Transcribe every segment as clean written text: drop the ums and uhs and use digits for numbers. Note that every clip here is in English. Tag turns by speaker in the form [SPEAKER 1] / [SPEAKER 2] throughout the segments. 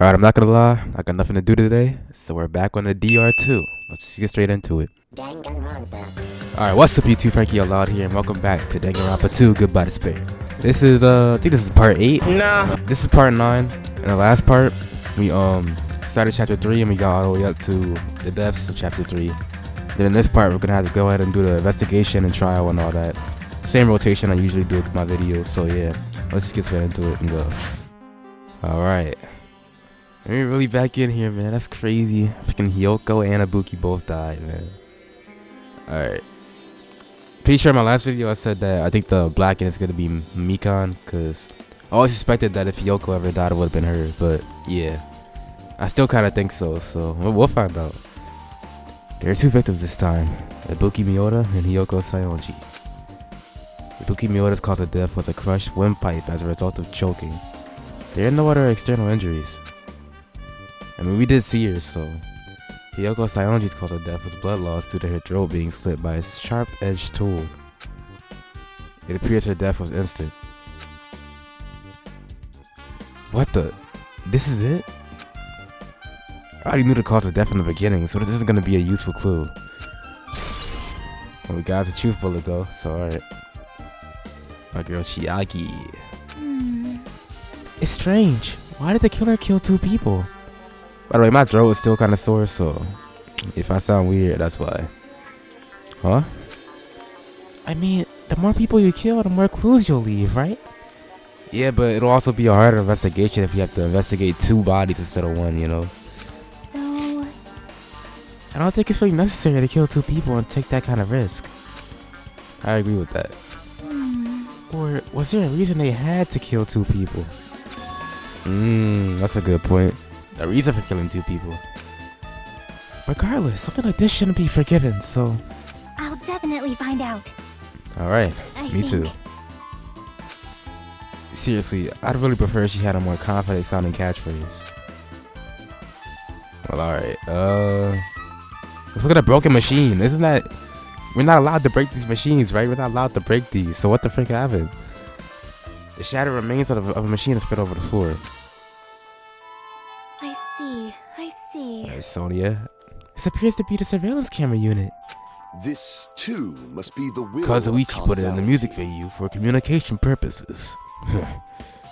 [SPEAKER 1] Alright, I'm not gonna lie, I got nothing to do today, so we're back on the DR2. Let's get straight into it.
[SPEAKER 2] Danganronpa.
[SPEAKER 1] Alright, what's up YouTube, FrankyOutLoud here, and welcome back to Danganronpa 2, Goodbye Despair. This is, I think this is part 8.
[SPEAKER 2] Nah.
[SPEAKER 1] This is part 9. In the last part, we, started chapter 3 and we got all the way up to the deaths of chapter 3. Then in this part, we're gonna have to go ahead and do the investigation and trial and all that. Same rotation I usually do with my videos, so yeah, let's get straight into it and go. Alright. We're really back in here, man. That's crazy. Freaking Hiyoko and Ibuki both died, man. Alright. Pretty sure in my last video I said that I think the blacken is gonna be Mikan, because I always suspected that if Hiyoko ever died, it would have been her. But yeah, I still kind of think so. So we'll find out. There are two victims this time: Ibuki Miota and Hiyoko Sayonji. Ibuki Miyota's cause of death was a crushed windpipe as a result of choking. There are no other external injuries. I mean, we did see her, so. Hiyoko Sayonji's cause of death was blood loss due to her throat being slit by a sharp-edged tool. It appears her death was instant. What the? This is it? I already knew the cause of death in the beginning, so this isn't going to be a useful clue. Well, we got the truth bullet though, so alright. My girl Chiaki. It's strange. Why did the killer kill two people? By the way, my throat is still kind of sore, so if I sound weird, that's why. Huh? I mean, the more people you kill, the more clues you'll leave, right? Yeah, but it'll also be a harder investigation if you have to investigate two bodies instead of one, you know?
[SPEAKER 2] So...
[SPEAKER 1] I don't think it's really necessary to kill two people and take that kind of risk. I agree with that. Or was there a reason they had to kill two people? That's a good point. A reason for killing two people. Regardless, something like this shouldn't be forgiven, so...
[SPEAKER 2] I'll definitely find out.
[SPEAKER 1] Alright,
[SPEAKER 2] I
[SPEAKER 1] me
[SPEAKER 2] think.
[SPEAKER 1] too. Seriously, I'd really prefer she had a more confident sounding catchphrase. Well, alright, let's look at a broken machine. Isn't that... We're not allowed to break these machines, right? We're not allowed to break these, so what the frick happened? The shattered remains of a machine is spread over the floor.
[SPEAKER 2] I see.
[SPEAKER 1] Alright, Sonia. This appears to be the surveillance camera unit.
[SPEAKER 3] This too must be the will
[SPEAKER 1] Kazuichi
[SPEAKER 3] of
[SPEAKER 1] put it in the music venue for communication purposes.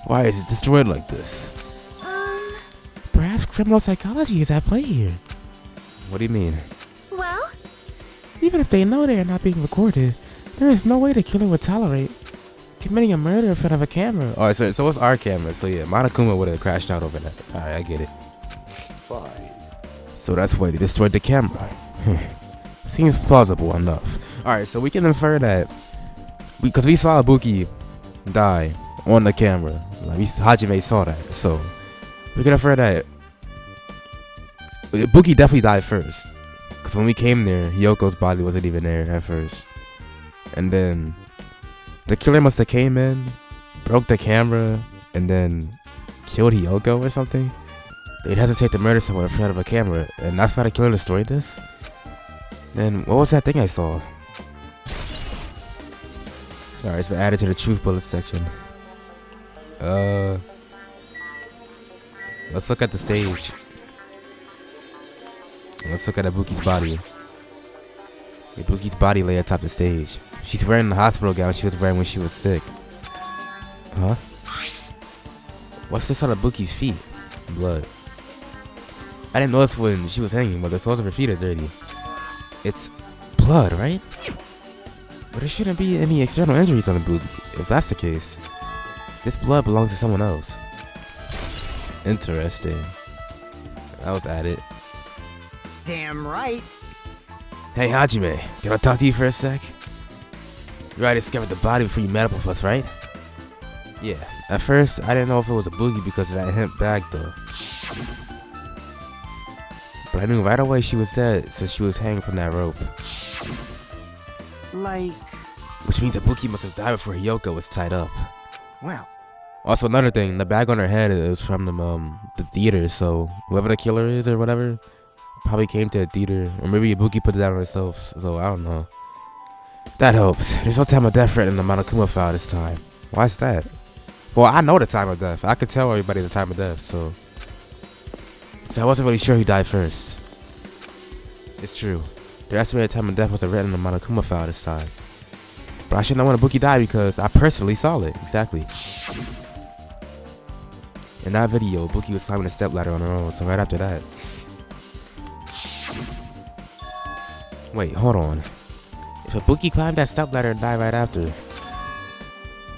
[SPEAKER 1] Why is it destroyed like this? Perhaps criminal psychology is at play here. What do you mean?
[SPEAKER 2] Well?
[SPEAKER 1] Even if they know they are not being recorded, there is no way the killer would tolerate committing a murder in front of a camera. Alright, so it's our camera. So yeah, Monokuma would have crashed out over that. Alright, I get it.
[SPEAKER 3] Fine.
[SPEAKER 1] So that's why they destroyed the camera. Seems plausible enough. Alright, so we can infer that because we saw Ibuki die on the camera. Like Hajime saw that. So we can infer that Ibuki definitely died first. Because when we came there, Hiyoko's body wasn't even there at first. And then the killer must have came in, broke the camera, and then killed Hiyoko or something. They'd hesitate to murder someone in front of a camera, and that's why the killer destroyed this? Then what was that thing I saw? Alright, it's been added to the truth bullet section. Let's look at the stage. Let's look at Ibuki's body. Ibuki's body lay atop the stage. She's wearing the hospital gown she was wearing when she was sick. Huh? What's this on Ibuki's feet? Blood. I didn't notice when she was hanging, but the soles of her feet are dirty. It's blood, right? But there shouldn't be any external injuries on Ibuki. If that's the case, this blood belongs to someone else. Interesting. That was added.
[SPEAKER 4] Damn right.
[SPEAKER 1] Hey Hajime, can I talk to you for a sec? You already discovered the body before you met up with us, right? Yeah, at first I didn't know if it was a boogie because of that hemp bag though. But I knew right away she was dead since she was hanging from that rope.
[SPEAKER 4] Like,
[SPEAKER 1] Which means Ibuki must have died before Hiyoko was tied up.
[SPEAKER 4] well,
[SPEAKER 1] Also another thing, the bag on her head is from the theater, so whoever the killer is or whatever probably came to a theater, or maybe Ibuki put it down on herself, so I don't know. That helps. There's no time of death written in the Monokuma file this time. Why's that? Well, I know the time of death. I could tell everybody the time of death, so So I wasn't really sure who died first. It's true. Their estimated time of death was written in the Monokuma file this time. But I should know when Ibuki died because I personally saw it. Exactly. In that video, Ibuki was climbing a stepladder on her own, so right after that. Wait, hold on. If Ibuki climbed that stepladder and died right after,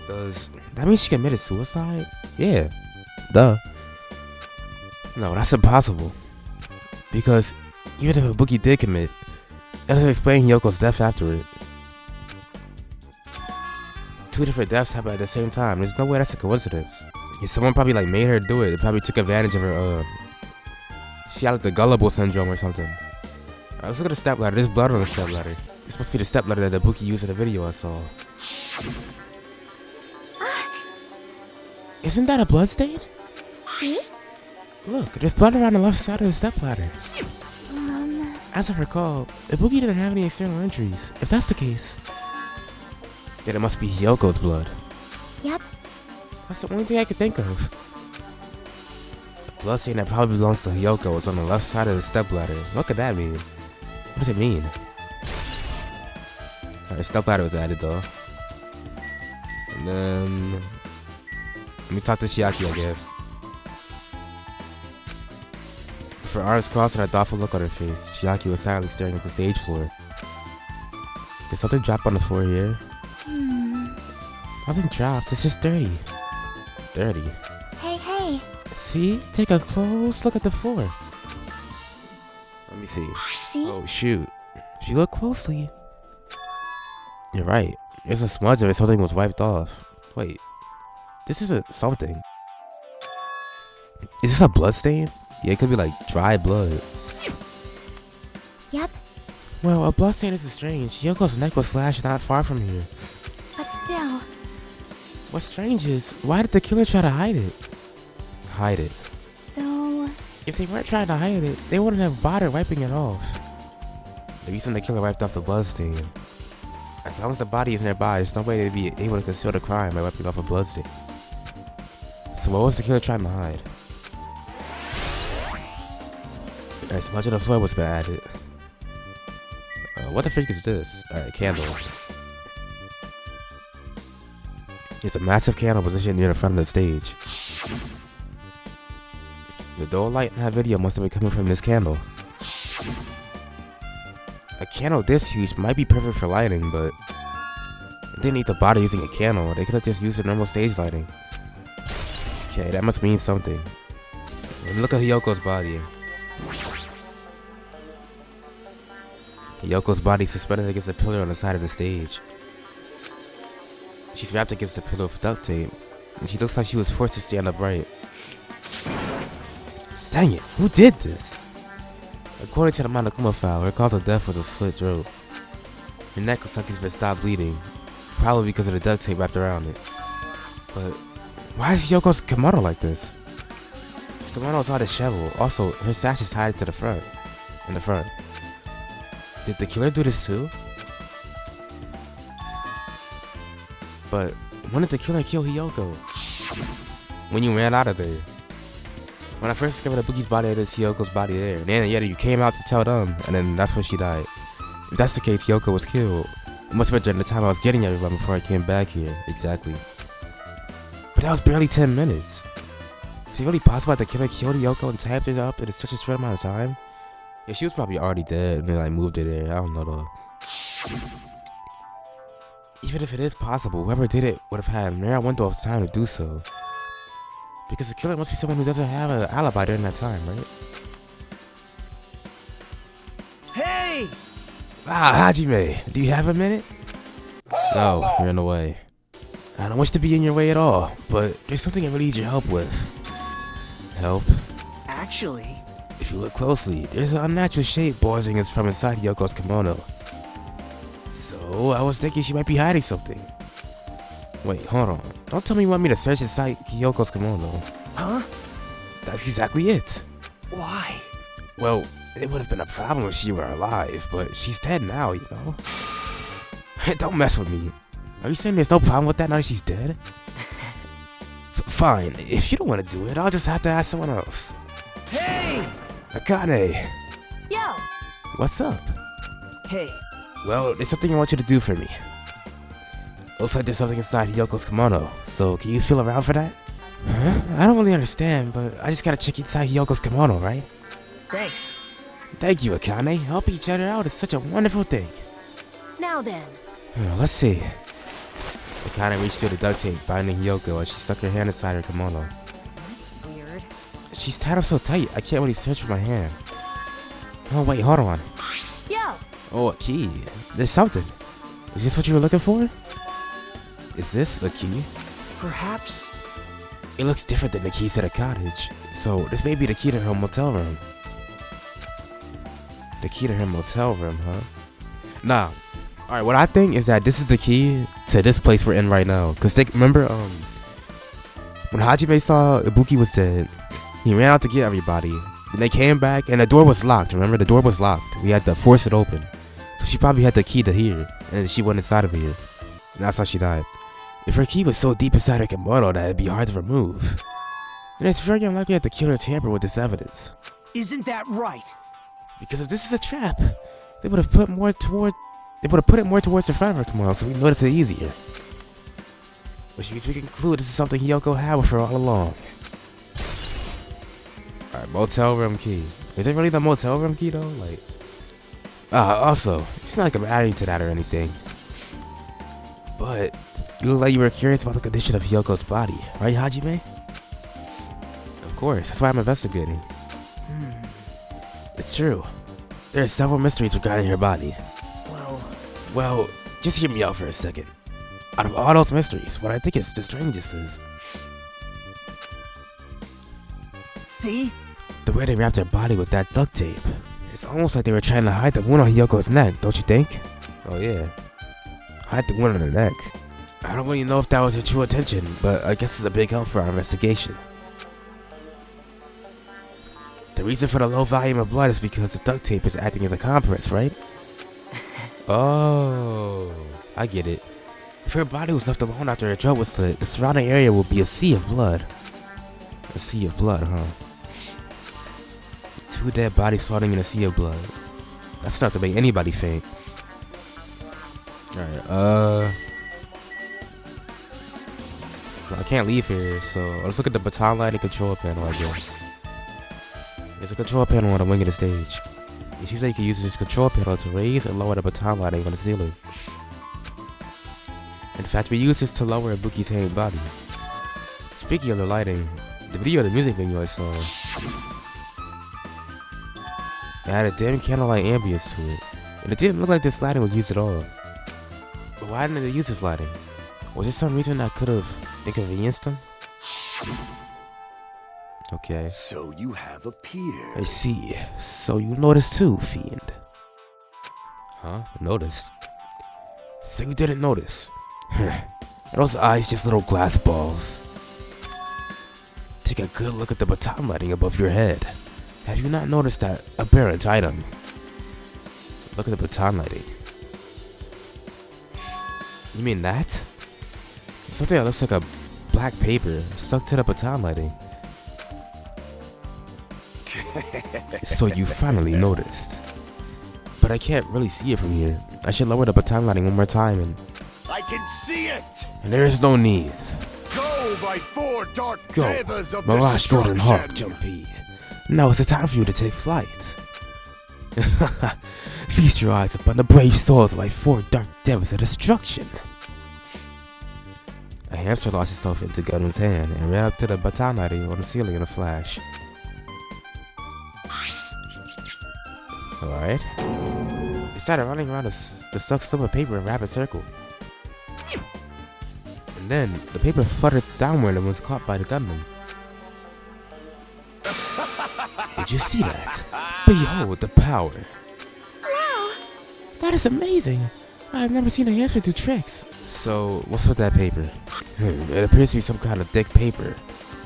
[SPEAKER 1] does that mean she committed suicide? Yeah. Duh. No, that's impossible. Because even if Ibuki did commit, that doesn't explain Yoko's death after it. Two different deaths happened at the same time. There's no way that's a coincidence. Yeah, someone probably like made her do it. They probably took advantage of her. She had like the gullible syndrome or something. Alright, let's look at the stepladder. There's blood on the stepladder. This must be the stepladder that Ibuki used in the video I saw. Isn't that a blood stain?
[SPEAKER 2] See?
[SPEAKER 1] Look, there's blood around the left side of the stepladder. As I recall, Ibuki didn't have any external injuries. If that's the case, then it must be Yoko's blood.
[SPEAKER 2] Yep.
[SPEAKER 1] That's the only thing I could think of. The blood stain that probably belongs to Yoko is on the left side of the stepladder. What could that mean? What does it mean? Alright, stepladder was added though. And then let me talk to Chiaki, I guess. With her arms crossed and a thoughtful look on her face, Chiaki was silently staring at the stage floor. Did something drop on the floor here? Nothing dropped, it's just dirty. Dirty.
[SPEAKER 2] Hey.
[SPEAKER 1] See? Take a close look at the floor. Let me see.
[SPEAKER 2] See?
[SPEAKER 1] Oh shoot. If you look closely, you're right. There's a smudge of it, something was wiped off. Wait. This isn't something. Is this a blood stain? Yeah, it could be like dry blood.
[SPEAKER 2] Yep.
[SPEAKER 1] Well, a blood stain isn't strange. Yoko's neck was slashed not far from here.
[SPEAKER 2] But still.
[SPEAKER 1] What's strange is, why did the killer try to hide it? Hide it.
[SPEAKER 2] So...
[SPEAKER 1] If they weren't trying to hide it, they wouldn't have bothered wiping it off. The reason the killer wiped off the blood stain. As long as the body is nearby, there's no way they'd be able to conceal the crime by wiping off a blood stain. So what was the killer trying to hide? Alright, so much of the floor was been added. What the freak is this? Alright, candle. It's a massive candle positioned near the front of the stage. The dull light in that video must have been coming from this candle. A candle this huge might be perfect for lighting, but they didn't need the body using a candle. They could have just used the normal stage lighting. Okay, that must mean something. And look at Yoko's body. Yoko's body suspended against a pillar on the side of the stage. She's wrapped against the pillar with duct tape, and she looks like she was forced to stand upright. Dang it, who did this? According to the Monokuma file, her cause of death was a slit throat. Her neck looks like it's been stopped bleeding, probably because of the duct tape wrapped around it. But why is Yoko's kimono like this? The kimono is all disheveled. Also, her sash is tied to the front. In the front. Did the killer do this too? But when did the killer kill Hiyoko? When you ran out of there. When I first discovered Ibuki's body, there's Hiyoko's body there. And then you came out to tell them, and then that's when she died. If that's the case, Hiyoko was killed. It must have been during the time I was getting everyone before I came back here. Exactly. But that was barely 10 minutes. Is it really possible that the killer killed Hiyoko and tapped her up in such a short amount of time? Yeah, she was probably already dead and then like moved her there. I don't know though. Even if it is possible, whoever did it would have had a narrow window of time to do so. Because the killer must be someone who doesn't have an alibi during that time, right?
[SPEAKER 4] Hey!
[SPEAKER 1] Ah, Hajime, do you have a minute? No, you're in the way. I don't wish to be in your way at all, but there's something I really need your help with. Help?
[SPEAKER 4] Actually...
[SPEAKER 1] If you look closely, there's an unnatural shape bulging from inside Yoko's kimono. So, I was thinking she might be hiding something. Wait, hold on. Don't tell me you want me to search inside Yoko's kimono.
[SPEAKER 4] Huh?
[SPEAKER 1] That's exactly it.
[SPEAKER 4] Why?
[SPEAKER 1] Well, it would have been a problem if she were alive, but she's dead now, you know? Don't mess with me. Are you saying there's no problem with that now that she's dead? Fine, if you don't want to do it, I'll just have to ask someone else.
[SPEAKER 4] Hey!
[SPEAKER 1] Akane!
[SPEAKER 2] Yo!
[SPEAKER 1] What's up?
[SPEAKER 4] Hey.
[SPEAKER 1] Well, there's something I want you to do for me. Looks like there's something inside Hyoko's kimono, so can you feel around for that? Huh? I don't really understand, but I just gotta check inside Hyoko's kimono, right?
[SPEAKER 4] Thanks.
[SPEAKER 1] Thank you, Akane. Helping each other out is such a wonderful thing.
[SPEAKER 2] Now then.
[SPEAKER 1] Let's see. Akane reached through the duct tape binding Hyoko as she stuck her hand inside her kimono.
[SPEAKER 2] That's weird.
[SPEAKER 1] She's tied up so tight, I can't really search for my hand. Oh, wait, hold on.
[SPEAKER 2] Yo!
[SPEAKER 1] Oh, a key. There's something. Is this what you were looking for? Is this a key?
[SPEAKER 4] Perhaps.
[SPEAKER 1] It looks different than the keys to the cottage, so this may be the key to her motel room. The key to her motel room, huh? Nah. Alright, what I think is that this is the key to this place we're in right now. Cause remember, when Hajime saw Ibuki was dead, he ran out to get everybody. Then they came back and the door was locked. Remember, the door was locked. We had to force it open. So she probably had the key to here, and then she went inside of here. And that's how she died. If her key was so deep inside her kimono that it'd be hard to remove, then it's very unlikely that the killer tampered with this evidence.
[SPEAKER 4] Isn't that right?
[SPEAKER 1] Because if this is a trap, they would have put it more towards the front of her kimono so we notice it easier. Which means we can conclude this is something Hyoko had with her all along. Alright, motel room key. Is it really the motel room key though? Like, also, it's not like I'm adding to that or anything. But you look like you were curious about the condition of Hyoko's body, right, Hajime? Of course, that's why I'm investigating. It's true. There are several mysteries regarding her body. Well, just hear me out for a second. Out of all those mysteries, what I think is the strangest is...
[SPEAKER 4] See?
[SPEAKER 1] the way they wrapped her body with that duct tape. It's almost like they were trying to hide the wound on Hyoko's neck, don't you think? Oh yeah. Hide the wound on her neck. I don't really know if that was her true intention, but I guess it's a big help for our investigation. The reason for the low volume of blood is because the duct tape is acting as a compress, right? Oh, I get it. If her body was left alone after her throat was slit, the surrounding area would be a sea of blood. A sea of blood, huh? 2 dead bodies floating in a sea of blood. That's enough to make anybody faint. Alright, well, I can't leave here, so let's look at the baton lighting control panel, I guess. There's a control panel on the wing of the stage. It seems like you can use this control panel to raise and lower the baton lighting on the ceiling. In fact, we use this to lower Ibuki's hanging body. Speaking of the lighting, the video of the music video I saw, it had a dim candlelight ambience to it, and it didn't look like this lighting was used at all. But why didn't they use this lighting? Was there some reason that could have inconvenienced them? Okay.
[SPEAKER 3] So you have appeared.
[SPEAKER 1] I see. So you noticed too, fiend. Huh? Noticed? So you didn't notice. Are those eyes just little glass balls? Take a good look at the baton lighting above your head. Have you not noticed that aberrant item? Look at the baton lighting. You mean that? Something that looks like a black paper stuck to the baton lighting. So you finally noticed. But I can't really see it from here. I should lower the baton lighting one more time and...
[SPEAKER 3] I can see it!
[SPEAKER 1] And there is no need.
[SPEAKER 3] Go, my 4 dark
[SPEAKER 1] Go,
[SPEAKER 3] devas of
[SPEAKER 1] Mirage Golden Hawk,
[SPEAKER 3] destruction.
[SPEAKER 1] Jumpy. Now is the time for you to take flight. Feast your eyes upon the brave souls of my 4 dark devils of destruction. A hamster lost itself into Gundam's hand and ran up to the baton lighting on the ceiling in a flash. Alright. It started running around the stuck slip of paper in a rapid circle. And then, the paper fluttered downward and was caught by the Gundam. Did you see that? Behold the power.
[SPEAKER 2] Wow!
[SPEAKER 1] That is amazing. I have never seen a hamster do tricks. So, what's with that paper? It appears to be some kind of thick paper,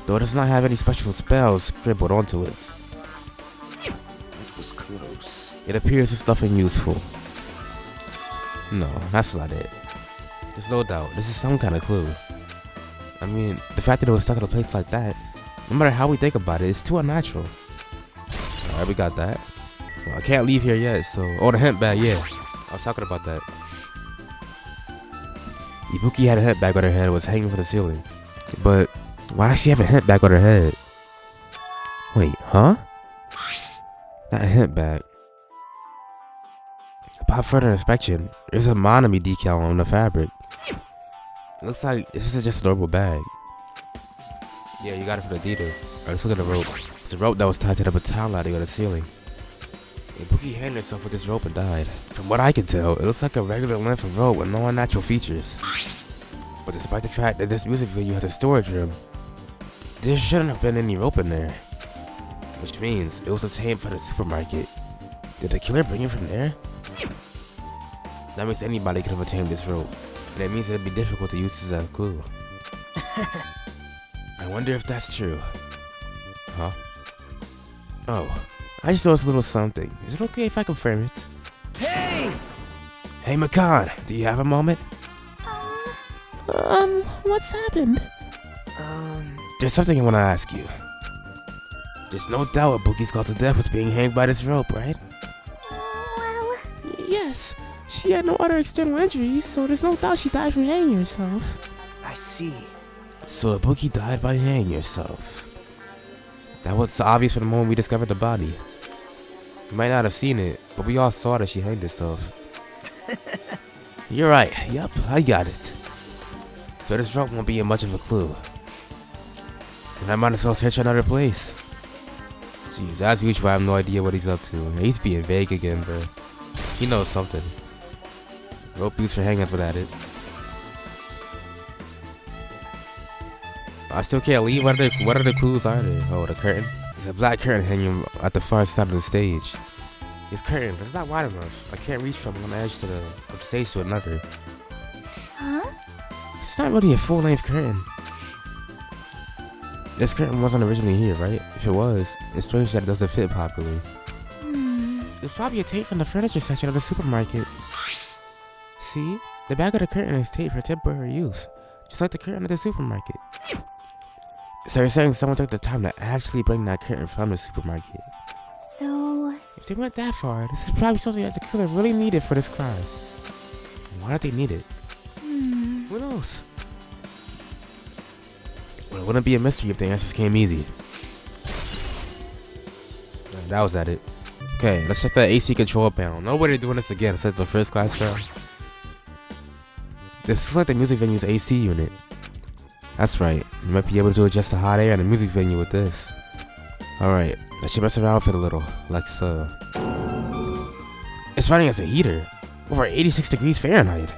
[SPEAKER 1] though it does not have any special spells scribbled onto it.
[SPEAKER 3] It was close.
[SPEAKER 1] It appears it's nothing useful. No, that's not it. There's no doubt, this is some kind of clue. I mean, the fact that it was stuck in a place like that, no matter how we think about it, it's too unnatural. Alright, we got that. Well, I can't leave here yet, so... Oh, the hemp bag, yeah. I was talking about that. Ibuki had a hemp bag on her head and was hanging from the ceiling. But why does she have a hemp bag on her head? Wait, huh? Not a hemp bag. Upon further inspection, there's a Monami decal on the fabric. It looks like this is just a normal bag. Yeah, you got it from the dealer. Alright, let's look at the rope. It's a rope that was tied to the baton ladder on the ceiling. Ibuki hanged herself with this rope and died. From what I can tell, it looks like a regular length of rope with no unnatural features. But despite the fact that this music venue has a storage room, there shouldn't have been any rope in there. Which means it was obtained from the supermarket. Did the killer bring it from there? That means anybody could have obtained this rope. And it means it'd be difficult to use this as a clue. I wonder if that's true. Huh? Oh, I just noticed a little something. Is it okay if I confirm it?
[SPEAKER 4] Hey!
[SPEAKER 1] Hey, Makan, do you have a moment?
[SPEAKER 2] What's happened?
[SPEAKER 1] There's something I want to ask you. There's no doubt Ibuki's cause of death was being hanged by this rope, right?
[SPEAKER 2] Well... Yes. She had no other external injuries, so there's no doubt she died from hanging herself.
[SPEAKER 4] I see.
[SPEAKER 1] So Ibuki died by hanging herself. That was obvious from the moment we discovered the body. You might not have seen it, but we all saw that she hanged herself. You're right. Yep, I got it. So this rope won't be much of a clue. And I might as well search another place. Jeez, as usual, I have no idea what he's up to. He's being vague again, bro. He knows something. Rope used for hangings without it. I still can't leave. What other clues are there? Oh, the curtain. There's a black curtain hanging at the far side of the stage. This curtain, but it's not wide enough. I can't reach from one edge of the stage to another.
[SPEAKER 2] Huh?
[SPEAKER 1] It's not really a full-length curtain. This curtain wasn't originally here, right? If it was, it's strange that it doesn't fit properly. It's probably a tape from the furniture section of the supermarket. See? The back of the curtain is taped for temporary use, just like the curtain of the supermarket. So you're saying someone took the time to actually bring that curtain from the supermarket?
[SPEAKER 2] So...
[SPEAKER 1] If they went that far, this is probably something that the killer really needed for this crime. Why did they need it? Who knows? Well, it wouldn't be a mystery if the answers came easy. That was at it. Okay, let's check that AC control panel. Nobody doing this again except the first class crowd. This is like the music venue's AC unit. That's right. You might be able to adjust the hot air in the music venue with this. Alright, let's mess around with it a little. Like so. It's running as a heater. Over 86 degrees Fahrenheit.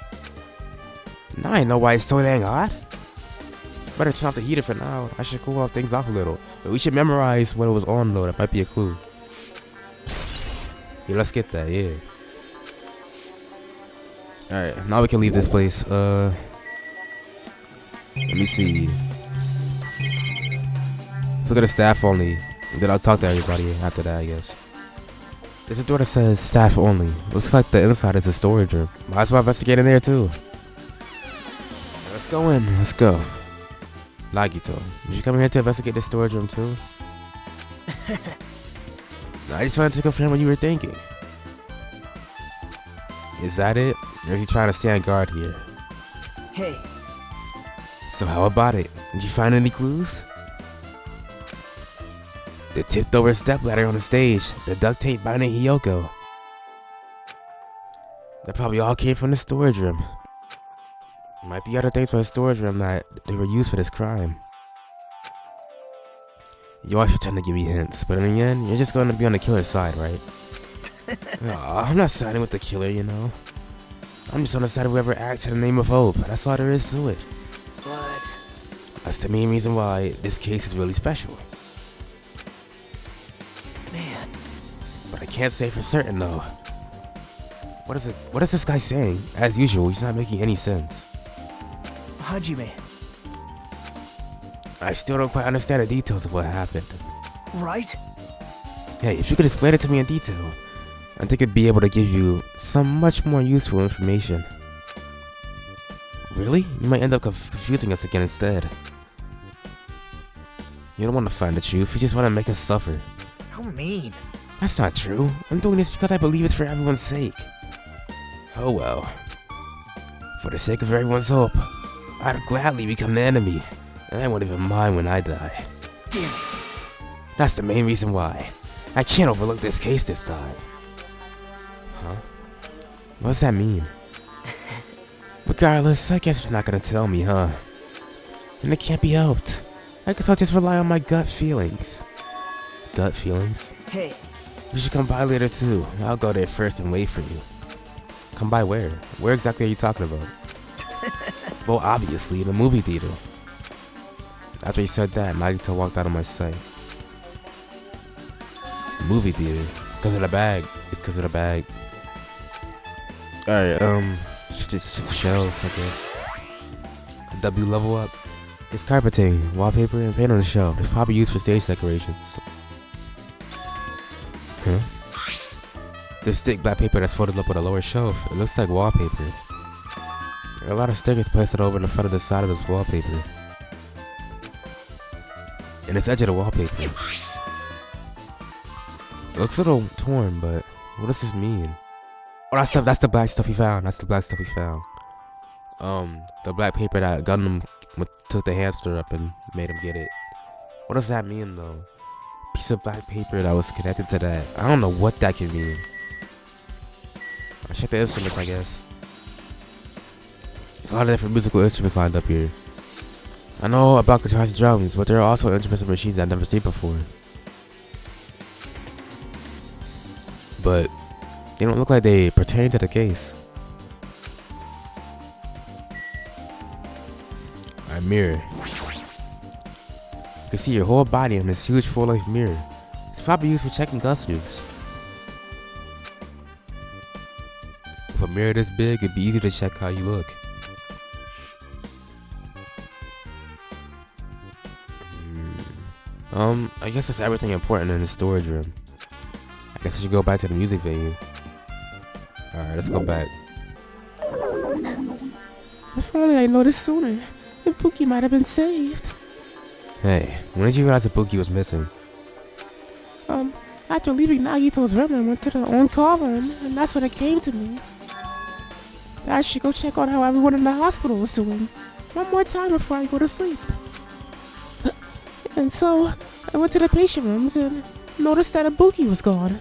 [SPEAKER 1] Now I know why it's so dang hot. Better turn off the heater for now. I should cool off things off a little. But we should memorize what it was on though. That might be a clue. Yeah, let's get that, yeah. Alright, now we can leave this place. Let me see. Look at the staff only. And then I'll talk to everybody after that, I guess. There's a door that says staff only. Looks like the inside is a storage room. Might as well investigate in there too. Let's go in. Let's go. Nagito, did you come here to investigate this storage room too? I just wanted to confirm what you were thinking. Is that it? Or is he trying to stand guard here?
[SPEAKER 4] Hey.
[SPEAKER 1] So how about it? Did you find any clues? The tipped over stepladder on the stage, the duct tape binding Hiyoko. That probably all came from the storage room. Might be other things from the storage room that they were used for this crime. You always pretend to give me hints, but in the end, you're just going to be on the killer's side, right? Aw, I'm not siding with the killer, you know. I'm just on the side of whoever acts in the name of hope. That's all there is to it.
[SPEAKER 4] But...
[SPEAKER 1] That's the main reason why this case is really special.
[SPEAKER 4] Man.
[SPEAKER 1] But I can't say for certain, though. What is this guy saying? As usual, he's not making any sense.
[SPEAKER 4] Hajime.
[SPEAKER 1] I still don't quite understand the details of what happened.
[SPEAKER 4] Right?
[SPEAKER 1] Hey, if you could explain it to me in detail, I think I'd be able to give you some much more useful information. Really? You might end up confusing us again instead. You don't want to find the truth, you just want to make us suffer.
[SPEAKER 4] How mean.
[SPEAKER 1] That's not true. I'm doing this because I believe it's for everyone's sake. Oh well. For the sake of everyone's hope, I'd gladly become the enemy, and I won't even mind when I die.
[SPEAKER 4] Damn it.
[SPEAKER 1] That's the main reason why. I can't overlook this case this time. Huh? What does that mean? Regardless, I guess you're not gonna tell me, huh? And it can't be helped. I guess I'll just rely on my gut feelings. Gut feelings?
[SPEAKER 4] Hey,
[SPEAKER 1] You should come by later too. I'll go there first and wait for you. Come by where? Where exactly are you talking about? Well, obviously, the movie theater. After he said that, Nagito walked out of my sight. Movie theater? Because of the bag. It's because of the bag. Alright, shit the shelves, I guess. W level up. It's carpeting, wallpaper, and paint on the shelf. It's probably used for stage decorations. Huh? This thick black paper that's folded up on the lower shelf. It looks like wallpaper. There are a lot of stickers pasted over the front of the side of this wallpaper. And it's edge of the wallpaper. It looks a little torn, but what does this mean? Oh, that's the black stuff he found. That's the black stuff he found. The black paper that Gundam took the hamster up and made him get it. What does that mean though? Piece of black paper that was connected to that. I don't know what that can mean. I check the instruments, I guess. There's a lot of different musical instruments lined up here. I know about guitars and drums, but there are also instruments and machines I've never seen before. But they don't look like they pertain to the case. A mirror. You can see your whole body in this huge full-length mirror. It's probably used for checking clusters. With a mirror this big, it'd be easy to check how you look. I guess that's everything important in the storage room. I guess I should go back to the music venue. Alright, let's go back.
[SPEAKER 2] If only I noticed sooner, the Pookie might have been saved.
[SPEAKER 1] Hey, when did you realize the Pookie was missing?
[SPEAKER 2] After leaving Nagito's room, I went to the on-call room, and that's when it came to me. That I should go check on how everyone in the hospital was doing. One more time before I go to sleep. And so, I went to the patient rooms and noticed that Ibuki was gone.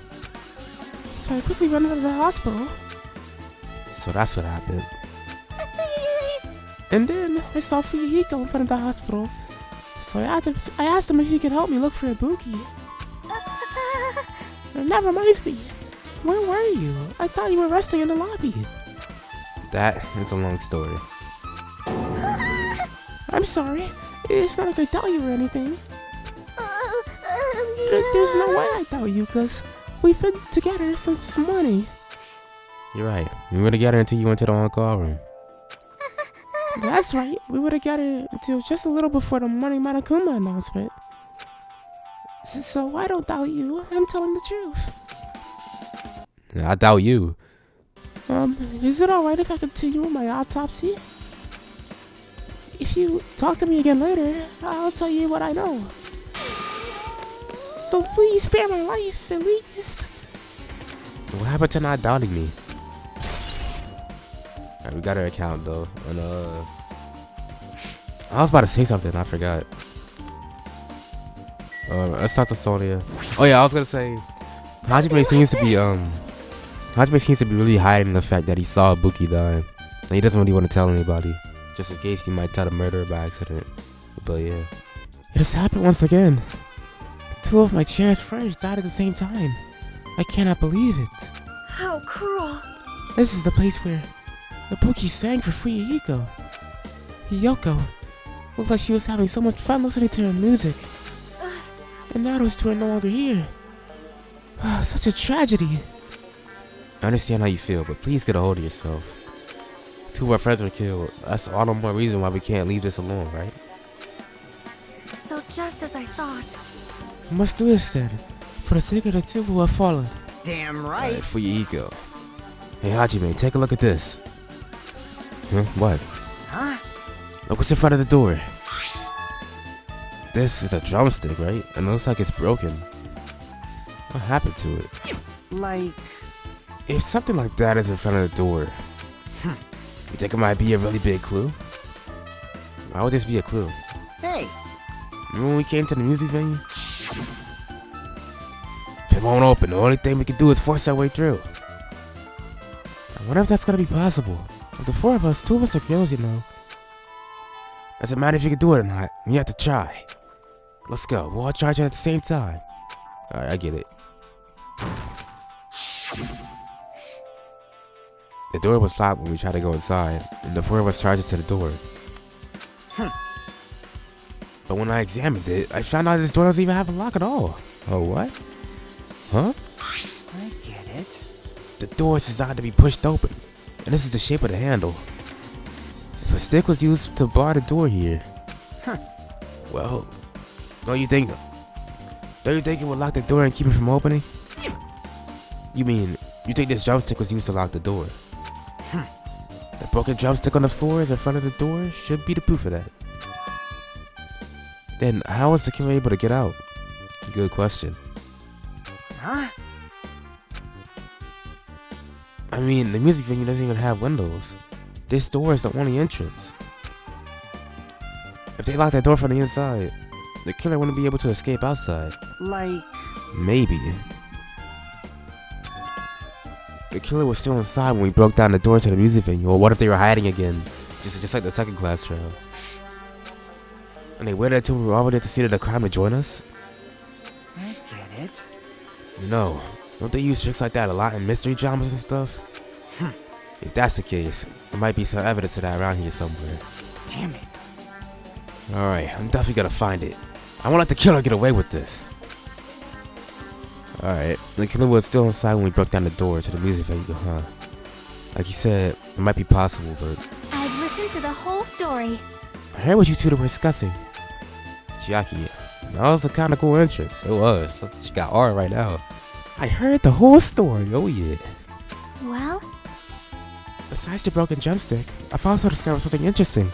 [SPEAKER 2] So I quickly ran out of the hospital.
[SPEAKER 1] So that's what happened.
[SPEAKER 2] And then I saw Fuyuhiko in front of the hospital. So I asked him if he could help me look for Ibuki. And that reminds me, where were you? I thought you were resting in the lobby.
[SPEAKER 1] That is a long story.
[SPEAKER 2] I'm sorry. It's not like I doubt you or anything. There's no way I doubt you, because we've been together since this morning.
[SPEAKER 1] You're right. We were together until you went to the on-call room.
[SPEAKER 2] That's right. We were together until just a little before the morning Monokuma announcement. So I don't doubt you. I'm telling the truth.
[SPEAKER 1] I doubt you.
[SPEAKER 2] Is it alright if I continue with my autopsy? If you talk to me again later, I'll tell you what I know. So please spare my life, at least.
[SPEAKER 1] What happened to not doubting me? Alright, we got her account though. And I was about to say something, I forgot. Let's talk to Sonia. Oh yeah, I was gonna say Hajime seems to be really hiding the fact that he saw Ibuki die. And he doesn't really want to tell anybody. Just in case he might try to murder her by accident. But yeah.
[SPEAKER 2] It has happened once again. Two of my cherished friends died at the same time. I cannot believe it.
[SPEAKER 5] How cruel.
[SPEAKER 2] This is the place where Ibuki sang for Fuyuhiko. Hiyoko looked like she was having so much fun listening to her music. And now those two are no longer here. Such a tragedy.
[SPEAKER 1] I understand how you feel, but please get a hold of yourself. Two of our friends were killed. That's all the more reason why we can't leave this alone, right?
[SPEAKER 5] So just as I thought.
[SPEAKER 2] We must do this then, for the sake of the two who have fallen.
[SPEAKER 4] damn right.
[SPEAKER 1] Alright, for your ego. Hey Hajime, take a look at this. Huh? What?
[SPEAKER 4] Huh?
[SPEAKER 1] Look what's in front of the door. This is a drumstick, right? And it looks like it's broken. What happened to it?
[SPEAKER 4] Like,
[SPEAKER 1] If something like that is in front of the door, you think it might be a really big clue? Why would this be a clue?
[SPEAKER 4] hey,
[SPEAKER 1] Remember when we came to the music venue? If it won't open, the only thing we can do is force our way through. I wonder if that's gonna be possible. Of the four of us, two of us are girls, you know. Doesn't matter if you can do it or not. You have to try. Let's go. We'll all charge it at the same time. Alright, I get it. The door was locked when we tried to go inside, and the four of us charged it to the door. But when I examined it, I found out this door doesn't even have a lock at all. Oh, what? Huh?
[SPEAKER 4] I get it.
[SPEAKER 1] The door is designed to be pushed open, and this is the shape of the handle. If a stick was used to bar the door here, well, don't you think it would lock the door and keep it from opening? You mean, you think this drumstick was used to lock the door? The broken drumstick on the floor in front of the door should be the proof of that. Then how was the killer able to get out? Good question.
[SPEAKER 4] Huh?
[SPEAKER 1] I mean, the music venue doesn't even have windows. This door is the only entrance. If they locked that door from the inside, the killer wouldn't be able to escape outside.
[SPEAKER 4] Like,
[SPEAKER 1] Maybe. The killer was still inside when we broke down the door to the music venue. Or what if they were hiding again? Just like the second class trial. And they waited until we were all ready to see the crime to join us?
[SPEAKER 4] I get it.
[SPEAKER 1] You know, don't they use tricks like that a lot in mystery dramas and stuff? If that's the case, there might be some evidence of that around here somewhere.
[SPEAKER 4] Damn it.
[SPEAKER 1] Alright, I'm definitely gonna find it. I won't let the killer get away with this. Alright, the killer was still inside when we broke down the door to the music venue, huh? Like you said, it might be possible, but
[SPEAKER 5] I've listened to the whole story.
[SPEAKER 1] I heard what you two were discussing. Chiaki, that was a kind of cool entrance. It was. She got R right now. I heard the whole story. Oh yeah.
[SPEAKER 5] Well,
[SPEAKER 1] Besides the broken drumstick, I've also discovered something interesting.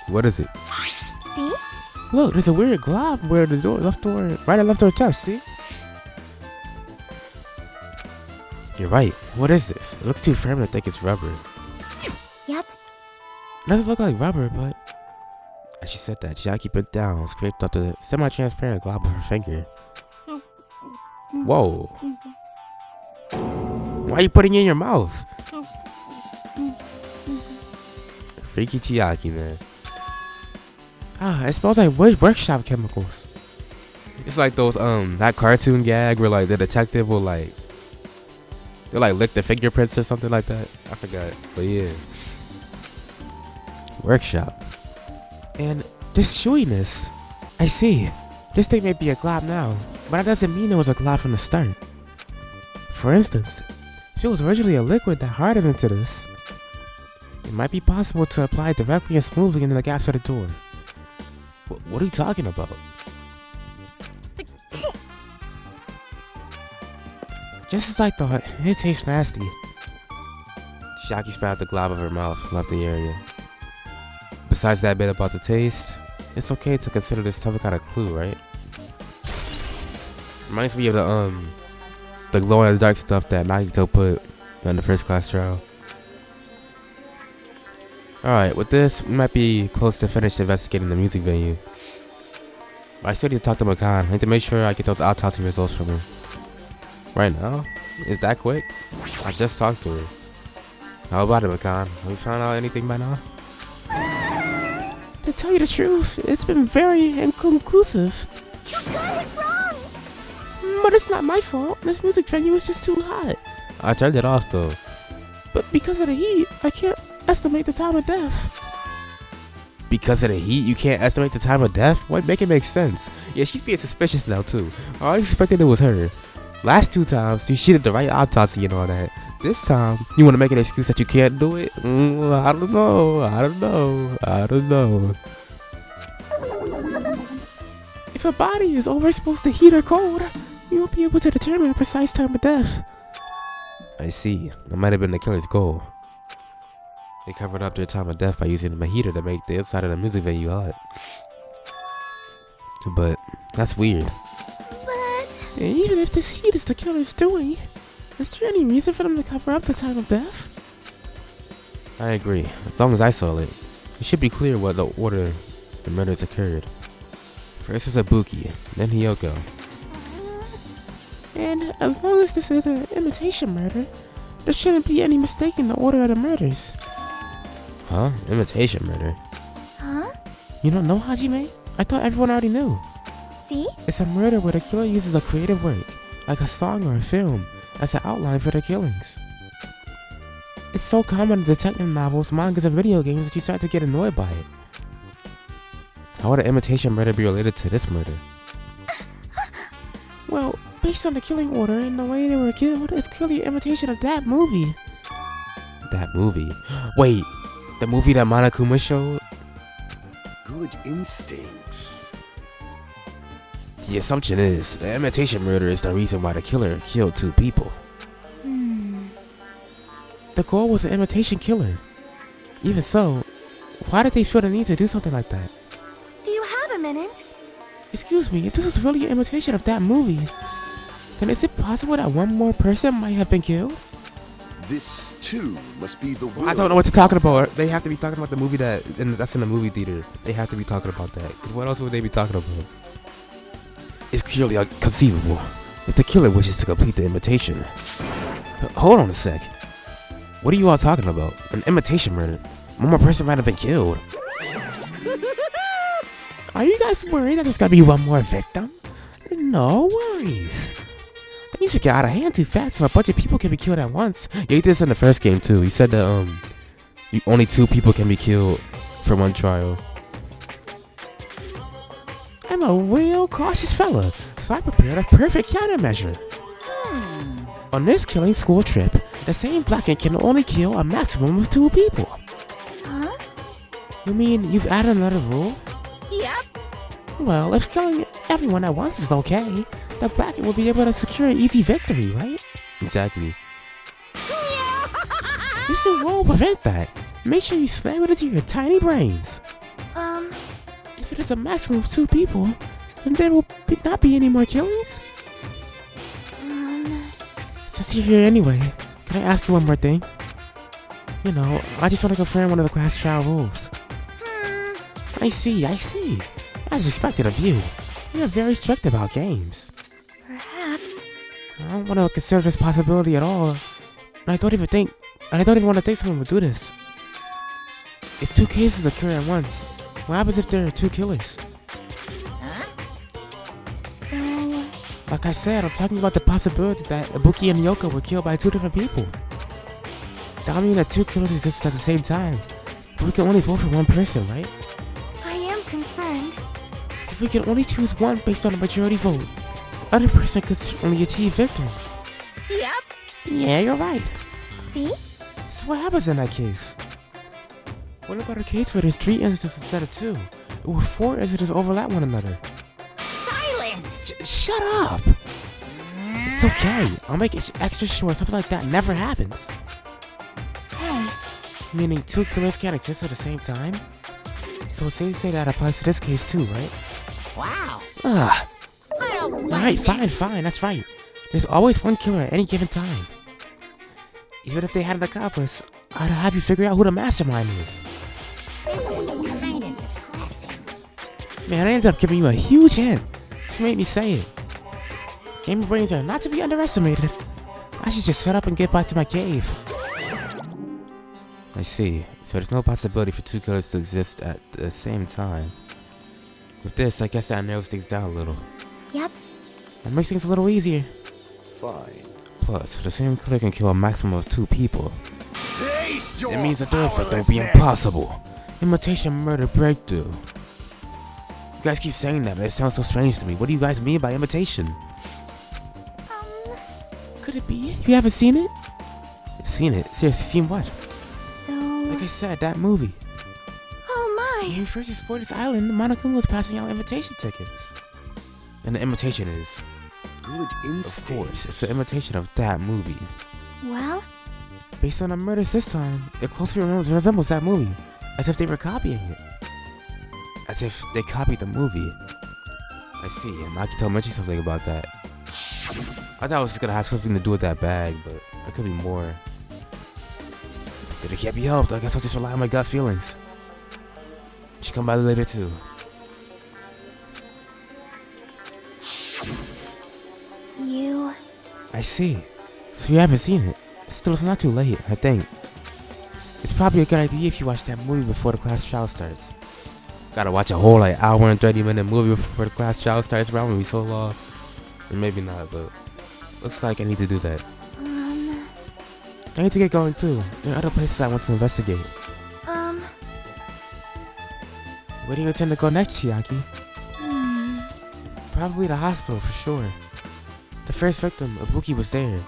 [SPEAKER 1] What is it?
[SPEAKER 5] see?
[SPEAKER 1] Look, there's a weird glob where the door, right and left door touch, see? You're right. What is this? It looks too firm to think it's rubber.
[SPEAKER 5] Yep.
[SPEAKER 1] It doesn't look like rubber, but... As she said that, Chiaki bent down and scraped up the semi-transparent glob with her finger. Whoa. Why are you putting it in your mouth? Freaky Chiaki, man. Ah, it smells like workshop chemicals. It's like those, that cartoon gag where, like, the detective will, like... They'll, like, lick the fingerprints or something like that. I forgot. But, yeah. Workshop. And this showiness. I see. This thing may be a glob now, but that doesn't mean it was a glob from the start. For instance, if it was originally a liquid that hardened into this, it might be possible to apply it directly and smoothly into the gaps of the door. What are you talking about? Just as I thought, it tastes nasty. Chiaki spat out the glob of her mouth and left the area. Besides that bit about the taste, it's okay to consider this some kind of clue, right? Reminds me of the glow in the dark stuff that Nagito put in the first class trial. Alright, with this, we might be close to finish investigating the music venue. But I still need to talk to Makan. I need to make sure I get those autopsy results from her. Right now? Is that quick? I just talked to her. How about it, Makan? Have we found out anything by now?
[SPEAKER 2] To tell you the truth, it's been very inconclusive.
[SPEAKER 5] You got it wrong!
[SPEAKER 2] But it's not my fault. This music venue is just too hot.
[SPEAKER 1] I turned it off though.
[SPEAKER 2] But because of the heat, I can't estimate the time of death.
[SPEAKER 1] Because of the heat, you can't estimate the time of death? What? Make it make sense. Yeah, she's being suspicious now too. I expected it was her. Last two times, she did the right autopsy and all that. This time, you want to make an excuse that you can't do it? I don't know.
[SPEAKER 2] If a body is always supposed to heat or cold, you won't be able to determine the precise time of death.
[SPEAKER 1] I see. That might have been the killer's goal. They covered up their time of death by using a heater to make the inside of the music venue hot. But that's weird.
[SPEAKER 5] But
[SPEAKER 2] And even if this heat is the killer's doing, is there any reason for them to cover up the time of death?
[SPEAKER 1] I agree. As long as I saw it, it should be clear what the order the murders occurred. First was Ibuki, then Hiyoko.
[SPEAKER 2] And as long as this is an imitation murder, there shouldn't be any mistaking the order of the murders.
[SPEAKER 1] Huh? Imitation murder?
[SPEAKER 5] Huh?
[SPEAKER 2] You don't know, Hajime? I thought everyone already knew.
[SPEAKER 5] See?
[SPEAKER 2] It's a murder where the killer uses a creative work, like a song or a film, as an outline for their killings. It's so common in detective novels, mangas, and video games that you start to get annoyed by it.
[SPEAKER 1] How would an imitation murder be related to this murder?
[SPEAKER 2] Well, based on the killing order and the way they were killed, it's clearly an imitation of that movie.
[SPEAKER 1] That movie? Wait, the movie that Monokuma showed?
[SPEAKER 3] Good instincts.
[SPEAKER 1] The assumption is the imitation murder is the reason why the killer killed 2 people.
[SPEAKER 2] The goal was an imitation killer. Even so, why did they feel the need to do something like that?
[SPEAKER 5] Do you have a minute?
[SPEAKER 2] Excuse me, if this was really an imitation of that movie, then is it possible that one more person might have been killed?
[SPEAKER 3] This too must be the
[SPEAKER 1] I don't know what they're talking about. They have to be talking about the movie that's in the movie theater. They have to be talking about that. Because what else would they be talking about? It's clearly inconceivable if the killer wishes to complete the imitation. Hold on a sec. What are you all talking about? An imitation murder. One more person might have been killed.
[SPEAKER 2] Are you guys worried that there's gonna be one more victim? No worries. Things would get out of hand too fast if a bunch of people can be killed at once.
[SPEAKER 1] Yeah, he did this in the first game too. He said that only 2 people can be killed for one trial.
[SPEAKER 2] I'm a real cautious fella, so I prepared a perfect countermeasure. On this killing school trip, the same blackened can only kill a maximum of 2 people.
[SPEAKER 5] Huh?
[SPEAKER 2] You mean you've added another rule?
[SPEAKER 5] Yep.
[SPEAKER 2] Well, if killing everyone at once is okay, the blackened will be able to secure an easy victory, right?
[SPEAKER 1] Exactly.
[SPEAKER 2] This new rule will prevent that. Make sure you slam it into your tiny brains. If it is a maximum of 2 people, then there will not be any more killings. Since you're here anyway, can I ask you one more thing? You know, I just want to confirm one of the class trial rules. I see. As expected of you, you're very strict about games.
[SPEAKER 5] Perhaps.
[SPEAKER 2] I don't want to consider this possibility at all. And I don't even want to think someone would do this. If 2 cases occur at once, what happens if there are 2 killers?
[SPEAKER 5] So,
[SPEAKER 2] Like I said, I'm talking about the possibility that Ibuki and Yoko were killed by 2 different people. That would mean that 2 killers exist at the same time, but we can only vote for one person, right?
[SPEAKER 5] I am concerned.
[SPEAKER 2] If we can only choose one based on a majority vote, the other person could only achieve victory.
[SPEAKER 5] Yep.
[SPEAKER 2] Yeah, you're right.
[SPEAKER 5] See?
[SPEAKER 2] So what happens in that case? What about a case where there's 3 instances instead of 2, or 4 instances overlap one another?
[SPEAKER 5] Silence!
[SPEAKER 2] Shut up! It's okay, I'll make it extra sure something like that never happens.
[SPEAKER 5] Hey,
[SPEAKER 2] Meaning 2 killers can't exist at the same time? So safe to say that applies to this case too, right?
[SPEAKER 5] wow.
[SPEAKER 2] Ugh.
[SPEAKER 5] I don't like
[SPEAKER 2] Alright,
[SPEAKER 5] this.
[SPEAKER 2] fine, that's right. There's always one killer at any given time. Even if they had an accomplice, I'd have you figure out who the mastermind is.
[SPEAKER 5] This is kind of depressing.
[SPEAKER 2] Man, I ended up giving you a huge hint. You made me say it. Gamer brains are not to be underestimated. I should just shut up and get back to my cave.
[SPEAKER 1] I see. So there's no possibility for 2 killers to exist at the same time. With this, I guess that narrows things down a little.
[SPEAKER 5] Yep.
[SPEAKER 2] That makes things a little easier.
[SPEAKER 3] Fine.
[SPEAKER 1] Plus, the same killer can kill a maximum of 2 people.
[SPEAKER 3] Taste your
[SPEAKER 1] It means the 3rd victim will be
[SPEAKER 3] powerlessness.
[SPEAKER 1] impossible. Imitation murder breakthrough. You guys keep saying that, but it sounds so strange to me. What do you guys mean by imitation?
[SPEAKER 2] Could it be? You haven't seen it?
[SPEAKER 1] Seen it? Seriously, seen what?
[SPEAKER 5] So,
[SPEAKER 2] Like I said, that movie.
[SPEAKER 5] oh
[SPEAKER 2] When
[SPEAKER 5] my.
[SPEAKER 2] we first explored this island, Monokuma was passing out invitation tickets.
[SPEAKER 1] And the imitation is,
[SPEAKER 3] Good
[SPEAKER 1] of
[SPEAKER 3] instincts.
[SPEAKER 1] course, it's an imitation of that movie.
[SPEAKER 5] Well,
[SPEAKER 2] Based on the murders this time, it closely resembles that movie, as if they were copying it.
[SPEAKER 1] As if they copied the movie. I see, and Akito mentioned something about that. I thought it was just gonna have something to do with that bag, but it could be more. But it can't be helped. I guess I'll just rely on my gut feelings. She come by later too.
[SPEAKER 5] You...
[SPEAKER 2] I see. So you haven't seen it. Still, it's not too late, I think. It's probably a good idea if you watch that movie before the class trial starts.
[SPEAKER 1] Gotta watch a whole like hour and 30-minute movie before the class trial starts, bro. I'm gonna be so lost. Or maybe not, but looks like I need to do that.
[SPEAKER 2] I need to get going too. There are other places I want to investigate. Where do you intend to go next, Chiaki? Probably the hospital for sure. The first victim, Ibuki, was there.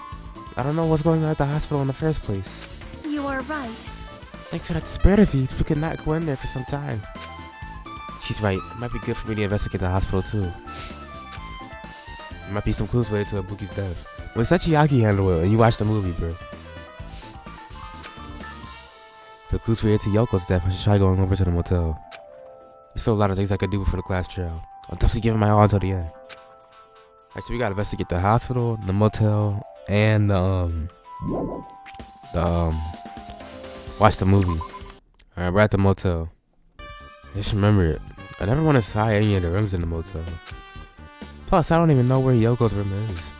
[SPEAKER 2] I don't know what's going on at the hospital in the first place.
[SPEAKER 5] You are right.
[SPEAKER 2] Thanks for that disparity, we could not go in there for some time.
[SPEAKER 1] She's right. It might be good for me to investigate the hospital too. There might be some clues related to Ibuki's death. When let Chiaki handle it and you watch the movie, bro. For clues related to Yoko's death, I should try going over to the motel. There's still a lot of things I could do before the class trial. I'll definitely give it my all until the end. Alright, so we gotta investigate the hospital, the motel, and watch the movie. Alright, we're at the motel. Just remember it. I never want to try any of the rooms in the motel. Plus, I don't even know where Yoko's room is.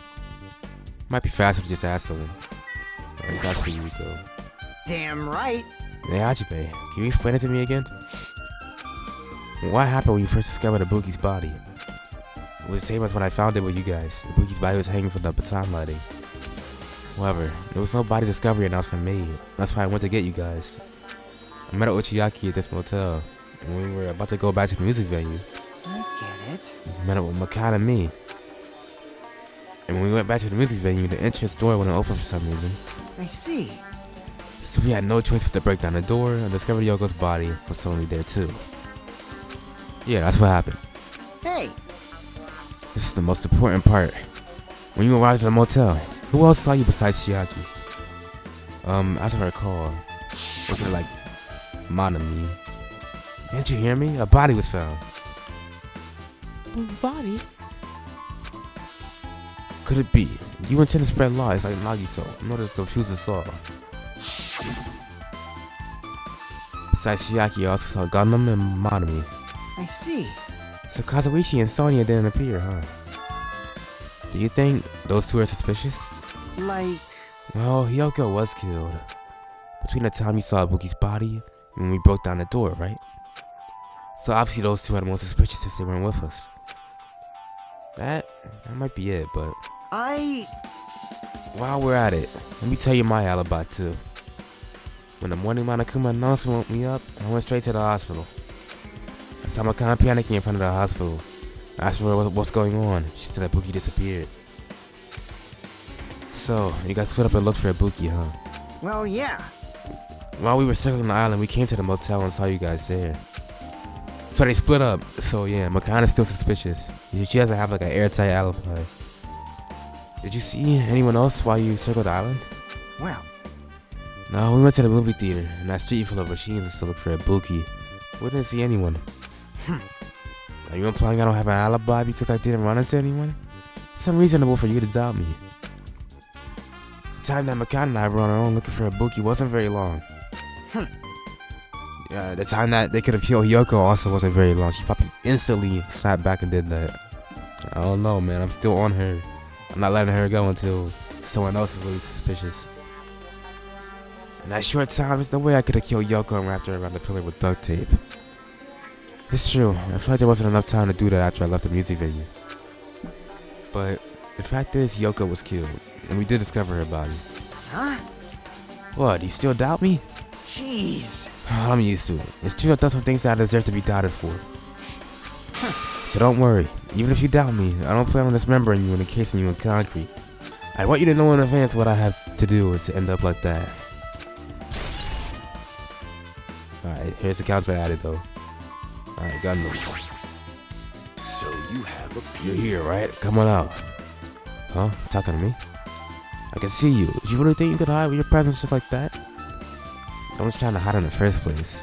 [SPEAKER 1] Might be faster to just ask someone. Alright, that's for Yuriko.
[SPEAKER 4] Damn right.
[SPEAKER 1] Hey, Hachibe, can you explain it to me again? What happened when you first discovered Ibuki's body? It was the same as when I found it with you guys. Ibuki's body was hanging from the baton lighting. However, there was no body discovery announcement made. That's why I went to get you guys. I met up with Chiaki at this motel. And when we were about to go back to the music venue,
[SPEAKER 4] I get it.
[SPEAKER 1] we met up with Makan and me. And when we went back to the music venue, the entrance door wouldn't open for some reason.
[SPEAKER 4] I see.
[SPEAKER 1] So we had no choice but to break down the door and discover Yoko's body was only there too. Yeah, that's what happened.
[SPEAKER 4] Hey,
[SPEAKER 1] This is the most important part. When you arrived at the motel, who else saw you besides Chiaki? As I recall, was it like Manami? Didn't you hear me? A body was found.
[SPEAKER 2] Body?
[SPEAKER 1] Could it be? You intend to spread lies like Nagito. I'm not as confused as all. Besides Chiaki, I also saw Gundam and Manami.
[SPEAKER 4] I see.
[SPEAKER 1] So Kazuichi and Sonya didn't appear, huh? Do you think those two are suspicious?
[SPEAKER 4] Like,
[SPEAKER 1] Well, Hyoko was killed between the time you saw Ibuki's body and when we broke down the door, right? So obviously those two are the most suspicious since they weren't with us. That might be it, but while we're at it, let me tell you my alibi too. When the morning Monokuma announcement woke me up, I went straight to the hospital. I saw Makan panicking in front of the hospital. I asked her what's going on. She said Ibuki disappeared. So, you guys split up and looked for Ibuki, huh?
[SPEAKER 4] well, yeah.
[SPEAKER 1] While we were circling the island, we came to the motel and saw you guys there. So they split up. So yeah, Makan is still suspicious. She doesn't have like an airtight alibi. Did you see anyone else while you circled the island?
[SPEAKER 4] Well,
[SPEAKER 1] No, we went to the movie theater, and that street full of machines to look for Ibuki. We didn't see anyone. Are you implying I don't have an alibi because I didn't run into anyone? It's unreasonable for you to doubt me. The time that Makan and I were on our own looking for Ibuki wasn't very long. Yeah, the time that they could have killed Hyoko also wasn't very long. She probably instantly snapped back and did that. I don't know, man. I'm still on her. I'm not letting her go until someone else is really suspicious. In that short time, there's no way I could have killed Yoko and wrapped her around the pillar with duct tape. It's true. I feel like there wasn't enough time to do that after I left the music venue. But the fact is, Yoko was killed, and we did discover her body.
[SPEAKER 4] huh?
[SPEAKER 1] What, you still doubt me?
[SPEAKER 4] Jeez.
[SPEAKER 1] I'm used to it. It's true I've done some things that I deserve to be doubted for. So don't worry. Even if you doubt me, I don't plan on dismembering you and encasing you in concrete. I want you to know in advance what I have to do to end up like that. Alright, here's the counter added though. Alright, Gundam.
[SPEAKER 3] So you have
[SPEAKER 1] You're
[SPEAKER 3] appeared.
[SPEAKER 1] here, right? Come on out. Huh? Talking to me? I can see you. Did you really think you could hide with your presence just like that? I was trying to hide in the first place.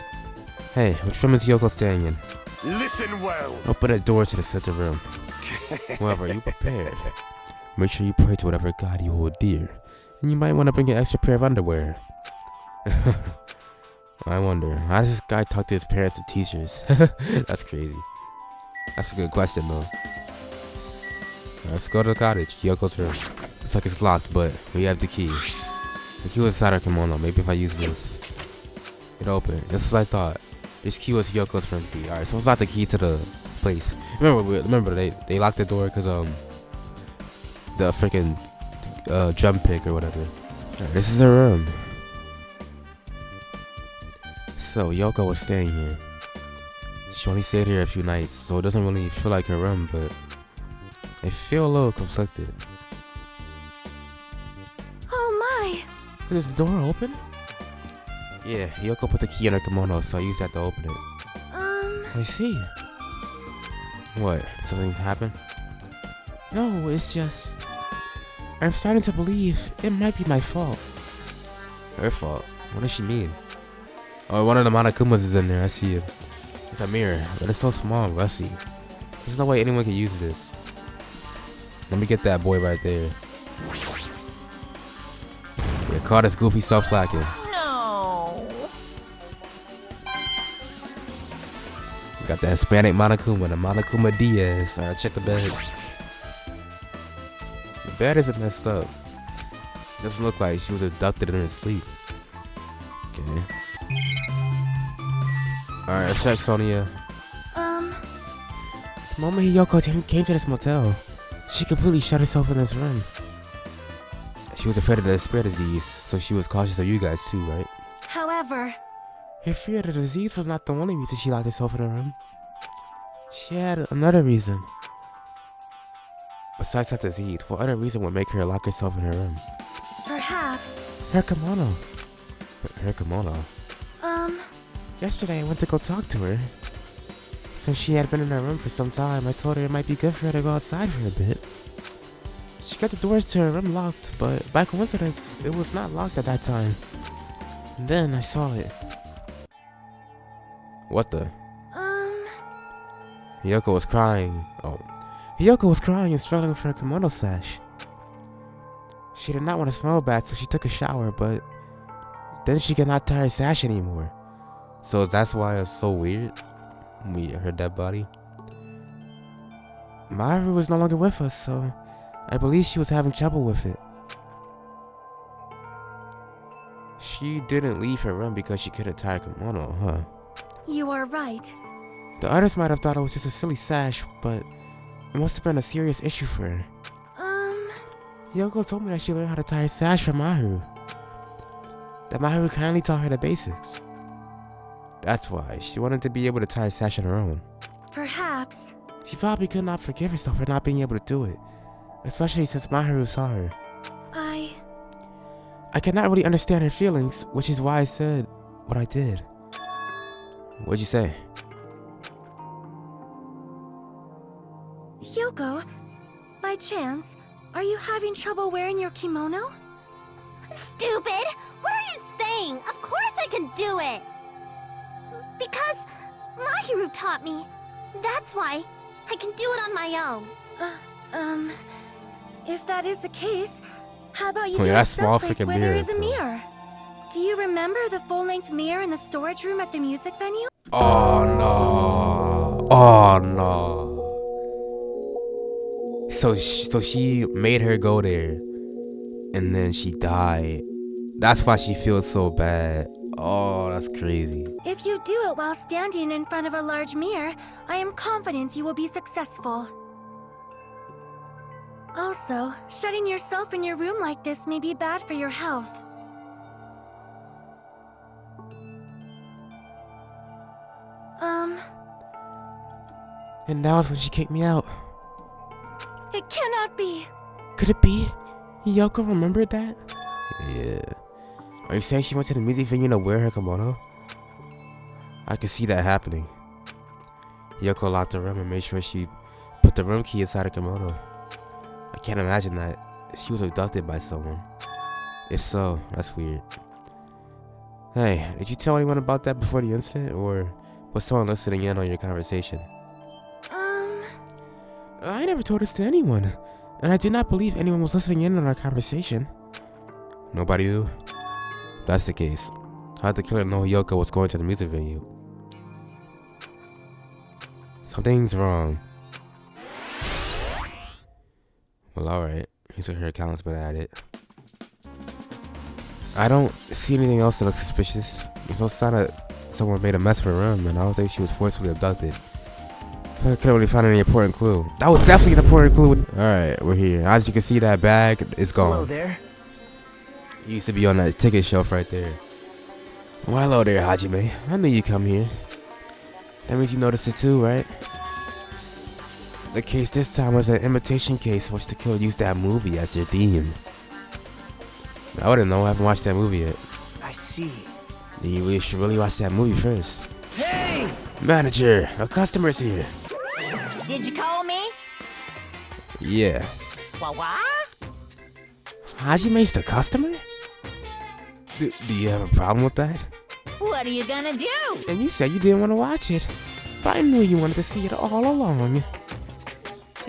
[SPEAKER 1] Hey, which room is Yoko staying in?
[SPEAKER 3] Listen well.
[SPEAKER 1] Open that door to the center room. However, are you prepared? Make sure you pray to whatever god you hold dear. And you might want to bring an extra pair of underwear. I wonder, how does this guy talk to his parents and teachers? That's crazy. That's a good question though. Let's go to the cottage. Yoko's room. Looks like it's locked, but we have the key. The key was inside her kimono. Maybe if I use this, it'll open it. Just as I thought. This key was Yoko's front key. Alright, so it's not the key to the place. Remember they locked the door because the freaking drum pick or whatever. Alright, this is her room. So Yoko was staying here. She only stayed here a few nights, so it doesn't really feel like her room, but I feel a little conflicted.
[SPEAKER 5] Oh my!
[SPEAKER 2] Did the door open?
[SPEAKER 1] Yeah, Yoko put the key in her kimono, so I used that to open it.
[SPEAKER 2] I see.
[SPEAKER 1] What? Did something happen?
[SPEAKER 2] No, it's just... I'm starting to believe it might be my fault.
[SPEAKER 1] Her fault? What does she mean? Oh, one of the Monokumas is in there, I see it. It's a mirror, but it's so small and rusty. There's no way anyone can use this. Let me get that boy right there. Yeah, caught his goofy self slacking.
[SPEAKER 6] No.
[SPEAKER 1] Got the Hispanic Monokuma, the Monokuma Diaz. Alright, check the bed. The bed isn't messed up. It doesn't look like she was abducted in her sleep. Okay. Alright, let's check Sonia.
[SPEAKER 2] The moment Yoko came to this motel, she completely shut herself in this room.
[SPEAKER 1] She was afraid of the spirit disease, so she was cautious of you guys too, right?
[SPEAKER 5] However,
[SPEAKER 2] Her fear of the disease was not the only reason she locked herself in her room. She had another reason.
[SPEAKER 1] Besides that disease, what other reason would make her lock herself in her room?
[SPEAKER 5] perhaps,
[SPEAKER 2] Her kimono.
[SPEAKER 1] Her kimono.
[SPEAKER 2] Yesterday I went to go talk to her. Since she had been in her room for some time, I told her it might be good for her to go outside for a bit. She got the doors to her room locked, but by coincidence, it was not locked at that time. And then I saw it.
[SPEAKER 1] What the? Hiyoko was crying. Oh.
[SPEAKER 2] Hiyoko was crying and struggling for her kimono sash. She did not want to smell bad, so she took a shower, but then she could not tie her sash anymore.
[SPEAKER 1] So that's why it's so weird? Her dead body?
[SPEAKER 2] Maru was no longer with us, so I believe she was having trouble with it.
[SPEAKER 1] She didn't leave her room because she couldn't tie her kimono, huh?
[SPEAKER 5] you are right.
[SPEAKER 2] The others might have thought it was just a silly sash, but it must have been a serious issue for her. Yoko told me that she learned how to tie her sash from Maru. That Maru kindly taught her the basics.
[SPEAKER 1] That's why. She wanted to be able to tie a sash on her own.
[SPEAKER 5] Perhaps.
[SPEAKER 2] She probably could not forgive herself for not being able to do it, especially since Maru saw her. I cannot really understand her feelings, which is why I said what I did.
[SPEAKER 1] What'd you say?
[SPEAKER 5] Yoko, by chance, are you having trouble wearing your kimono?
[SPEAKER 7] Stupid! What are you saying? Of course I can do it! Because Mahiru taught me. That's why I can do it on my own.
[SPEAKER 5] If that is the case, how about you
[SPEAKER 1] Oh,
[SPEAKER 5] do
[SPEAKER 1] yeah,
[SPEAKER 5] it
[SPEAKER 1] that small
[SPEAKER 5] someplace
[SPEAKER 1] freaking
[SPEAKER 5] where there
[SPEAKER 1] mirror,
[SPEAKER 5] is a
[SPEAKER 1] bro.
[SPEAKER 5] mirror? Do you remember the full-length mirror in the storage room at the music venue?
[SPEAKER 1] Oh no. Oh no. So she made her go there. And then she died. That's why she feels so bad. Oh, that's crazy.
[SPEAKER 5] If you do it while standing in front of a large mirror, I am confident you will be successful. Also, shutting yourself in your room like this may be bad for your health.
[SPEAKER 2] And that was when she kicked me out.
[SPEAKER 5] It cannot be.
[SPEAKER 2] Could it be? Yoko remembered that?
[SPEAKER 1] Yeah. Are you saying she went to the music venue to wear her kimono? I can see that happening. Yoko locked her room and made sure she put the room key inside her kimono. I can't imagine that she was abducted by someone. If so, that's weird. Hey, did you tell anyone about that before the incident, or was someone listening in on your conversation?
[SPEAKER 2] I never told this to anyone. And I do not believe anyone was listening in on our conversation.
[SPEAKER 1] Nobody knew? If that's the case, how'd the killer know Yoko was going to the music venue? Something's wrong. Well, alright. He's a hair accountant's been at it. I don't see anything else that looks suspicious. There's no sign that someone made a mess of her room, and I don't think she was forcefully abducted. I couldn't really find any important clue. That was definitely an important clue. Alright, we're here. As you can see, that bag is gone.
[SPEAKER 4] Hello there.
[SPEAKER 1] It used to be on that ticket shelf right there. Well, hello there, Hajime. I knew you'd come here. That means you noticed it too, right? The case this time was an imitation case in which the killer used that movie as their theme. I wouldn't know. I haven't watched that movie yet.
[SPEAKER 4] I see.
[SPEAKER 1] Then you really should watch that movie first.
[SPEAKER 4] Hey!
[SPEAKER 1] Manager, a customer's here.
[SPEAKER 6] Did you call me?
[SPEAKER 1] Yeah.
[SPEAKER 6] What?
[SPEAKER 2] Hajime's the customer?
[SPEAKER 1] Do you have a problem with that?
[SPEAKER 6] What are you gonna do?
[SPEAKER 2] And you said you didn't want to watch it. But I knew you wanted to see it all along.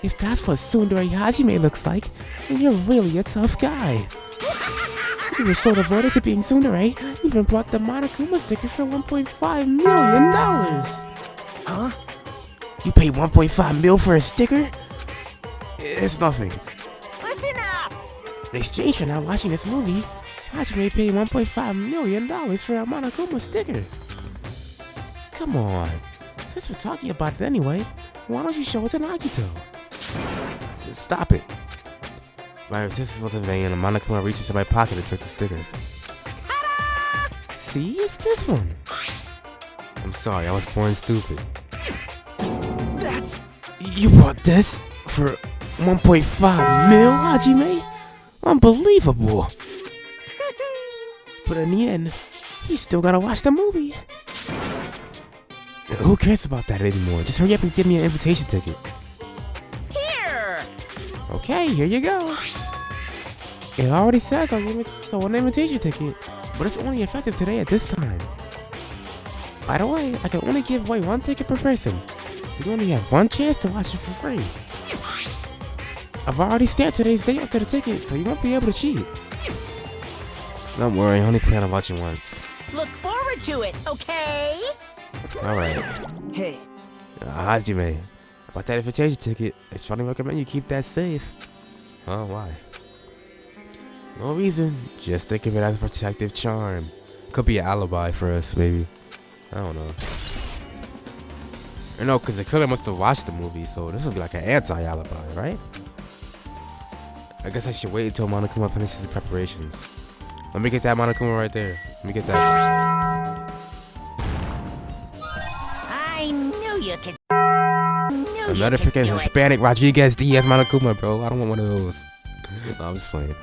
[SPEAKER 2] If that's what Tsundere Hajime looks like, then you're really a tough guy. You were so devoted to being Tsundere, you even bought the Monokuma sticker for $1.5 million.
[SPEAKER 4] Huh?
[SPEAKER 2] You paid $1.5 million for a sticker?
[SPEAKER 1] It's nothing.
[SPEAKER 6] Listen up!
[SPEAKER 2] In exchange for not watching this movie, Hajime paid $1.5 million for a Monokuma sticker. Come on. Since we're talking about it anyway, why don't you show it to Nagito?
[SPEAKER 1] Stop it. My resistance wasn't vain, and Monokuma reached into my pocket and took the sticker.
[SPEAKER 6] Ta-da!
[SPEAKER 2] See, it's this one.
[SPEAKER 1] I'm sorry, I was born stupid.
[SPEAKER 4] That's...
[SPEAKER 2] You bought this for $1.5 million, Hajime? Unbelievable. But in the end, you still gotta watch the movie. Who cares about that anymore? Just hurry up and give me an invitation ticket.
[SPEAKER 6] Here!
[SPEAKER 2] Okay, here you go. It already says on an invitation ticket, but it's only effective today at this time. By the way, I can only give away one ticket per person, so you only have one chance to watch it for free. I've already stamped today's date after the ticket, so you won't be able to cheat.
[SPEAKER 1] Don't worry, I only plan on watching once.
[SPEAKER 6] Look forward to it, okay?
[SPEAKER 1] Alright.
[SPEAKER 4] Hey.
[SPEAKER 1] Hajime, about that invitation ticket, I strongly recommend you keep that safe. Oh, why? No reason, just think of it as a protective charm. Could be an alibi for us, maybe. I don't know. Or no, because the killer must have watched the movie, so this would be like an anti-alibi, right? I guess I should wait until Monokuma finishes the preparations. Let me get that Monokuma right there. Let me get that.
[SPEAKER 6] I knew you could.
[SPEAKER 1] Another freaking Hispanic Rodriguez Diaz Monokuma, bro. I don't want one of those. No, I'm just playing.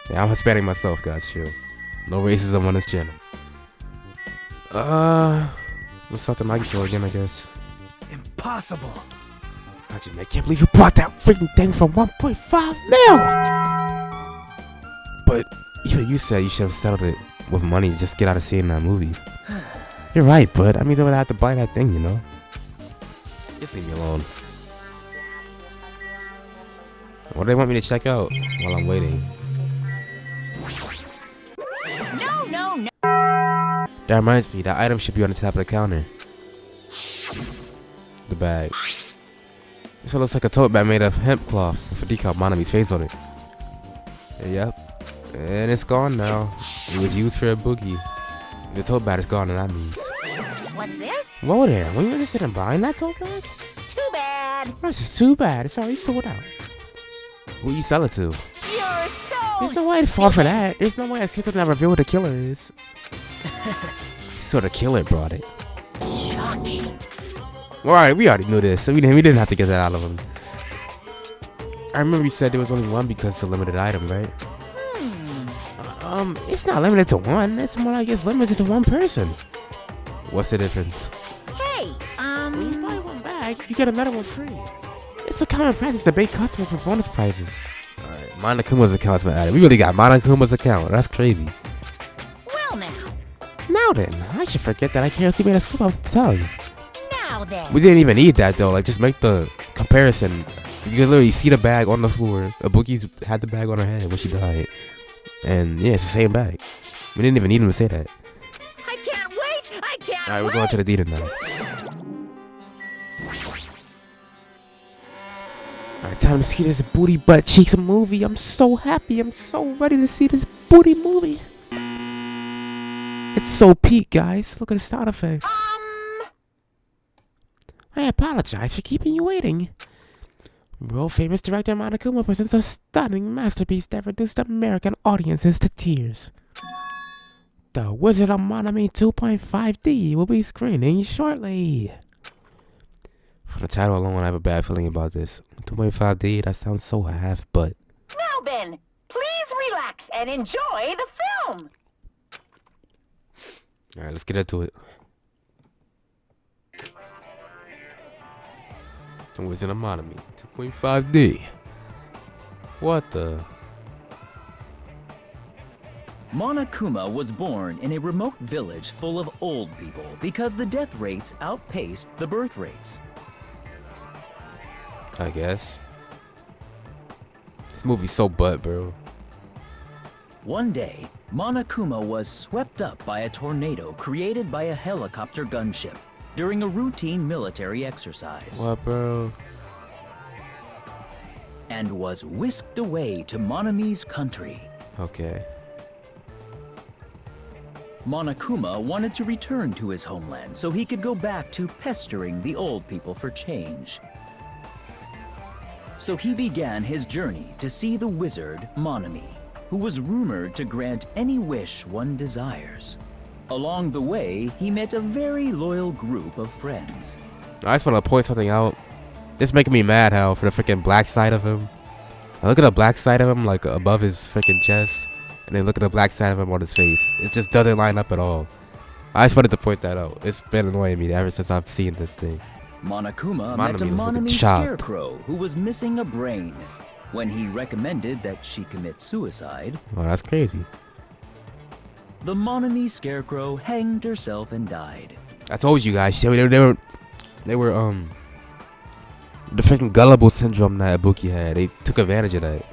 [SPEAKER 1] Yeah, I'm Hispanic myself, guys. Chill. No racism on this channel. Let's talk to Nagito again, I guess.
[SPEAKER 4] Impossible.
[SPEAKER 2] Hajime, I can't believe you bought that freaking thing for $1.5 million.
[SPEAKER 1] But even you said you should have settled it with money to just get out of seeing that movie. You're right, but I mean, they would have to buy that thing, you know? Just leave me alone. What do they want me to check out while I'm waiting?
[SPEAKER 6] No.
[SPEAKER 1] That reminds me, that item should be on the top of the counter. The bag. This one looks like a tote bag made of hemp cloth with a decal of Monami's face on it. Yep. And it's gone now. It was used for a boogie. The tote bag is gone, and that means...
[SPEAKER 6] What's this?
[SPEAKER 2] Whoa there, were you interested in buying that tote bag?
[SPEAKER 6] Too bad.
[SPEAKER 2] That's just too bad, it's already sold out.
[SPEAKER 1] Who you sell it to?
[SPEAKER 6] You're so
[SPEAKER 2] There's no way to fall for that. There's no way a kid never reveal what the killer is.
[SPEAKER 1] So the killer brought it.
[SPEAKER 6] shocking.
[SPEAKER 1] Alright, we already knew this, so we didn't have to get that out of him. I remember you said there was only one because it's a limited item, right?
[SPEAKER 2] It's not limited to one. It's more like it's limited to one person.
[SPEAKER 1] What's the difference?
[SPEAKER 6] Hey,
[SPEAKER 2] When you buy one bag, you get another one free. It's a common practice to bait customers for bonus prizes.
[SPEAKER 1] Alright, Monokuma's account's been added. We really got Monokuma's account. That's crazy.
[SPEAKER 6] well now.
[SPEAKER 2] Now then, I should forget that I can't see me a slip off the tongue.
[SPEAKER 6] Now then.
[SPEAKER 1] We didn't even need that though. Like, just make the comparison You can literally see the bag on the floor. Ibuki's had the bag on her head when she died. And yeah, it's the same bag. We didn't even need him to say that.
[SPEAKER 6] I can't wait! I can't
[SPEAKER 1] Alright, we're
[SPEAKER 6] wait!
[SPEAKER 1] going to the theater now.
[SPEAKER 2] Alright, time to see this booty butt cheeks movie. I'm so happy. I'm so ready to see this booty movie. It's so peak, guys. Look at the sound effects. I apologize for keeping you waiting. World famous director Monokuma presents a stunning masterpiece that reduced American audiences to tears. The Wizard of Monami 2.5D will be screening shortly.
[SPEAKER 1] For the title alone, I have a bad feeling about this. 2.5D, that sounds so half-butt.
[SPEAKER 6] Now, Ben, please relax and enjoy the film.
[SPEAKER 1] Alright, let's get into it. The Wizard of Monami 2.5D. What the?
[SPEAKER 8] Monokuma was born in a remote village full of old people because the death rates outpaced the birth rates.
[SPEAKER 1] I guess. This movie's so butt, bro.
[SPEAKER 8] One day, Monokuma was swept up by a tornado created by a helicopter gunship during a routine military exercise.
[SPEAKER 1] What, bro?
[SPEAKER 8] And was whisked away to Monami's country.
[SPEAKER 1] Okay.
[SPEAKER 8] Monokuma wanted to return to his homeland so he could go back to pestering the old people for change. So he began his journey to see the wizard Monami, who was rumored to grant any wish one desires. Along the way, he met a very loyal group of friends.
[SPEAKER 1] I just want to point something out. This making me mad how for the freaking black side of him. I look at the black side of him like above his freaking chest, and then look at the black side of him on his face. It just doesn't line up at all. I just wanted to point that out. It's been annoying me ever since I've seen this thing.
[SPEAKER 8] Monokuma met a
[SPEAKER 1] Monami looks like a
[SPEAKER 8] Monami
[SPEAKER 1] child.
[SPEAKER 8] scarecrow who was missing a brain. When he recommended that she commit suicide,
[SPEAKER 1] Oh, that's crazy.
[SPEAKER 8] the Monami scarecrow hanged herself and died.
[SPEAKER 1] I told you guys, they were the freaking gullible syndrome that Ibuki had. They took advantage of that.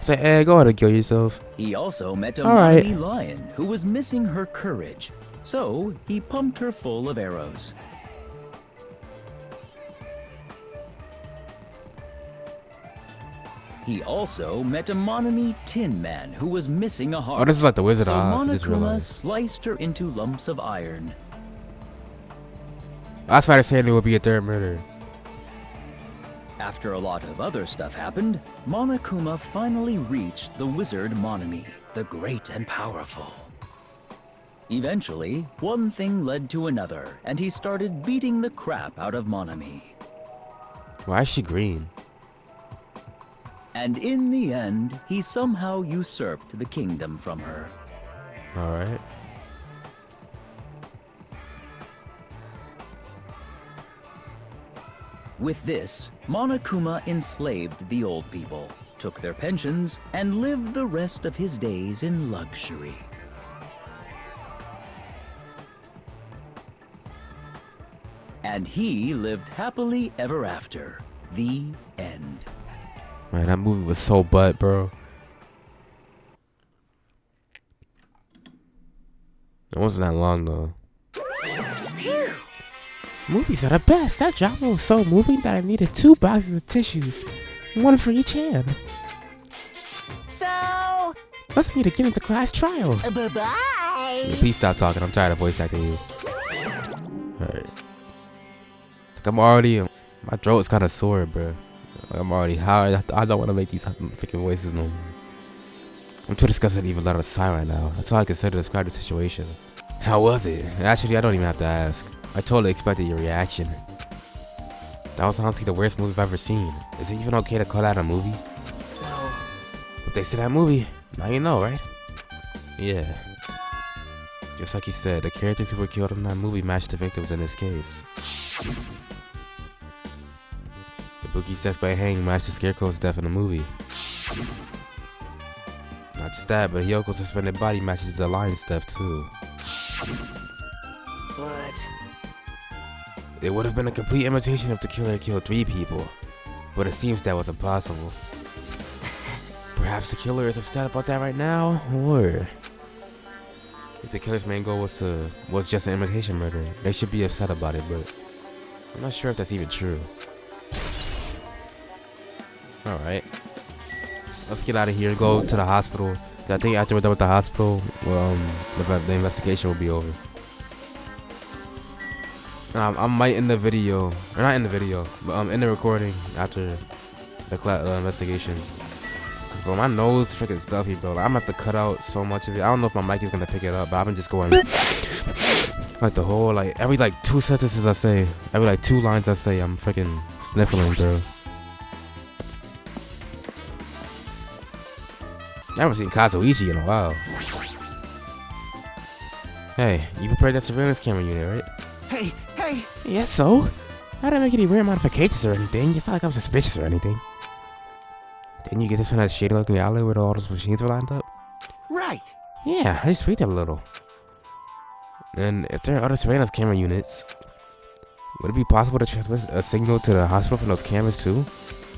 [SPEAKER 1] Say, hey, go ahead and kill yourself.
[SPEAKER 8] He also met a
[SPEAKER 1] All right.
[SPEAKER 8] Monami lion who was missing her courage, so he pumped her full of arrows. He also met a Monami Tin Man who was missing a heart.
[SPEAKER 1] Oh, this is like the Wizard
[SPEAKER 8] so
[SPEAKER 1] of Oz. I just
[SPEAKER 8] Monokuma
[SPEAKER 1] realized.
[SPEAKER 8] sliced her into lumps of iron.
[SPEAKER 1] That's why they're saying there will be a third murder.
[SPEAKER 8] After a lot of other stuff happened, Monokuma finally reached the wizard Monami, the great and powerful. Eventually, one thing led to another, and he started beating the crap out of Monami.
[SPEAKER 1] Why is she green?
[SPEAKER 8] And in the end, he somehow usurped the kingdom from her.
[SPEAKER 1] Alright.
[SPEAKER 8] With this, Monokuma enslaved the old people, took their pensions, and lived the rest of his days in luxury. And he lived happily ever after. The end.
[SPEAKER 1] Man, that movie was so butt, bro. It wasn't that long though.
[SPEAKER 2] Movies are the best. That drama was so moving that I needed 2 boxes of tissues, one for each hand.
[SPEAKER 6] So,
[SPEAKER 2] Let's meet again at the class trial.
[SPEAKER 6] bye-bye.
[SPEAKER 1] Yeah, please stop talking. I'm tired of voice acting you. Alright. Like I'm already, my throat's kind of sore, bro. Like I'm already high. I don't want to make these freaking voices no more. I'm too disgusted to even let out a sigh right now. That's all I consider to describe the situation. How was it? Actually, I don't even have to ask. I totally expected your reaction. That was honestly the worst movie I've ever seen. Is it even okay to call that a movie? But they said that movie. Now you know, right? Yeah. Just like he said, the characters who were killed in that movie matched the victims in this case. The Ibuki's death by hanging matched the Scarecrow's death in the movie. Not just that, but Hyoko's suspended body matches the lion's death too.
[SPEAKER 4] But
[SPEAKER 1] It would have been a complete imitation if the killer killed 3 people. but it seems that was impossible. Perhaps the killer is upset about that right now, or if the killer's main goal was just an imitation murder, they should be upset about it, but I'm not sure if that's even true. Alright. Let's get out of here, go to the hospital. I think after we're done with the hospital, well, the investigation will be over. I might end the video, or not in the video, but in the recording after the investigation. Cause bro, my nose freaking stuffy, bro. Like, I'm gonna have to cut out so much of it. I don't know if my mic is gonna pick it up, but I've been just going like the whole, like every like 2 sentences I say, every like 2 lines I say, I'm freaking sniffling, bro. Never seen Kazuichi in a while. Hey, you prepared that surveillance camera unit, right?
[SPEAKER 4] Hey!
[SPEAKER 2] Yes, so? I didn't make any weird modifications or anything. It's not like I'm suspicious or anything. Didn't you get this from that shady looking alley where all those machines were lined up?
[SPEAKER 4] Right!
[SPEAKER 2] Yeah, I just tweaked it a little.
[SPEAKER 1] And if there are other surveillance camera units, would it be possible to transmit a signal to the hospital from those cameras too?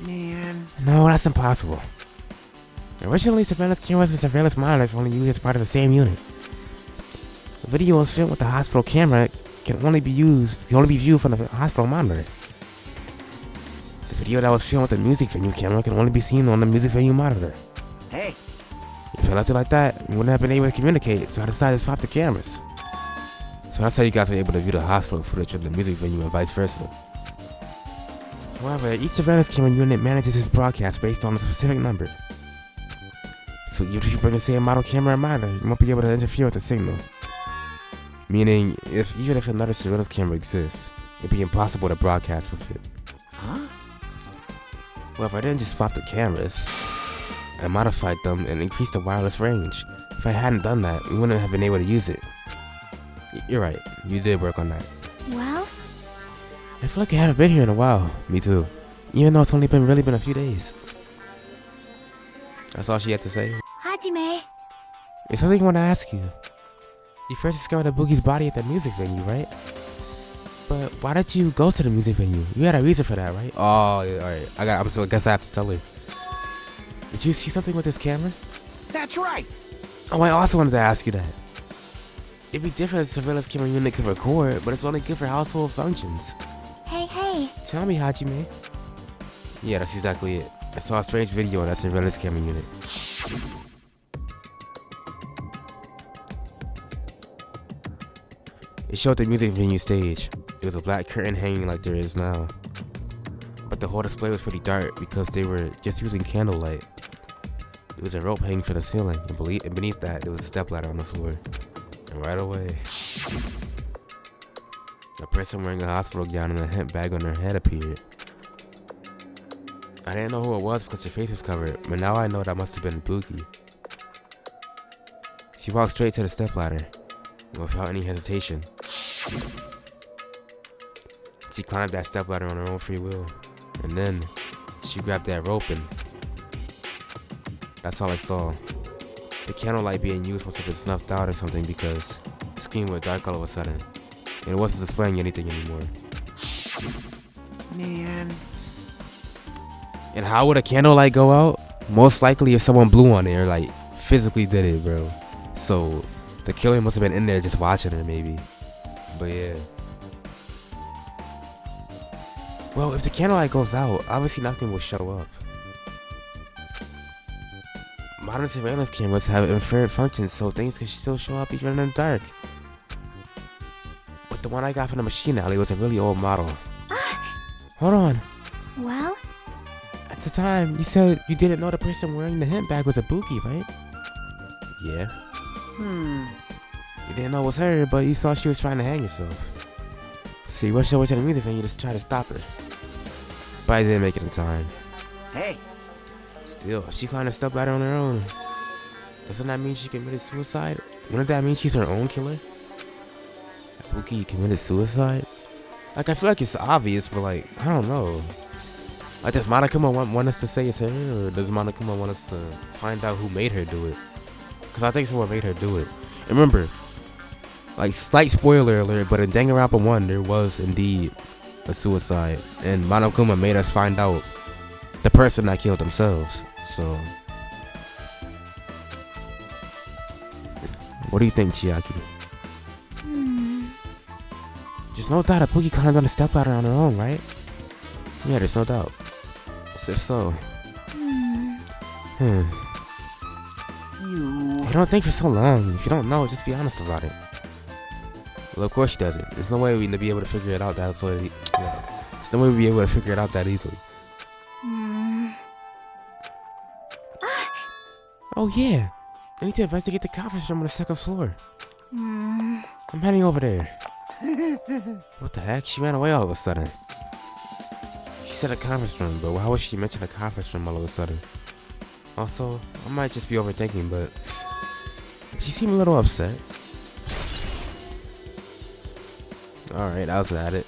[SPEAKER 4] Man.
[SPEAKER 2] No, that's impossible. Originally, surveillance cameras and surveillance monitors were only used as part of the same unit. The video was filmed with the hospital camera can only be viewed from the hospital monitor. The video that was filmed with the music venue camera can only be seen on the music venue monitor.
[SPEAKER 4] Hey!
[SPEAKER 2] If I left it like that, you wouldn't have been able to communicate, so I decided to swap the cameras.
[SPEAKER 1] So that's how you guys were able to view the hospital footage of the music venue and vice versa.
[SPEAKER 2] However, each surveillance camera unit manages its broadcast based on a specific number. So even if you bring the same model camera and monitor, you won't be able to interfere with the signal.
[SPEAKER 1] Meaning, even if another surveillance camera exists, it'd be impossible to broadcast with it.
[SPEAKER 4] Huh?
[SPEAKER 2] Well, if I didn't just swap the cameras,
[SPEAKER 1] I modified them and increased the wireless range. If I hadn't done that, we wouldn't have been able to use it. You're right, you did work on that.
[SPEAKER 5] Well,
[SPEAKER 2] I feel like I haven't been here in a while.
[SPEAKER 1] Me too.
[SPEAKER 2] Even though it's only been a few days.
[SPEAKER 1] That's all she had to say.
[SPEAKER 5] Hajime.
[SPEAKER 2] There's something I want to ask you. You first discovered Boogie's body at the music venue, right? But why did you go to the music venue? You had a reason for that, right?
[SPEAKER 1] Oh, yeah, alright. I guess I have to tell her.
[SPEAKER 2] Did you see something with this camera?
[SPEAKER 4] That's right!
[SPEAKER 2] Oh, I also wanted to ask you that. It'd be different if the surveillance camera unit could record, but it's only good for household functions.
[SPEAKER 5] Hey.
[SPEAKER 2] Tell me, Hajime.
[SPEAKER 1] Yeah, that's exactly it. I saw a strange video on that surveillance camera unit. It showed the music venue stage. It was a black curtain hanging like there is now. But the whole display was pretty dark because they were just using candlelight. There was a rope hanging from the ceiling, and beneath that there was a stepladder on the floor. And right away, a person wearing a hospital gown and a hemp bag on her head appeared. I didn't know who it was because her face was covered, but now I know that must have been Boogie. She walked straight to the stepladder, without any hesitation. She climbed that stepladder on her own free will, and then she grabbed that rope and that's all I saw. The candlelight being used must have been snuffed out or something because the screen went dark all of a sudden, and it wasn't displaying anything anymore.
[SPEAKER 4] Man.
[SPEAKER 1] And how would a candlelight go out? Most likely if someone blew on it or like physically did it, bro. So the killer must have been in there just watching her maybe. But yeah.
[SPEAKER 2] Well, if the candlelight goes out, obviously nothing will show up. Modern surveillance cameras have infrared functions, so things can still show up even in the dark. But the one I got from the machine alley was a really old model. Hold on.
[SPEAKER 5] Well,
[SPEAKER 2] At the time, you said you didn't know the person wearing the hemp bag was a Boogie, right?
[SPEAKER 1] Yeah.
[SPEAKER 2] You didn't know it was her, but you saw she was trying to hang herself. So you rushed over to the music venue to try to stop her.
[SPEAKER 1] But I didn't make it in time.
[SPEAKER 4] Hey.
[SPEAKER 2] Still, she climbed a stepladder on her own. Doesn't that mean she committed suicide? Wouldn't that mean she's her own killer? Boogie committed suicide? Like, I feel like it's obvious, but like, I don't know. Like, does Monokuma want us to say it's her, or does Monokuma want us to find out who made her do it? Because I think someone made her do it. And remember, like, slight spoiler alert, but in Danganronpa 1, there was indeed a suicide. And Monokuma made us find out
[SPEAKER 1] the person that killed themselves. So, what do you think, Chiaki? There's no doubt that Pookie climbed on the stepladder on her own, right? Yeah, there's no doubt. If so. You don't think for so long. If you don't know, just be honest about it. Well, of course she doesn't. There's no way we'd be able to figure it out that easily. There's no way we'd be able to figure it out that easily. Oh yeah, I need to investigate the conference room on the second floor. I'm heading over there. What the heck? She ran away all of a sudden. She said a conference room, but why would she mention a conference room all of a sudden? Also, I might just be overthinking, but she seemed a little upset. Alright, I was at it.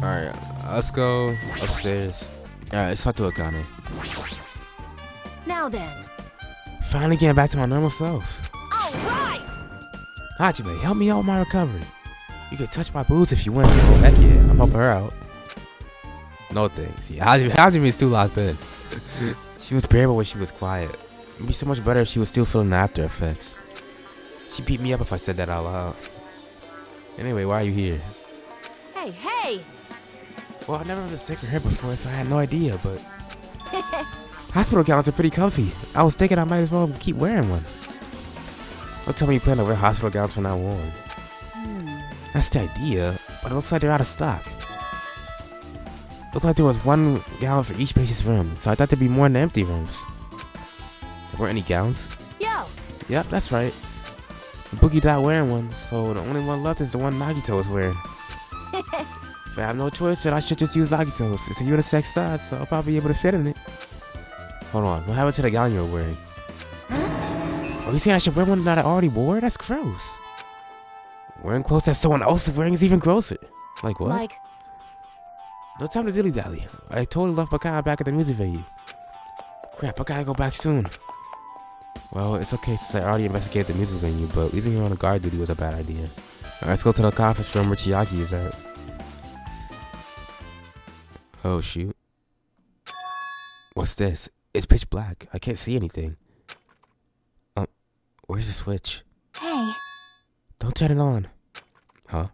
[SPEAKER 1] Alright, let's go upstairs. Alright, let's talk to Akane.
[SPEAKER 6] Now then.
[SPEAKER 1] Finally getting back to my normal self.
[SPEAKER 6] All right.
[SPEAKER 1] Hajime, help me out with my recovery. You can touch my boobs if you want. Oh, heck yeah, I'm helping her out. No thanks. Yeah, Hajime's too locked in. She was bearable when she was quiet. It'd be so much better if she was still feeling the after effects. She'd beat me up if I said that out loud. Anyway, why are you here?
[SPEAKER 6] Hey, hey.
[SPEAKER 1] Well, I've never been sick or hurt before, so I had no idea, but hospital gowns are pretty comfy. I was thinking I might as well keep wearing one. Don't tell me you plan to wear hospital gowns from now on. That's the idea, but it looks like they're out of stock. Looked like there was one gown for each patient's room, so I thought there'd be more in the empty rooms. There weren't any gowns?
[SPEAKER 6] Yo.
[SPEAKER 1] Yep, that's right. Boogie's not wearing one, so the only one left is the one Nagito is wearing. If I have no choice, then I should just use Nagito's. It's a unisex size, so I'll probably be able to fit in it. Hold on, what happened to the gown you were wearing? Oh, you saying I should wear one that I already wore? That's gross. Wearing clothes that someone else is wearing is even grosser. Like what?
[SPEAKER 6] Like,
[SPEAKER 1] No time to dilly-dally. I totally left Bakaya back at the music venue. Crap, I gotta go back soon. Well, it's okay since I already investigated the music venue, but leaving her on a guard duty was a bad idea. Alright, let's go to the conference room where Chiaki is at. Oh, shoot. What's this? It's pitch black. I can't see anything. Where's the switch?
[SPEAKER 5] Hey.
[SPEAKER 1] Don't turn it on. Huh?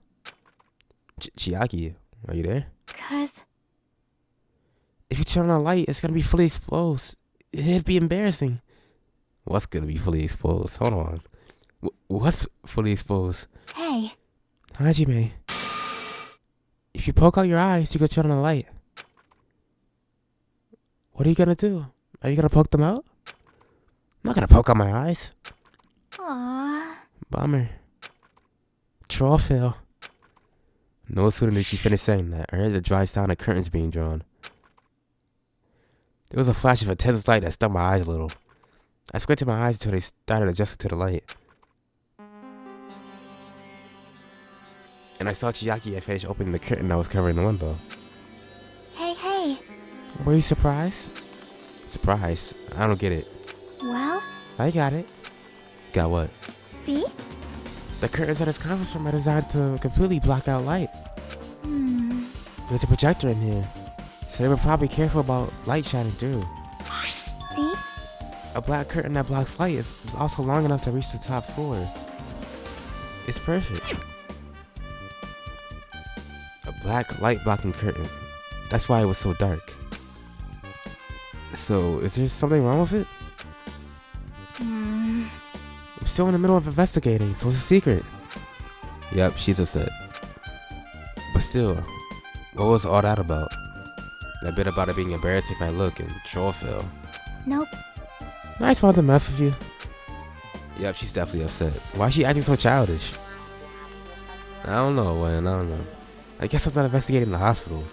[SPEAKER 1] Chiaki, are you there?
[SPEAKER 5] 'Cause
[SPEAKER 1] If you turn on a light, it's gonna be fully exposed. It'd be embarrassing. What's gonna be fully exposed? Hold on. What's fully exposed?
[SPEAKER 5] Hey.
[SPEAKER 1] Hajime. If you poke out your eyes, you can turn on a light. What are you gonna do? Are you gonna poke them out? I'm not gonna poke out my eyes.
[SPEAKER 5] Aww.
[SPEAKER 1] Bummer. Troll fail. No sooner did she finish saying that, I heard the dry sound of curtains being drawn. There was a flash of intense light that stung my eyes a little. I squinted my eyes until they started adjusting to the light. And I saw Chiaki had finished opening the curtain that was covering the window.
[SPEAKER 5] Hey, hey.
[SPEAKER 1] Were you surprised? Surprised? I don't get it.
[SPEAKER 5] Well,
[SPEAKER 1] I got it. Got what?
[SPEAKER 5] see?
[SPEAKER 1] The curtains at this conference room are designed to completely block out light. There's a projector in here, so they were probably careful about light shining through.
[SPEAKER 5] See?
[SPEAKER 1] A black curtain that blocks light is also long enough to reach the top floor. It's perfect. A black light blocking curtain. That's why it was so dark. So, is there something wrong with it? I'm still in the middle of investigating, so it's a secret. Yep, she's upset. But still, what was all that about? That bit about it being embarrassing if I look and troll fell.
[SPEAKER 5] Nope.
[SPEAKER 1] Nice fun to mess with you. Yep, she's definitely upset. Why is she acting so childish? I don't know, man. I don't know. I guess I'm not investigating the hospital.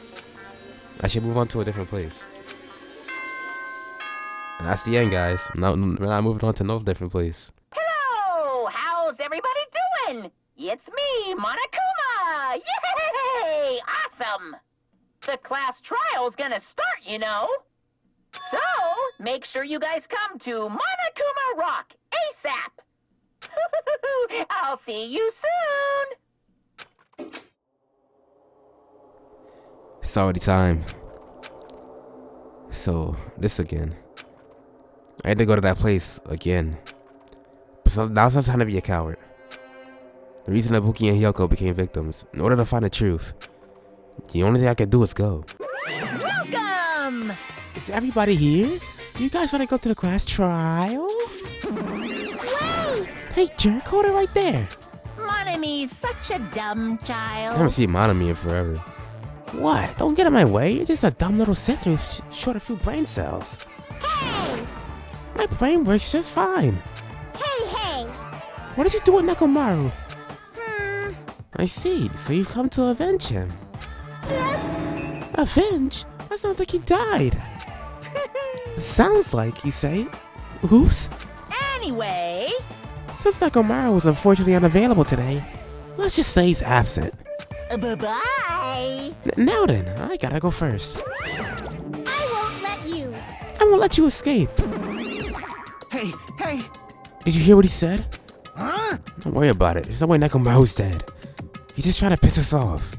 [SPEAKER 1] I should move on to a different place. And that's the end, guys. We're not moving on to no different place.
[SPEAKER 6] hello. How's everybody doing? It's me, Monokuma. Yay! Awesome. The class trial's gonna start, you know. So, make sure you guys come to Monokuma Rock ASAP. I'll see you soon.
[SPEAKER 1] It's already time. So, this again. I had to go to that place again. So now it's not time to be a coward. The reason that Buki and Hyoko became victims, in order to find the truth, the only thing I can do is go.
[SPEAKER 6] Welcome!
[SPEAKER 2] Is everybody here? Do you guys want to go to the class trial?
[SPEAKER 7] Wait!
[SPEAKER 2] Hey, jerk, hold it right there.
[SPEAKER 6] Monomi's such a dumb
[SPEAKER 1] I
[SPEAKER 6] child.
[SPEAKER 1] haven't seen Monami in forever.
[SPEAKER 2] What? Don't get in my way. You're just a dumb little sister who's short a few brain cells.
[SPEAKER 7] Hey!
[SPEAKER 2] My brain works just fine.
[SPEAKER 7] Hey!
[SPEAKER 2] What did you do with Nekomaru? I see. So you've come to avenge him.
[SPEAKER 7] That's...
[SPEAKER 2] Avenge? That sounds like he died. Sounds like, you say? Oops.
[SPEAKER 6] Anyway,
[SPEAKER 2] Since Nekomaru was unfortunately unavailable today, let's just say he's absent.
[SPEAKER 6] bye-bye.
[SPEAKER 2] Now then, I gotta go first.
[SPEAKER 7] I won't let you.
[SPEAKER 2] I won't let you escape.
[SPEAKER 4] Hey, hey!
[SPEAKER 2] Did you hear what he said?
[SPEAKER 4] Huh?
[SPEAKER 2] Don't worry about it. There's no way Nekomaru's dead. He's just trying to piss us off.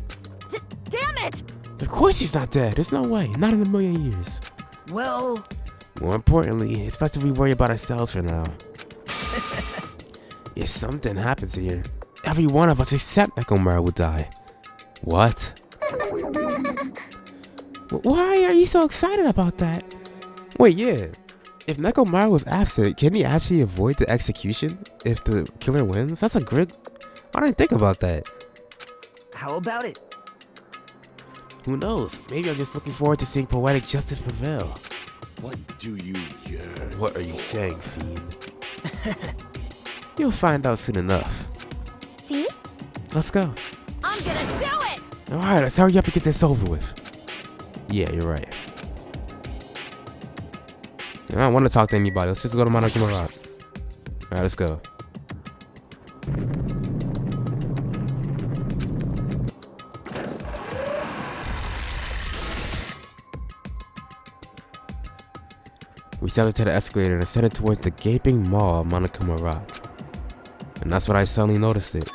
[SPEAKER 6] Damn it!
[SPEAKER 2] Of course he's not dead. There's no way. Not in a million years.
[SPEAKER 4] Well,
[SPEAKER 2] More importantly, it's best if we worry about ourselves for now. If something happens here, every one of us except Nekomaru will die. What? Why are you so excited about that? Wait, yeah. If Nekomaru was absent, can he actually avoid the execution if the killer wins? That's a great... I didn't think about that.
[SPEAKER 4] how about it?
[SPEAKER 2] Who knows? Maybe I'm just looking forward to seeing poetic justice prevail.
[SPEAKER 3] What do you yearn?
[SPEAKER 2] What are you saying, fiend? You'll find out soon enough.
[SPEAKER 7] See?
[SPEAKER 2] Let's go.
[SPEAKER 6] I'm gonna do it!
[SPEAKER 2] Alright, let's hurry up and get this over with. Yeah, you're right. I don't want to talk to anybody. Let's just go to Monokuma Rock. Alright, let's go. We stepped into the escalator and ascended towards the gaping maw of Monokuma Rock. And that's when I suddenly noticed it.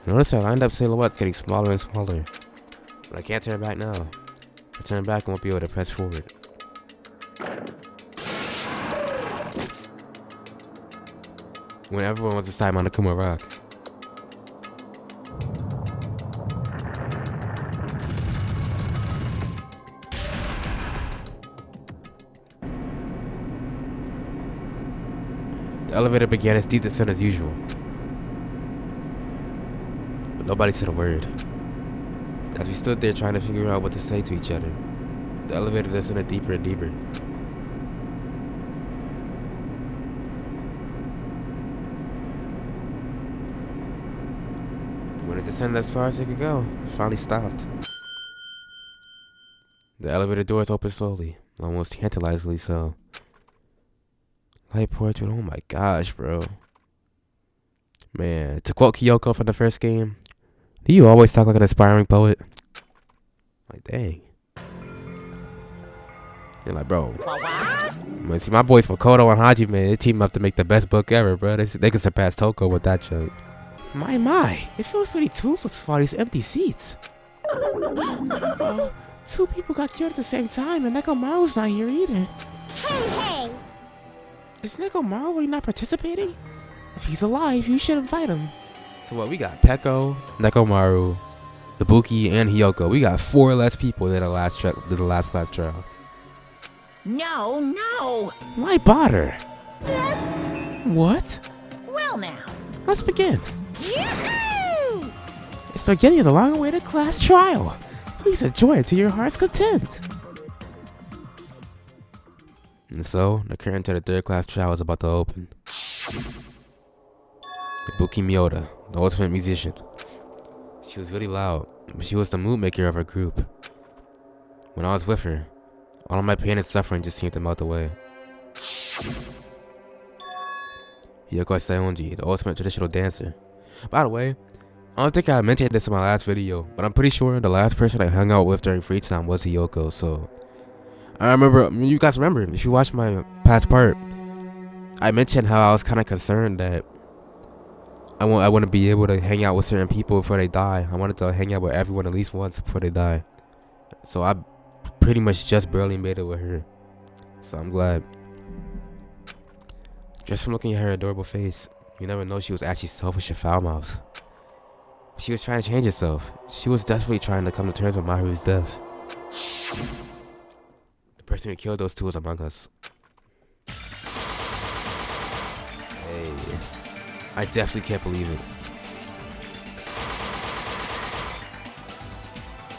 [SPEAKER 2] I noticed our lined up silhouettes getting smaller and smaller. But I can't turn back now. If I turn back, I won't be able to press forward. When everyone was inside Monokuma Rock. The elevator began its deep descent as usual. But nobody said a word. As we stood there trying to figure out what to say to each other, the elevator descended deeper and deeper. When it descended as far as it could go, it finally stopped. The elevator doors opened slowly, almost tantalizingly so. Light portrait, oh my gosh, bro. Man, to quote Kyoko from the first game, do you always talk like an aspiring poet? Like, dang. You're like, bro. Man, see, my boys Makoto and Hajime, they team up to make the best book ever, bro. They can surpass Toko with that joke. My. It feels pretty toothless for all these empty seats. Well, two people got killed at the same time, and Nekomaru's not here either.
[SPEAKER 7] Hey!
[SPEAKER 2] Is Nekomaru really not participating? If he's alive, you should invite him. So what, we got Peko, Nekomaru, Ibuki, and Hyoko. We got 4 less people than the last class trial.
[SPEAKER 6] No!
[SPEAKER 2] Why bother?
[SPEAKER 6] That's...
[SPEAKER 2] What?
[SPEAKER 6] Well now.
[SPEAKER 2] Let's begin.
[SPEAKER 6] Yoo-hoo!
[SPEAKER 2] It's the beginning of the long-awaited class trial. Please enjoy it to your heart's content. And so, the curtain to the 3rd class trial is about to open. Ibuki Miyoda, the ultimate musician. She was really loud, but she was the mood maker of her group. When I was with her, all of my pain and suffering just seemed to melt away. Hyoko Saionji, the ultimate traditional dancer. By the way, I don't think I mentioned this in my last video, but I'm pretty sure the last person I hung out with during free time was Hyoko, so... I remember, you guys remember, if you watched my past part, I mentioned how I was kind of concerned that I wouldn't be able to hang out with certain people before they die. I wanted to hang out with everyone at least once before they die.
[SPEAKER 1] So I pretty much just barely made it with her. So I'm glad. Just from looking at her adorable face, you never know she was actually selfish and foul-mouthed. She was trying to change herself. She was desperately trying to come to terms with Mahiru's death. The person who killed those two was among us. Hey, I definitely can't believe it.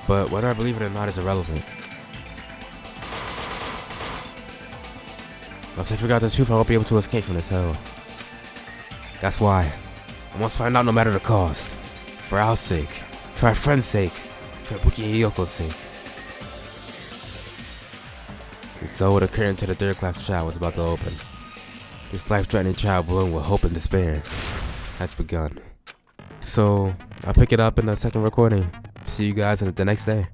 [SPEAKER 1] But whether I believe it or not is irrelevant. Once I figure out the truth, I won't be able to escape from this hell. That's why I must find out no matter the cost. For our sake, for our friend's sake, for Ibuki and Yoko's sake. And so the curtain to the third class trial was about to open. This life-threatening trial balloon with hope and despair has begun. So I'll pick it up in the second recording. See you guys the next day.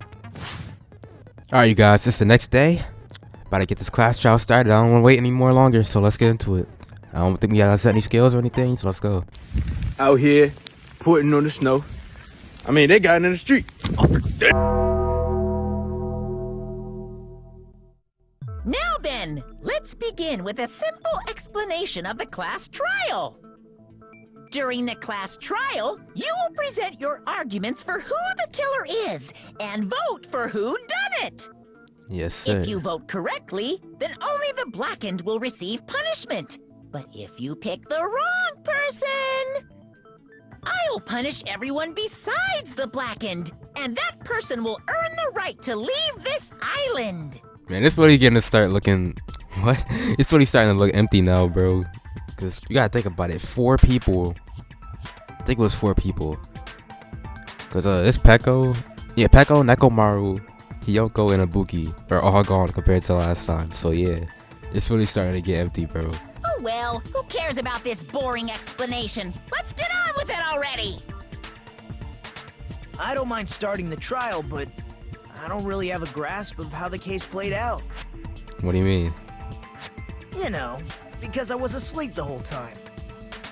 [SPEAKER 1] Alright you guys, it's the next day. About to get this class trial started. I don't want to wait any more longer, so let's get into it. I don't think we gotta set any skills or anything, so let's go.
[SPEAKER 9] Out here, putting on the snow. I mean, they got in the street.
[SPEAKER 6] Now then, let's begin with a simple explanation of the class trial. During the class trial, you will present your arguments for who the killer is and vote for who done it.
[SPEAKER 1] Yes, sir.
[SPEAKER 6] If you vote correctly, then only the blackened will receive punishment. But if you pick the wrong person, I'll punish everyone besides the blackened, and that person will earn the right to leave this island.
[SPEAKER 1] Man, this really getting to start looking... What? It's really starting to look empty now, bro. Because you gotta think about it. 4 people. I think it was 4 people. Because it's Peko. Yeah, Peko, Nekomaru, Hiyoko, and Ibuki are all gone compared to last time. So yeah, it's really starting to get empty, bro.
[SPEAKER 6] Oh well, who cares about this boring explanation? Let's get on with it already!
[SPEAKER 4] I don't mind starting the trial, but I don't really have a grasp of how the case played out.
[SPEAKER 1] What do you mean?
[SPEAKER 4] You know, because I was asleep the whole time.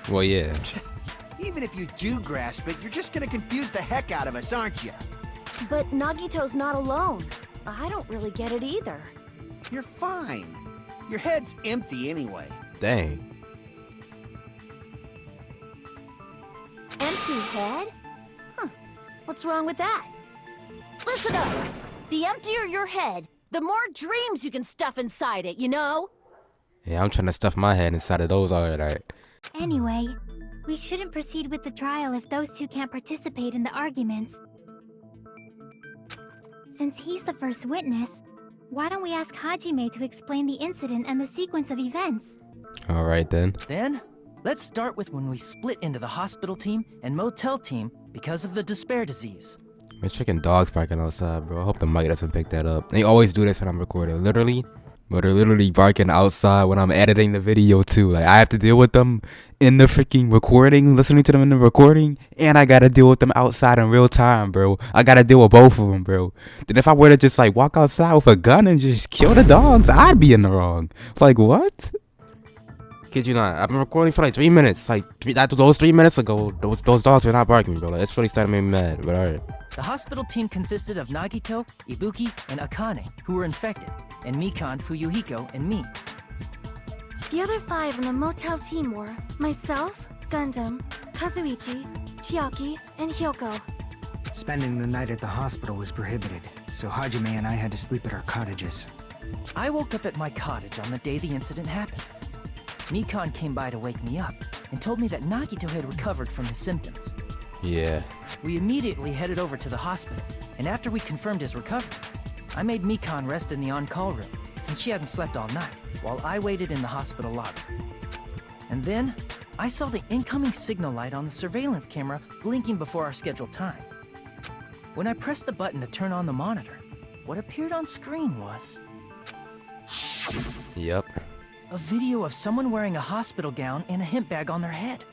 [SPEAKER 1] Well, yeah.
[SPEAKER 3] Even if you do grasp it, you're just gonna confuse the heck out of us, aren't you?
[SPEAKER 10] But Nagito's not alone. I don't really get it either.
[SPEAKER 3] You're fine. Your head's empty anyway.
[SPEAKER 1] Dang.
[SPEAKER 10] Empty head? Huh. What's wrong with that? Listen up. The emptier your head, the more dreams you can stuff inside it, you know?
[SPEAKER 1] Yeah, I'm trying to stuff my head inside of those alright.
[SPEAKER 5] Anyway, we shouldn't proceed with the trial if those two can't participate in the arguments. Since he's the first witness, why don't we ask Hajime to explain the incident and the sequence of events?
[SPEAKER 1] Alright then.
[SPEAKER 11] Then, let's start with when we split into the hospital team and motel team because of the despair disease.
[SPEAKER 1] My chicken dog's barking outside, bro. I hope the mic doesn't pick that up. They always do this when I'm recording. Literally. But they're literally barking outside when I'm editing the video too. Like, I have to deal with them in the freaking recording, listening to them in the recording, and I gotta deal with them outside in real time, bro. I gotta deal with both of them, bro. Then if I were to just like walk outside with a gun and just kill the dogs, I'd be in the wrong. Like, what? Kid you not, I've been recording for like 3 minutes. Like, those 3 minutes ago, those dogs were not barking, bro. Like, it's really starting to make me mad, but alright.
[SPEAKER 11] The hospital team consisted of Nagito, Ibuki, and Akane, who were infected, and Mikan, Fuyuhiko, and me.
[SPEAKER 5] The other 5 on the motel team were myself, Gundam, Kazuichi, Chiaki, and Hyoko.
[SPEAKER 4] Spending the night at the hospital was prohibited, so Hajime and I had to sleep at our cottages.
[SPEAKER 11] I woke up at my cottage on the day the incident happened. Mikan came by to wake me up and told me that Nagito had recovered from his symptoms.
[SPEAKER 1] Yeah.
[SPEAKER 11] We immediately headed over to the hospital, and after we confirmed his recovery, I made Mikan rest in the on-call room, since she hadn't slept all night, while I waited in the hospital lobby. And then, I saw the incoming signal light on the surveillance camera blinking before our scheduled time. When I pressed the button to turn on the monitor, what appeared on screen was...
[SPEAKER 1] Yep.
[SPEAKER 11] a video of someone wearing a hospital gown and a hemp bag on their head,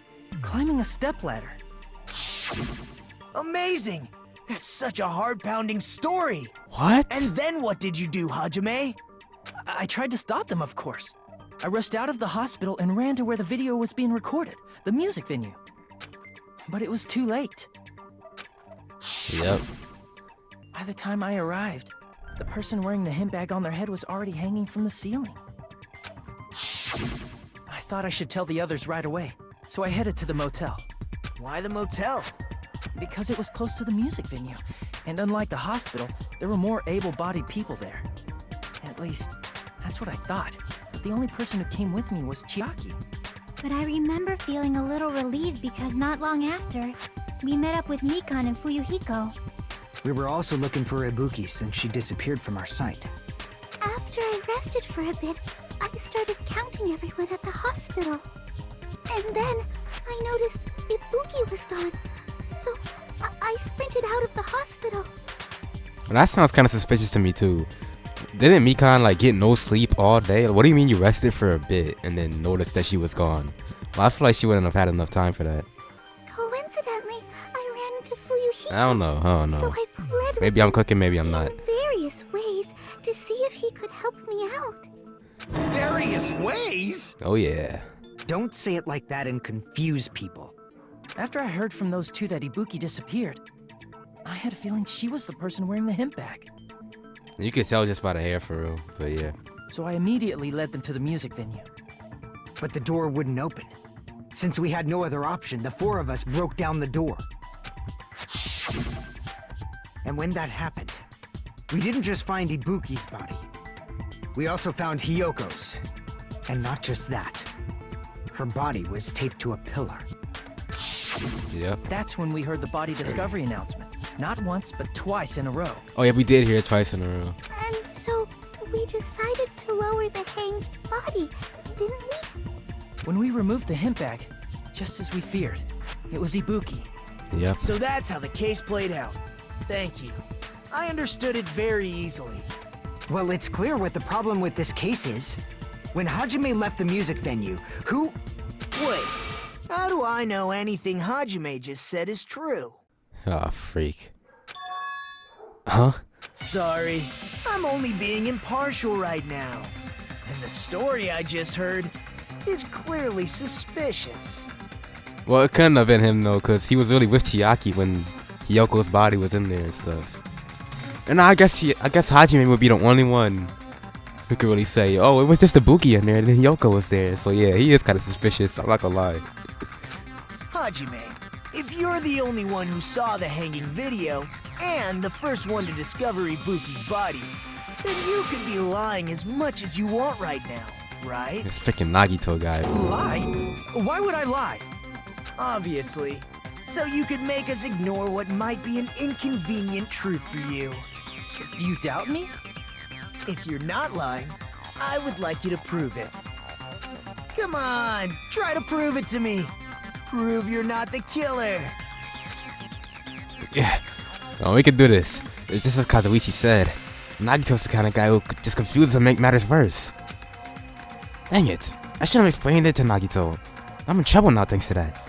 [SPEAKER 11] climbing a stepladder.
[SPEAKER 4] Amazing! That's such a heart-pounding story!
[SPEAKER 1] What?
[SPEAKER 4] And then what did you do, Hajime?
[SPEAKER 11] I tried to stop them, of course. I rushed out of the hospital and ran to where the video was being recorded, the music venue. But it was too late.
[SPEAKER 1] Yep.
[SPEAKER 11] By the time I arrived, the person wearing the hemp bag on their head was already hanging from the ceiling. I thought I should tell the others right away, so I headed to the motel.
[SPEAKER 12] Why the motel?
[SPEAKER 11] Because it was close to the music venue, and unlike the hospital, there were more able-bodied people there. At least, that's what I thought. The only person who came with me was Chiaki.
[SPEAKER 7] But I remember feeling a little relieved because not long after, we met up with Mikan and Fuyuhiko.
[SPEAKER 4] We were also looking for Ibuki since she disappeared from our site.
[SPEAKER 7] After I rested for a bit, I started counting everyone at the hospital. And then, I noticed Ibuki was gone, so I sprinted out of the hospital.
[SPEAKER 1] Well, that sounds kind of suspicious to me too. Didn't Mikan like get no sleep all day? What do you mean you rested for a bit and then noticed that she was gone? Well, I feel like she wouldn't have had enough time for that.
[SPEAKER 7] Coincidentally, I ran into Fuyuhiko.
[SPEAKER 1] I don't know.
[SPEAKER 7] So I pled
[SPEAKER 1] Maybe
[SPEAKER 7] with
[SPEAKER 1] I'm cooking, maybe I'm not.
[SPEAKER 7] in various ways to see if he could help me out.
[SPEAKER 3] Various ways?
[SPEAKER 1] Oh yeah.
[SPEAKER 4] Don't say it like that and confuse people.
[SPEAKER 11] After I heard from those two that Ibuki disappeared, I had a feeling she was the person wearing the hemp bag.
[SPEAKER 1] You could tell just by the hair for real, but yeah.
[SPEAKER 11] So I immediately led them to the music venue.
[SPEAKER 4] But the door wouldn't open. Since we had no other option, the four of us broke down the door. And when that happened, we didn't just find Ibuki's body. We also found Hiyoko's. And not just that. Her body was taped to a pillar.
[SPEAKER 1] Yep.
[SPEAKER 11] That's when we heard the body discovery announcement. Not once, but twice in a row.
[SPEAKER 1] Oh yeah, we did hear it twice in a row.
[SPEAKER 7] And so, we decided to lower the hanged body, didn't we?
[SPEAKER 11] When we removed the hemp bag, just as we feared, it was Ibuki.
[SPEAKER 1] Yep.
[SPEAKER 12] So that's how the case played out. Thank you. I understood it very easily.
[SPEAKER 4] Well, it's clear what the problem with this case is. When Hajime left the music venue, who...
[SPEAKER 12] Wait, how do I know anything Hajime just said is true?
[SPEAKER 1] Oh, freak. Huh?
[SPEAKER 12] Sorry, I'm only being impartial right now. And the story I just heard is clearly suspicious.
[SPEAKER 1] Well, it couldn't have been him though, cause he was really with Chiaki when Hiyoko's body was in there and stuff. And I guess Hajime would be the only one who could really say, "Oh, it was just Ibuki in there, and then Hiyoko was there." So yeah, he is kind of suspicious. I'm not gonna lie.
[SPEAKER 12] Hajime, if you're the only one who saw the hanging video and the first one to discover Ibuki's body, then you could be lying as much as you want right now, right?
[SPEAKER 1] This freaking Nagito guy.
[SPEAKER 11] Lie? Why would I lie?
[SPEAKER 12] Obviously. So you could make us ignore what might be an inconvenient truth for you.
[SPEAKER 11] Do you doubt me?
[SPEAKER 12] If you're not lying, I would like you to prove it. Come on, try to prove it to me. Prove you're not the killer.
[SPEAKER 1] Yeah. Oh, we can do this. It's just as Kazuichi said. Nagito's the kind of guy who just confuses and make matters worse. Dang it. I should have explained it to Nagito. I'm in trouble now thanks to that.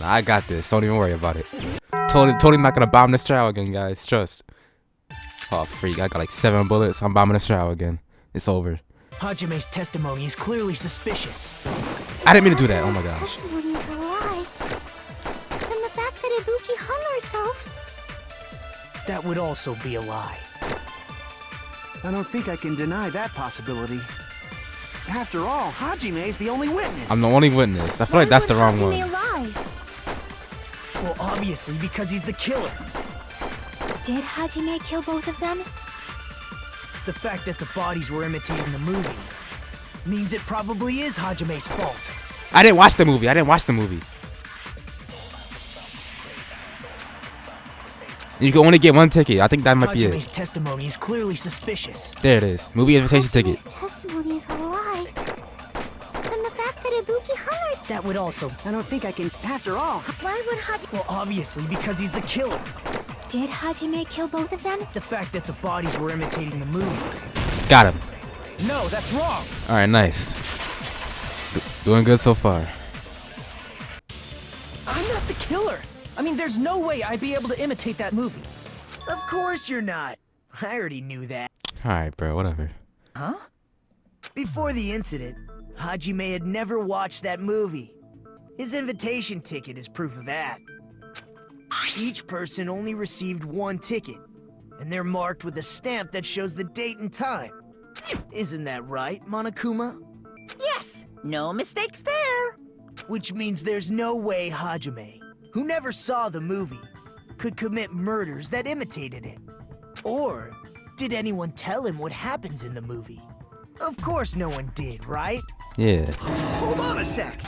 [SPEAKER 1] Nah, I got this. Don't even worry about it. Totally not gonna bomb this trial again, guys. Trust. Oh, freak. I got like 7 bullets. I'm bombing this trial again. It's over.
[SPEAKER 12] Hajime's testimony is clearly suspicious.
[SPEAKER 1] I didn't mean to do that. Oh my gosh.
[SPEAKER 7] Testimony is a lie. And the fact that Ibuki hung herself.
[SPEAKER 12] That would also be a lie.
[SPEAKER 3] I don't think I can deny that possibility. After all, Hajime's the only witness.
[SPEAKER 1] I'm the only witness. I feel like that's the wrong one.
[SPEAKER 7] Lie?
[SPEAKER 12] Well, obviously, because he's the killer.
[SPEAKER 7] Did Hajime kill both of them?
[SPEAKER 12] The fact that the bodies were imitating the movie means it probably is Hajime's fault.
[SPEAKER 1] I didn't watch the movie. You can only get 1 ticket. I think that might be
[SPEAKER 12] Hajime's
[SPEAKER 1] it.
[SPEAKER 12] testimony is clearly suspicious.
[SPEAKER 1] There it is. Movie invitation ticket.
[SPEAKER 7] Hajime's testimony is a lie. And the fact that Ibuki hung herself.
[SPEAKER 12] That would also...
[SPEAKER 3] I don't think I can. After all,
[SPEAKER 7] Why would Hajime...
[SPEAKER 12] Well, obviously, because he's the killer.
[SPEAKER 7] Did Hajime kill both of them?
[SPEAKER 12] The fact that the bodies were imitating the movie.
[SPEAKER 1] Got him.
[SPEAKER 12] No, that's wrong.
[SPEAKER 1] Alright, nice. Doing good so far.
[SPEAKER 11] I'm not the killer. I mean, there's no way I'd be able to imitate that movie.
[SPEAKER 12] Of course you're not. I already knew that.
[SPEAKER 1] Alright, bro, whatever.
[SPEAKER 11] Huh?
[SPEAKER 12] Before the incident, Hajime had never watched that movie. His invitation ticket is proof of that. Each person only received 1 ticket. and they're marked with a stamp that shows the date and time. Isn't that right, Monokuma?
[SPEAKER 10] Yes, no mistakes there.
[SPEAKER 12] Which means there's no way Hajime, who never saw the movie, could commit murders that imitated it. Or did anyone tell him what happens in the movie? Of course no one did, right?
[SPEAKER 1] Yeah.
[SPEAKER 3] Hold on a sec.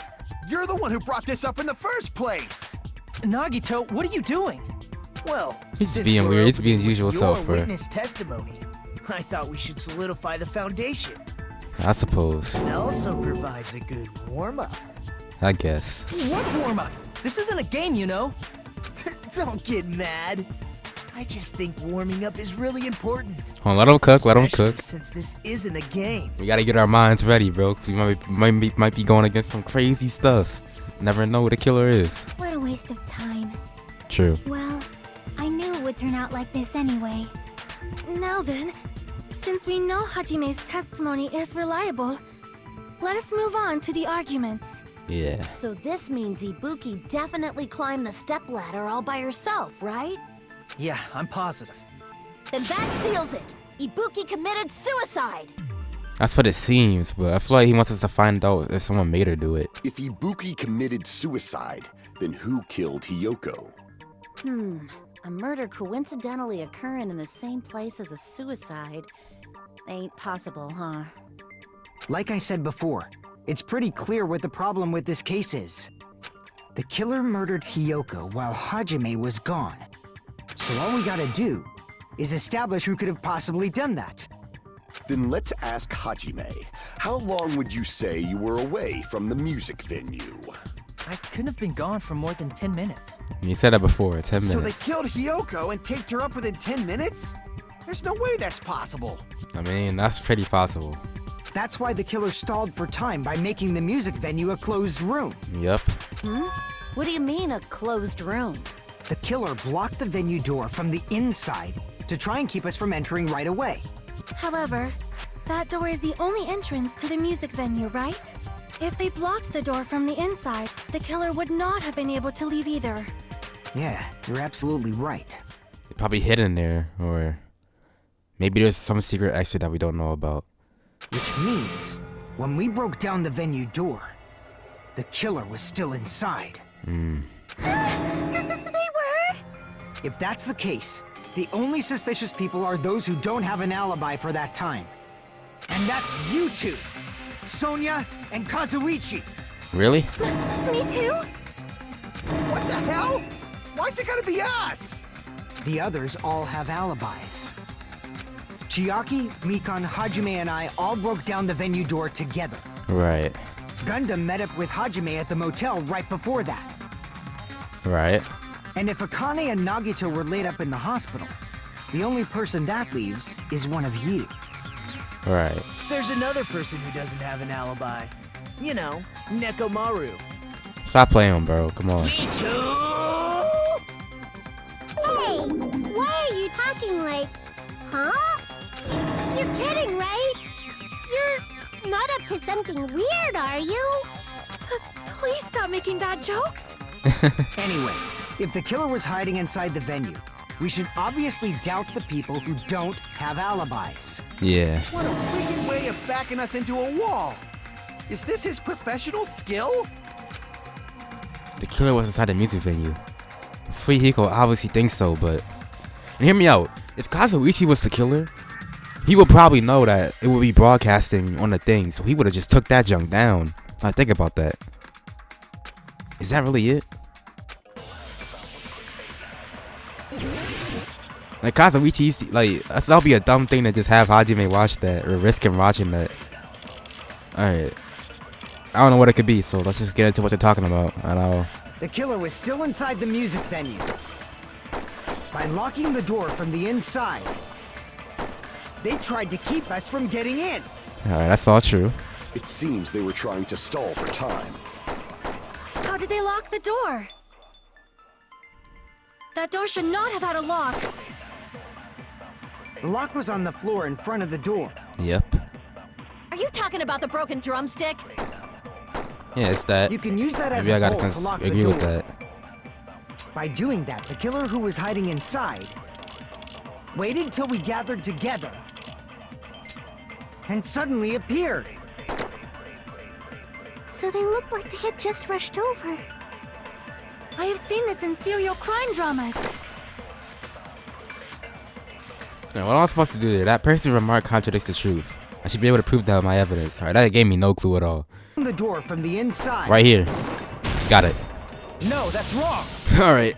[SPEAKER 3] You're the one who brought this up in the first place.
[SPEAKER 11] Nagito, what are you doing?
[SPEAKER 12] Well,
[SPEAKER 1] He's
[SPEAKER 12] since
[SPEAKER 1] being
[SPEAKER 12] we're
[SPEAKER 1] weird. He's
[SPEAKER 12] opening
[SPEAKER 1] being his
[SPEAKER 12] with
[SPEAKER 1] usual
[SPEAKER 12] your
[SPEAKER 1] self for.
[SPEAKER 12] witness testimony, I thought we should solidify the foundation.
[SPEAKER 1] I suppose.
[SPEAKER 12] It also provides a good warm-up.
[SPEAKER 1] I guess.
[SPEAKER 11] What warm-up? This isn't a game, you know.
[SPEAKER 12] Don't get mad. I just think warming up is really important.
[SPEAKER 1] Hold on, let him cook. Let him
[SPEAKER 12] Especially
[SPEAKER 1] cook.
[SPEAKER 12] Since this isn't a game.
[SPEAKER 1] We gotta get our minds ready, bro. 'Cause we might be going against some crazy stuff. Never know who the killer is.
[SPEAKER 7] What a waste of time.
[SPEAKER 1] True.
[SPEAKER 7] Well, I knew it would turn out like this anyway.
[SPEAKER 5] Now then, since we know Hajime's testimony is reliable, let us move on to the arguments.
[SPEAKER 1] Yeah.
[SPEAKER 10] So this means Ibuki definitely climbed the stepladder all by herself, right?
[SPEAKER 11] Yeah, I'm positive.
[SPEAKER 10] Then that seals it. Ibuki committed suicide.
[SPEAKER 1] That's what it seems, but I feel like he wants us to find out if someone made her do it.
[SPEAKER 13] If Ibuki committed suicide, then who killed Hiyoko?
[SPEAKER 10] A murder coincidentally occurring in the same place as a suicide. Ain't possible, huh?
[SPEAKER 4] Like I said before, it's pretty clear what the problem with this case is. The killer murdered Hiyoko while Hajime was gone. So all we gotta do is establish who could have possibly done that.
[SPEAKER 13] Then let's ask Hajime. How long would you say you were away from the music venue?
[SPEAKER 11] I couldn't have been gone for more than 10 minutes.
[SPEAKER 1] You said that before, 10
[SPEAKER 3] So they
[SPEAKER 1] minutes.
[SPEAKER 3] killed Hiyoko and taped her up within 10 minutes? There's no way that's possible.
[SPEAKER 1] I mean, that's pretty possible.
[SPEAKER 4] That's why the killer stalled for time by making the music venue a closed room.
[SPEAKER 1] Yep.
[SPEAKER 10] What do you mean, a closed room?
[SPEAKER 4] The killer blocked the venue door from the inside to try and keep us from entering right away.
[SPEAKER 5] However, that door is the only entrance to the music venue, right? If they blocked the door from the inside, the killer would not have been able to leave either.
[SPEAKER 4] Yeah, you're absolutely right.
[SPEAKER 1] They probably hid in there, or maybe there's some secret exit that we don't know about.
[SPEAKER 4] Which means, when we broke down the venue door, the killer was still inside.
[SPEAKER 7] They were?
[SPEAKER 4] If that's the case, the only suspicious people are those who don't have an alibi for that time. And that's you two, Sonia and Kazuichi.
[SPEAKER 1] Really?
[SPEAKER 5] Me too?
[SPEAKER 3] What the hell? Why's it gotta be us?
[SPEAKER 4] The others all have alibis. Chiaki, Mikan, Hajime, and I all broke down the venue door together.
[SPEAKER 1] Right.
[SPEAKER 4] Gundam met up with Hajime at the motel right before that.
[SPEAKER 1] Right.
[SPEAKER 4] And if Akane and Nagito were laid up in the hospital, the only person that leaves is one of you.
[SPEAKER 1] Right.
[SPEAKER 12] There's another person who doesn't have an alibi. You know, Nekomaru.
[SPEAKER 1] Stop playing, bro. Come on.
[SPEAKER 7] Hey, why are you talking like... Huh? You're kidding, right? You're not up to something weird, are you?
[SPEAKER 5] Please stop making bad jokes.
[SPEAKER 4] Anyway, if the killer was hiding inside the venue, we should obviously doubt the people who don't have alibis.
[SPEAKER 1] Yeah.
[SPEAKER 3] What a wicked way of backing us into a wall. Is this his professional skill?
[SPEAKER 1] The killer was inside the music venue. Hiko obviously thinks so, but... And hear me out. If Kazuichi was the killer, he would probably know that it would be broadcasting on the thing, so he would have just took that junk down. Now think about that. Is that really it? Like Kazuichi, like that'll be a dumb thing to just have Hajime watch that or risk him watching that. Alright. I don't know what it could be, so let's just get into what they're talking about. I know.
[SPEAKER 4] The killer was still inside the music venue. By locking the door from the inside, they tried to keep us from getting in.
[SPEAKER 1] Alright, that's all true.
[SPEAKER 13] It seems they were trying to stall for time.
[SPEAKER 5] How did they lock the door? That door should not have had a lock.
[SPEAKER 4] The lock was on the floor in front of the door.
[SPEAKER 1] Yep.
[SPEAKER 10] Are you talking about the broken drumstick?
[SPEAKER 1] Yeah, it's that.
[SPEAKER 4] You can use that as
[SPEAKER 1] Maybe I
[SPEAKER 4] a
[SPEAKER 1] gotta
[SPEAKER 4] bolt to lock the
[SPEAKER 1] agree
[SPEAKER 4] door.
[SPEAKER 1] with that.
[SPEAKER 4] By doing that, the killer who was hiding inside waited till we gathered together, and suddenly appeared.
[SPEAKER 7] So they looked like they had just rushed over.
[SPEAKER 5] I have seen this in serial crime dramas.
[SPEAKER 1] Now, what am I supposed to do there? That person's remark contradicts the truth. I should be able to prove that with my evidence. Alright, that gave me no clue at all.
[SPEAKER 4] The door from the inside.
[SPEAKER 1] Right here. Got it.
[SPEAKER 12] No, that's wrong.
[SPEAKER 1] Alright.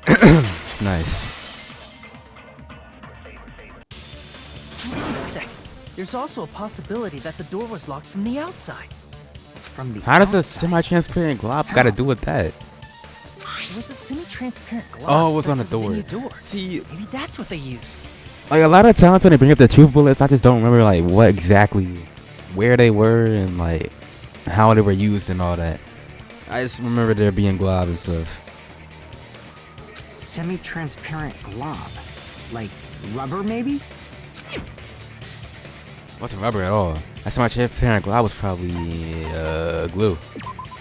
[SPEAKER 1] Nice.
[SPEAKER 11] Hold on a sec. There's also a possibility that the door was locked from the outside.
[SPEAKER 4] From the
[SPEAKER 1] How does a
[SPEAKER 4] outside?
[SPEAKER 1] semi-transparent glob got to do with that?
[SPEAKER 11] It was a semi-transparent glass.
[SPEAKER 1] Oh, it was on the
[SPEAKER 11] venue
[SPEAKER 1] door. See,
[SPEAKER 11] maybe that's what they used.
[SPEAKER 1] like a lot of times when they bring up the truth bullets, I just don't remember like what exactly, where they were and like how they were used and all that. I just remember there being glob and stuff.
[SPEAKER 4] Semi-transparent glob. Like rubber, maybe?
[SPEAKER 1] Wasn't rubber at all. That semi-transparent glob was probably glue.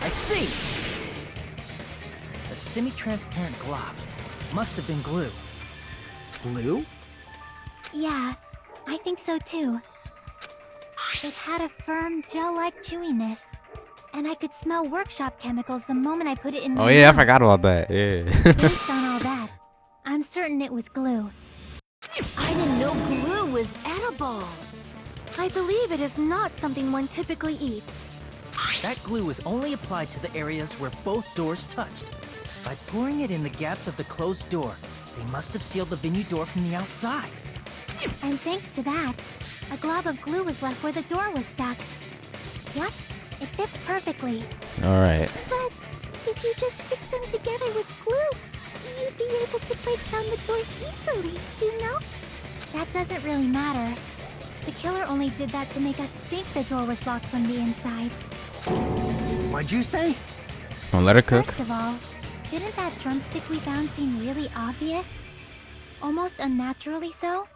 [SPEAKER 12] I see.
[SPEAKER 11] That semi-transparent glob must have been glue.
[SPEAKER 4] Glue?
[SPEAKER 5] Yeah, I think so too. It had a firm, gel-like chewiness. And I could smell workshop chemicals the moment I put it in my
[SPEAKER 1] Oh yeah, I
[SPEAKER 5] mouth.
[SPEAKER 1] forgot about that. Yeah.
[SPEAKER 5] Based on all that, I'm certain it was glue.
[SPEAKER 10] I didn't know glue was edible.
[SPEAKER 5] I believe it is not something one typically eats.
[SPEAKER 11] That glue was only applied to the areas where both doors touched. By pouring it in the gaps of the closed door, they must have sealed the venue door from the outside.
[SPEAKER 5] And thanks to that, a glob of glue was left where the door was stuck. Yep, it fits perfectly.
[SPEAKER 1] Alright.
[SPEAKER 7] But if you just stick them together with glue, you'd be able to break down the door easily, you know?
[SPEAKER 5] That doesn't really matter. The killer only did that to make us think the door was locked from the inside.
[SPEAKER 4] What'd you say?
[SPEAKER 1] Don't let her cook.
[SPEAKER 5] First of all, didn't that drumstick we found seem really obvious? Almost unnaturally so?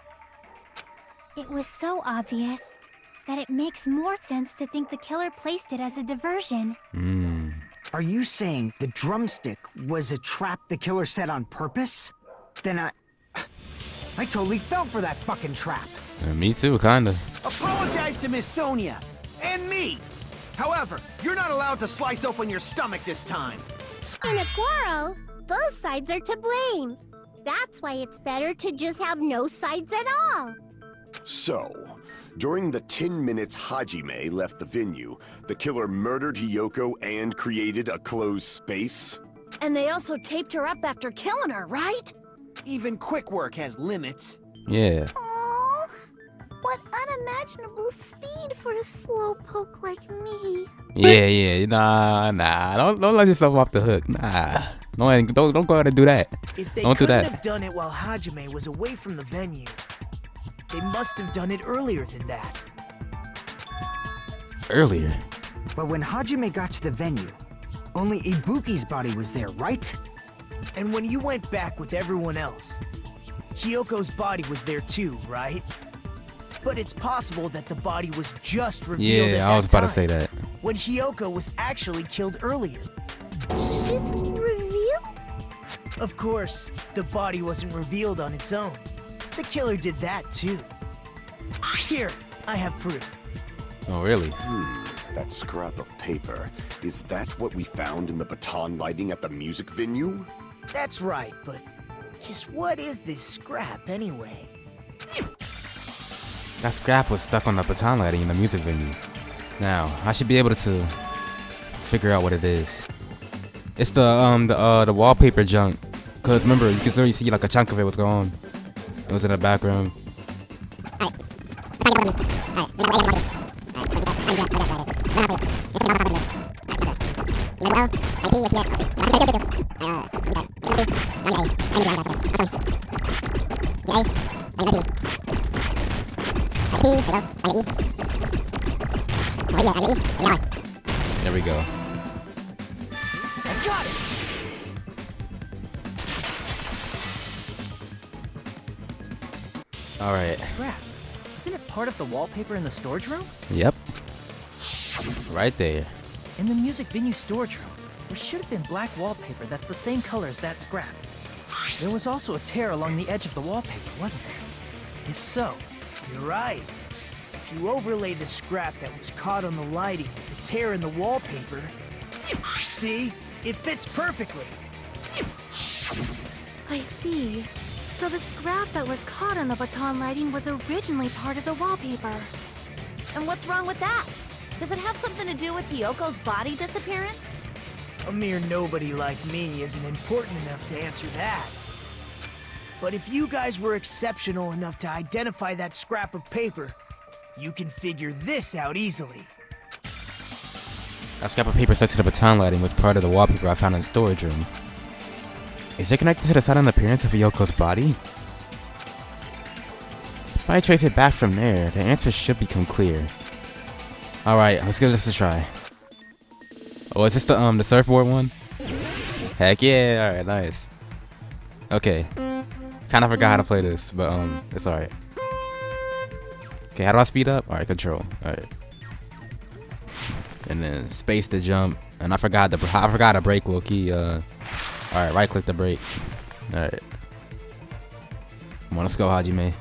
[SPEAKER 5] It was so obvious that it makes more sense to think the killer placed it as a diversion.
[SPEAKER 4] Are you saying the drumstick was a trap the killer set on purpose? Then I totally fell for that fucking trap.
[SPEAKER 1] Me too, kinda.
[SPEAKER 12] Apologize to Miss Sonia and me. However, you're not allowed to slice open your stomach this time.
[SPEAKER 7] In a quarrel, both sides are to blame. That's why it's better to just have no sides at all.
[SPEAKER 13] So, during the 10 minutes Hajime left the venue, the killer murdered Hiyoko and created a closed space?
[SPEAKER 10] And they also taped her up after killing her, right?
[SPEAKER 12] Even quick work has limits.
[SPEAKER 1] Yeah.
[SPEAKER 7] Oh, what unimaginable speed for a slowpoke like me.
[SPEAKER 1] Yeah. Nah. Don't let yourself off the hook. Nah. No, don't go out and do that.
[SPEAKER 12] If they
[SPEAKER 1] Don't do
[SPEAKER 12] couldn't
[SPEAKER 1] that.
[SPEAKER 12] have done it while Hajime was away from the venue, they must have done it earlier than that.
[SPEAKER 1] Earlier.
[SPEAKER 4] But when Hajime got to the venue, only Ibuki's body was there, right?
[SPEAKER 12] And when you went back with everyone else, Hiyoko's body was there too, right? But it's possible that the body was just revealed at
[SPEAKER 1] Yeah, I was
[SPEAKER 12] that
[SPEAKER 1] about to say
[SPEAKER 12] time,
[SPEAKER 1] that.
[SPEAKER 12] when Hiyoko was actually killed earlier.
[SPEAKER 7] Just revealed?
[SPEAKER 12] Of course, the body wasn't revealed on its own. The killer did that too. Here, I have proof.
[SPEAKER 1] Oh, really?
[SPEAKER 13] That scrap of paper. Is that what we found in the baton lighting at the music venue?
[SPEAKER 12] That's right, but just what is this scrap anyway?
[SPEAKER 1] That scrap was stuck on the baton lighting in the music venue. Now, I should be able to figure out what it is. It's the wallpaper junk. Cause remember, you can still see like a chunk of it was gone. It was in the background. There we go.
[SPEAKER 12] I got it!
[SPEAKER 1] Alright.
[SPEAKER 11] Scrap. Isn't it part of the wallpaper in the storage room?
[SPEAKER 1] Yep. Right there.
[SPEAKER 11] In the music venue storage room, there should have been black wallpaper that's the same color as that scrap. There was also a tear along the edge of the wallpaper, wasn't there? If so,
[SPEAKER 12] You're right. If you overlay the scrap that was caught on the lighting with the tear in the wallpaper... See? It fits perfectly.
[SPEAKER 7] I see. So the scrap that was caught on the baton lighting was originally part of the wallpaper.
[SPEAKER 10] And what's wrong with that? Does it have something to do with Hiyoko's body disappearing?
[SPEAKER 12] A mere nobody like me isn't important enough to answer that. But if you guys were exceptional enough to identify that scrap of paper, you can figure this out easily.
[SPEAKER 1] That scrap of paper stuck to the baton lighting was part of the wallpaper I found in the storage room. Is it connected to the sudden appearance of Hiyoko's body? If I trace it back from there, the answer should become clear. Alright, let's give this a try. Oh, is this the surfboard one? Heck yeah, alright, nice. Okay. Kinda forgot how to play this, but it's alright. Okay, how do I speed up? Alright, control. Alright. And then space to jump. And I forgot to brake low key. Alright, right click to brake. Alright. Come on, let's go, Hajime.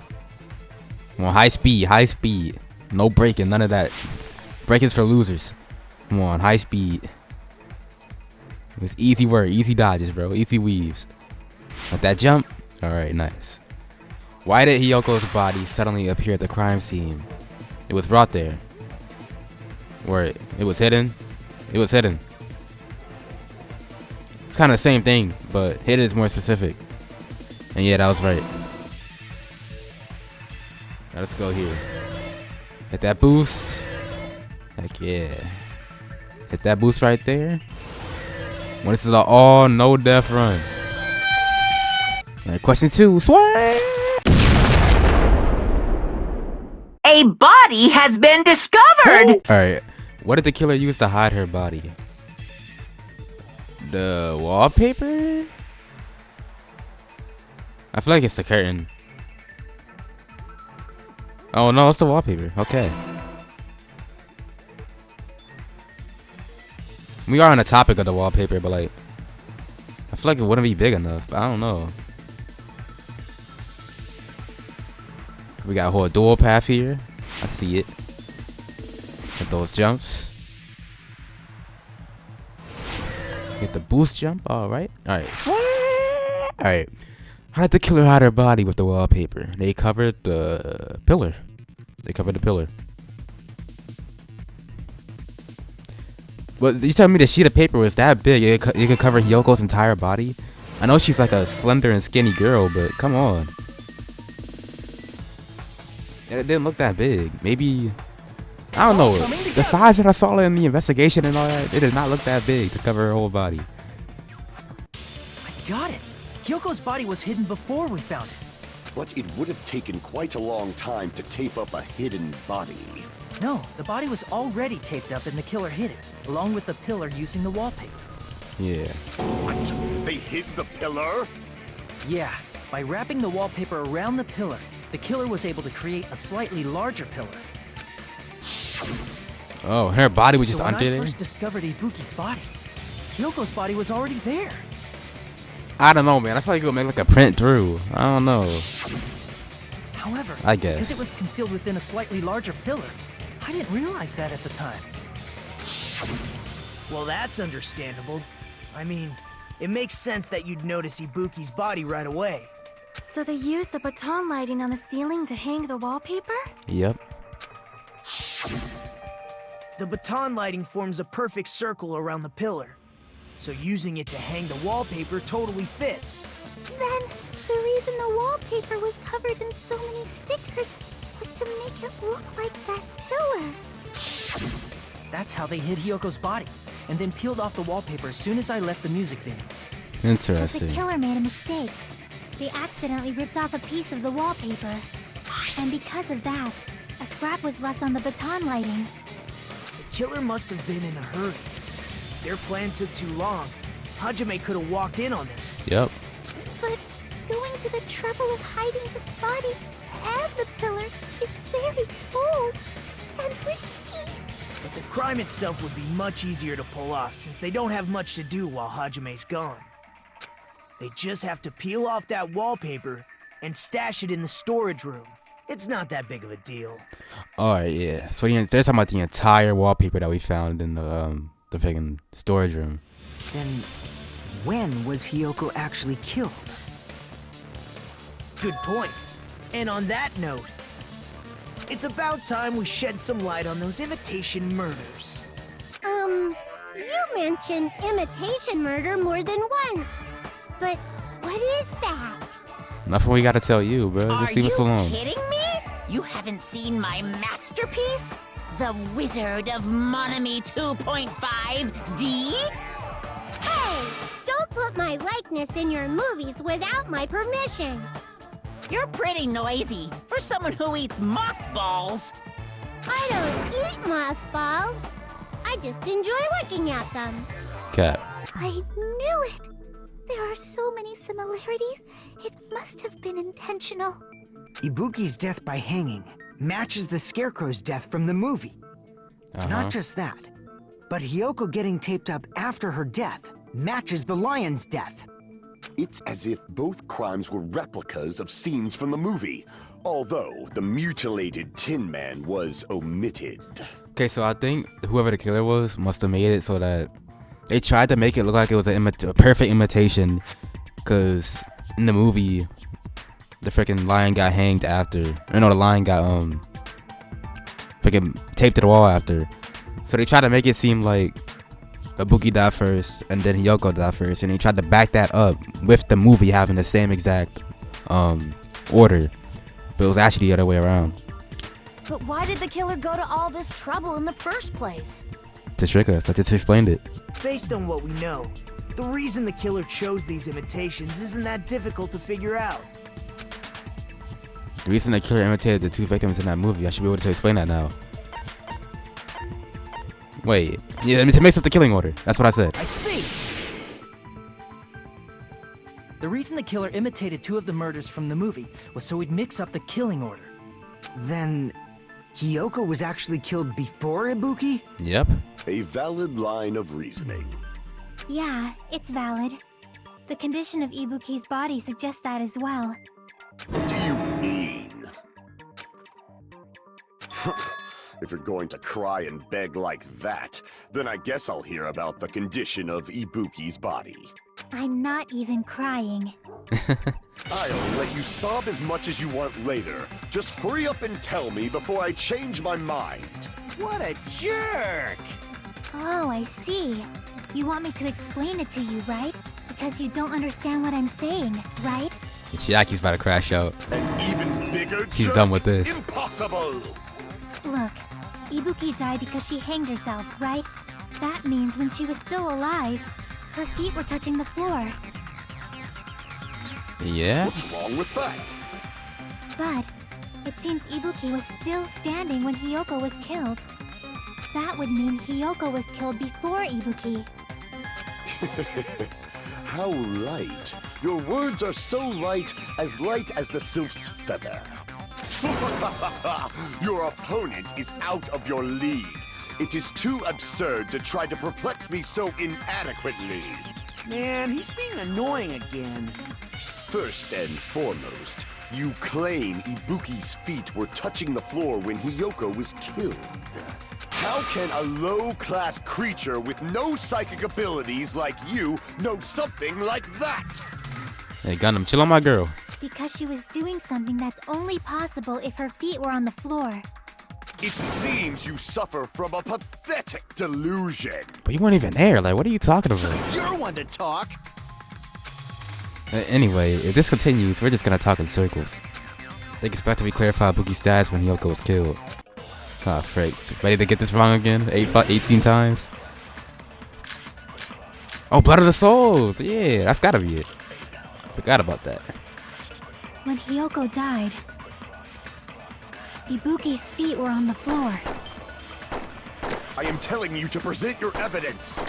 [SPEAKER 1] Come on, high speed. No braking, none of that. Braking's for losers. Come on, high speed. It's easy work, easy dodges, bro. Easy weaves. Let that jump. Alright, nice. Why did Hiyoko's body suddenly appear at the crime scene? It was brought there. Where it was hidden? It was hidden. It's kind of the same thing, but hidden is more specific. And yeah, that was right. Now let's go here. Hit that boost. Heck yeah. Hit that boost right there. Well, this is an all no death run. Alright, question 2. Swear!
[SPEAKER 6] A body has been discovered!
[SPEAKER 1] Alright, what did the killer use to hide her body? The wallpaper? I feel like it's the curtain. Oh no, it's the wallpaper. Okay. We are on the topic of the wallpaper, but like, I feel like it wouldn't be big enough. But I don't know. We got a whole dual path here. I see it. Get those jumps. Get the boost jump. Alright. Alright. Alright. How did the killer hide her body with the wallpaper? They covered the pillar. They covered the pillar. But you telling me the sheet of paper was that big? It could cover Hiyoko's entire body? I know she's like a slender and skinny girl, but come on. It didn't look that big. Maybe, I don't know. The size that I saw in the investigation and all that, it did not look that big to cover her whole body.
[SPEAKER 11] I got it. Hiyoko's body was hidden before we found it.
[SPEAKER 13] But it would have taken quite a long time to tape up a hidden body.
[SPEAKER 11] No, the body was already taped up and the killer hid it, along with the pillar using the wallpaper.
[SPEAKER 1] Yeah.
[SPEAKER 13] What? They hid the pillar?
[SPEAKER 11] Yeah, by wrapping the wallpaper around the pillar, the killer was able to create a slightly larger pillar.
[SPEAKER 1] Oh, her body was just
[SPEAKER 11] so
[SPEAKER 1] under
[SPEAKER 11] when
[SPEAKER 1] there?
[SPEAKER 11] I first discovered Ibuki's body, Hiyoko's body was already there.
[SPEAKER 1] I don't know, man. I feel like it would make like a print through. I don't know.
[SPEAKER 11] However,
[SPEAKER 1] I guess.
[SPEAKER 11] because it was concealed within a slightly larger pillar, I didn't realize that at the time.
[SPEAKER 12] Well, that's understandable. I mean, it makes sense that you'd notice Ibuki's body right away.
[SPEAKER 7] So they used the baton lighting on the ceiling to hang the wallpaper?
[SPEAKER 1] Yep.
[SPEAKER 12] The baton lighting forms a perfect circle around the pillar, so using it to hang the wallpaper totally fits.
[SPEAKER 5] Then, the reason the wallpaper was covered in so many stickers was to make it look like that pillar.
[SPEAKER 11] That's how they hid Hiyoko's body, and then peeled off the wallpaper as soon as I left the music venue.
[SPEAKER 1] Interesting.
[SPEAKER 5] But the killer made a mistake. They accidentally ripped off a piece of the wallpaper. And because of that, a scrap was left on the baton lighting.
[SPEAKER 12] The killer must have been in a hurry. If their plan took too long, Hajime could have walked in on them.
[SPEAKER 1] Yep.
[SPEAKER 5] But going to the trouble of hiding the body and the pillar is very bold and risky.
[SPEAKER 12] But the crime itself would be much easier to pull off since they don't have much to do while Hajime's gone. They just have to peel off that wallpaper and stash it in the storage room. It's not that big of a deal.
[SPEAKER 1] Alright, yeah. So they're talking about the entire wallpaper that we found in the freaking storage room.
[SPEAKER 4] Then, when was Hiyoko actually killed?
[SPEAKER 12] Good point. And on that note, it's about time we shed some light on those imitation murders.
[SPEAKER 7] You mentioned imitation murder more than once. But what is that?
[SPEAKER 1] Nothing we gotta tell you, bro. Just leave us alone.
[SPEAKER 6] Are you kidding me? You haven't seen my masterpiece? The Wizard of Monami 2.5D?
[SPEAKER 7] Hey! Don't put my likeness in your movies without my permission.
[SPEAKER 6] You're pretty noisy for someone who eats mothballs.
[SPEAKER 7] I don't eat mothballs. I just enjoy looking at them.
[SPEAKER 1] Cat.
[SPEAKER 7] I knew it. There are so many similarities. It must have been intentional.
[SPEAKER 4] Ibuki's death by hanging matches the Scarecrow's death from the movie. Not just that, but Hiyoko getting taped up after her death matches the lion's death.
[SPEAKER 13] It's as if both crimes were replicas of scenes from the movie, although the mutilated Tin Man was omitted.
[SPEAKER 1] Okay, so I think whoever the killer was must have made it so that they tried to make it look like it was a perfect imitation, because in the movie, the freaking lion got hanged after. Or no, the lion got freaking taped to the wall after. So they tried to make it seem like Ibuki died first and then Hiyoko died first, and they tried to back that up with the movie having the same exact order, but it was actually the other way around.
[SPEAKER 10] But why did the killer go to all this trouble in the first place?
[SPEAKER 1] To trick us. I just explained it.
[SPEAKER 12] Based on what we know, the reason the killer chose these imitations isn't that difficult to figure out.
[SPEAKER 1] The reason the killer imitated the two victims in that movie, I should be able to explain that now. Wait, yeah, to mix up the killing order. That's what I said.
[SPEAKER 12] I see!
[SPEAKER 11] The reason the killer imitated two of the murders from the movie was so he'd mix up the killing order.
[SPEAKER 4] Then, Hiyoko was actually killed before Ibuki?
[SPEAKER 1] Yep.
[SPEAKER 13] A valid line of reasoning.
[SPEAKER 5] Yeah, it's valid. The condition of Ibuki's body suggests that as well.
[SPEAKER 13] What do you mean? If you're going to cry and beg like that, then I guess I'll hear about the condition of Ibuki's body.
[SPEAKER 5] I'm not even crying.
[SPEAKER 13] I'll let you sob as much as you want later. Just hurry up and tell me before I change my mind.
[SPEAKER 12] What a jerk!
[SPEAKER 5] Oh, I see. You want me to explain it to you, right? Because you don't understand what I'm saying, right?
[SPEAKER 1] Chiaki's about to crash out.
[SPEAKER 13] An even bigger
[SPEAKER 1] She's
[SPEAKER 13] jerk?
[SPEAKER 1] done with this.
[SPEAKER 13] Impossible!
[SPEAKER 5] Look, Ibuki died because she hanged herself, right? That means when she was still alive, her feet were touching the floor.
[SPEAKER 1] Yeah?
[SPEAKER 13] What's wrong with that?
[SPEAKER 5] But it seems Ibuki was still standing when Hiyoko was killed. That would mean Hiyoko was killed before Ibuki.
[SPEAKER 13] How light. Your words are so light as the sylph's feather. Your opponent is out of your league. It is too absurd to try to perplex me so inadequately.
[SPEAKER 12] Man, he's being annoying again.
[SPEAKER 13] First and foremost, you claim Ibuki's feet were touching the floor when Hiyoko was killed. How can a low-class creature with no psychic abilities like you know something like that?
[SPEAKER 1] Hey, Gundam, chill on my girl.
[SPEAKER 5] Because she was doing something that's only possible if her feet were on the floor.
[SPEAKER 13] It seems you suffer from a pathetic delusion.
[SPEAKER 1] But you weren't even there. Like, what are you talking about?
[SPEAKER 12] You're one to talk.
[SPEAKER 1] Anyway, if this continues, we're just gonna talk in circles. They expect to be clarified Ibuki's status when Hiyoko was killed. Ah, frakes. Ready to get this wrong again? 18 times? Oh, Blood of the Souls! Yeah, that's gotta be it. Forgot about that.
[SPEAKER 5] When Hiyoko died, Ibuki's feet were on the floor.
[SPEAKER 13] I am telling you to present your evidence.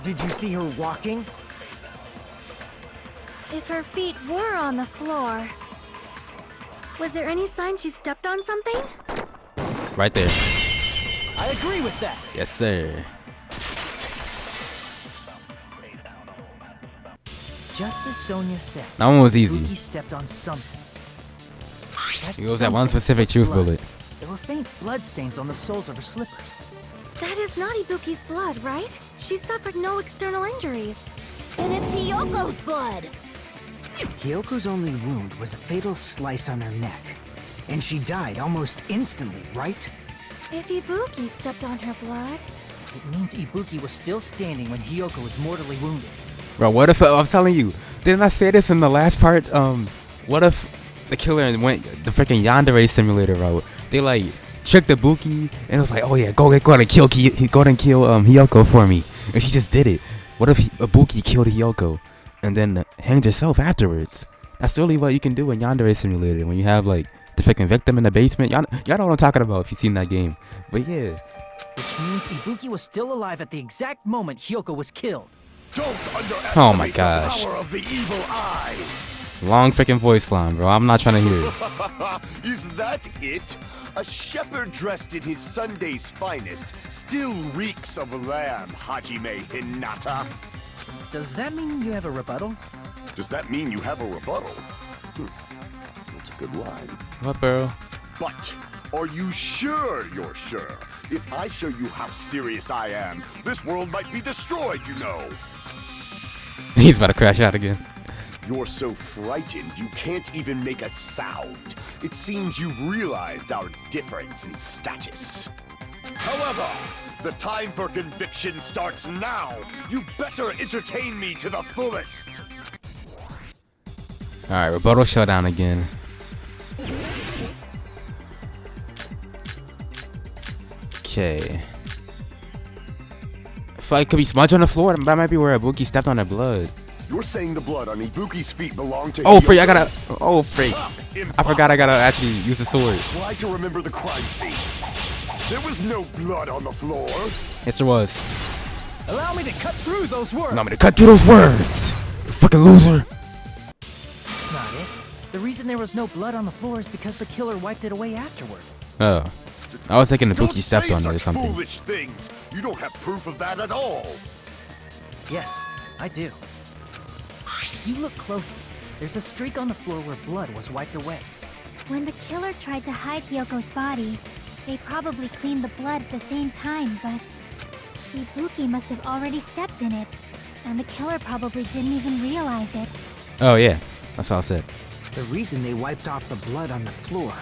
[SPEAKER 4] Did you see her walking?
[SPEAKER 14] If her feet were on the floor, was there any sign she stepped on something?
[SPEAKER 1] Right there.
[SPEAKER 11] I agree with that.
[SPEAKER 1] Yes, sir.
[SPEAKER 11] Just as Sonia said,
[SPEAKER 1] That one was easy.
[SPEAKER 11] Ibuki stepped on something.
[SPEAKER 1] It was that one specific truth bullet.
[SPEAKER 11] There were faint blood stains on the soles of her slippers.
[SPEAKER 14] That is not Ibuki's blood, right? She suffered no external injuries.
[SPEAKER 10] And it's Hiyoko's blood!
[SPEAKER 4] Hiyoko's only wound was a fatal slice on her neck. And she died almost instantly, right?
[SPEAKER 14] If Ibuki stepped on her blood...
[SPEAKER 11] It means Ibuki was still standing when Hiyoko was mortally wounded.
[SPEAKER 1] Bro, what if, I'm telling you, didn't I say this in the last part? What if the killer went the freaking yandere simulator route? They like tricked Ibuki and it was like, oh yeah, go and kill Hiyoko for me. And she just did it. What if Ibuki killed Hiyoko and then hanged herself afterwards? That's really what you can do in yandere simulator when you have like the freaking victim in the basement. Y'all know what I'm talking about if you've seen that game. But yeah.
[SPEAKER 11] Which means Ibuki was still alive at the exact moment Hiyoko was killed.
[SPEAKER 13] Don't underestimate
[SPEAKER 1] Oh my gosh.
[SPEAKER 13] the power of the evil eye.
[SPEAKER 1] Long freaking voice line, bro. I'm not trying to hear it.
[SPEAKER 13] Is that it? A shepherd dressed in his Sunday's finest still reeks of lamb, Hajime Hinata.
[SPEAKER 11] Does that mean you have a rebuttal?
[SPEAKER 13] Does that mean you have a rebuttal? That's a good line.
[SPEAKER 1] What, bro?
[SPEAKER 13] But are you sure you're sure? If I show you how serious I am, this world might be destroyed, you know.
[SPEAKER 1] He's about to crash out again.
[SPEAKER 13] You're so frightened you can't even make a sound. It seems you've realized our difference in status. However, the time for conviction starts now. You better entertain me to the fullest.
[SPEAKER 1] Alright, rebuttal showdown again. Okay. I feel like it could be smudge on the floor. That might be where Ibuki stepped on her blood.
[SPEAKER 13] You're saying the blood on Ibuki's feet belonged to
[SPEAKER 1] Oh,
[SPEAKER 13] Hiyoko?
[SPEAKER 1] freak, I gotta. Oh, freak. I forgot I gotta actually use the sword.
[SPEAKER 13] Try to remember the crime scene. There was no blood on the floor.
[SPEAKER 1] Yes, there was.
[SPEAKER 11] Allow me to cut through those words.
[SPEAKER 1] Allow me to cut through those words. You fucking loser.
[SPEAKER 11] That's not it. The reason there was no blood on the floor is because the killer wiped it away afterward.
[SPEAKER 1] Oh. I was thinking
[SPEAKER 13] Don't
[SPEAKER 1] Ibuki stepped
[SPEAKER 13] say
[SPEAKER 1] on it or
[SPEAKER 13] such
[SPEAKER 1] something.
[SPEAKER 13] foolish things. You don't have proof of that at all.
[SPEAKER 11] Yes, I do. If you look closely, there's a streak on the floor where blood was wiped away.
[SPEAKER 5] When the killer tried to hide Hyoko's body, they probably cleaned the blood at the same time, but Ibuki must have already stepped in it, and the killer probably didn't even realize it.
[SPEAKER 1] Oh, yeah. That's what I said.
[SPEAKER 4] The reason they wiped off the blood on the floor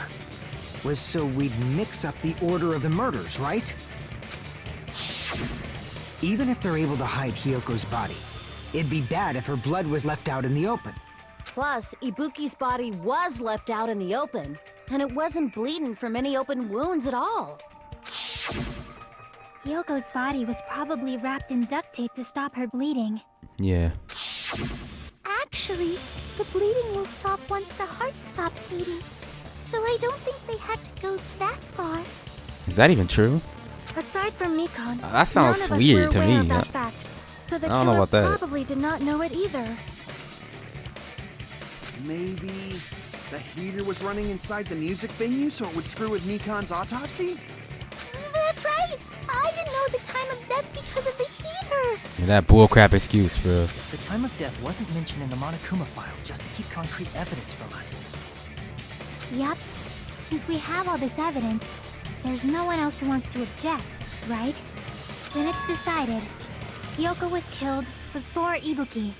[SPEAKER 4] was so we'd mix up the order of the murders, right? Even if they're able to hide Hyoko's body, it'd be bad if her blood was left out in the open.
[SPEAKER 10] Plus, Ibuki's body was left out in the open, and it wasn't bleeding from any open wounds at all.
[SPEAKER 5] Hyoko's body was probably wrapped in duct tape to stop her bleeding.
[SPEAKER 1] Yeah.
[SPEAKER 5] Actually, the bleeding will stop once the heart stops beating. So I don't think they had to go that far.
[SPEAKER 1] Is that even true?
[SPEAKER 14] Aside from Mikon,
[SPEAKER 1] That sounds
[SPEAKER 14] none of
[SPEAKER 1] weird
[SPEAKER 14] us
[SPEAKER 1] to
[SPEAKER 14] were aware
[SPEAKER 1] me.
[SPEAKER 14] of that fact, so the
[SPEAKER 1] I don't know
[SPEAKER 14] killer
[SPEAKER 1] about that.
[SPEAKER 14] probably did not know it either.
[SPEAKER 3] Maybe the heater was running inside the music venue so it would screw with Mikon's autopsy?
[SPEAKER 5] That's right! I didn't know the time of death because of the heater!
[SPEAKER 1] Yeah, that bullcrap excuse, bro.
[SPEAKER 11] The time of death wasn't mentioned in the Monokuma file just to keep concrete evidence from us.
[SPEAKER 5] Yep. Since we have all this evidence, there's no one else who wants to object, right? Then it's decided. Hiyoko was killed before Ibuki.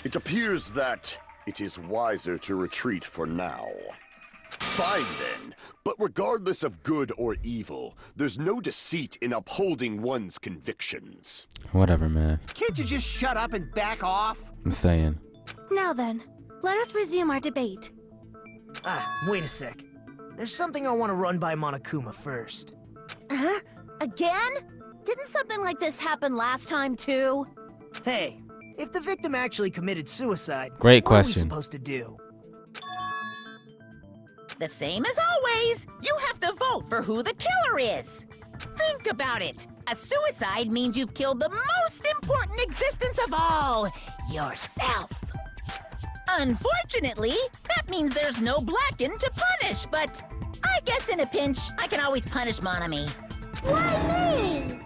[SPEAKER 13] It appears that it is wiser to retreat for now. Fine then, but regardless of good or evil, there's no deceit in upholding one's convictions.
[SPEAKER 1] Whatever, man.
[SPEAKER 3] Can't you just shut up and back off?
[SPEAKER 1] I'm saying.
[SPEAKER 14] Now then, let us resume our debate.
[SPEAKER 12] Wait a sec. There's something I want to run by Monokuma first.
[SPEAKER 10] Huh? Again? Didn't something like this happen last time, too?
[SPEAKER 12] Hey, if the victim actually committed suicide,
[SPEAKER 1] Great
[SPEAKER 12] what are we
[SPEAKER 1] question.
[SPEAKER 12] supposed to do?
[SPEAKER 6] The same as always. You have to vote for who the killer is. Think about it. A suicide means you've killed the most important existence of all, yourself. Unfortunately, that means there's no Blacken to punish, but I guess in a pinch, I can always punish Monami.
[SPEAKER 5] Why me?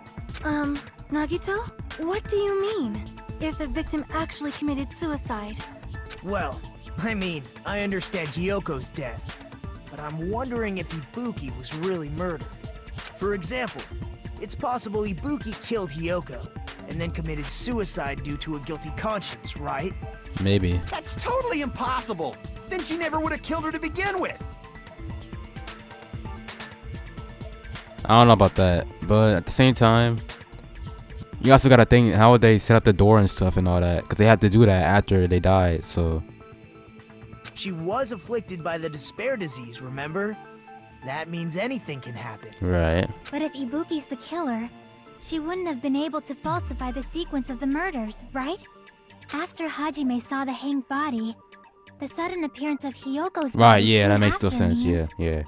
[SPEAKER 14] Nagito? What do you mean? If the victim actually committed suicide?
[SPEAKER 12] Well, I mean, I understand Hiyoko's death. but I'm wondering if Ibuki was really murdered. For example, it's possible Ibuki killed Hiyoko and then committed suicide due to a guilty conscience, right?
[SPEAKER 1] Maybe.
[SPEAKER 3] That's totally impossible. Then she never would have killed her to begin with.
[SPEAKER 1] I don't know about that, but at the same time, you also gotta think, how would they set up the door and stuff and all that? Because they had to do that after they died, so.
[SPEAKER 12] She was afflicted by the despair disease, remember? That means anything can happen.
[SPEAKER 1] Right.
[SPEAKER 5] But if Ibuki's the killer, she wouldn't have been able to falsify the sequence of the murders, right? After Hajime saw the hanged body, the sudden appearance of Hiyoko's body
[SPEAKER 1] Right, yeah,
[SPEAKER 5] soon
[SPEAKER 1] that makes
[SPEAKER 5] after
[SPEAKER 1] no sense.
[SPEAKER 5] means
[SPEAKER 1] Yeah.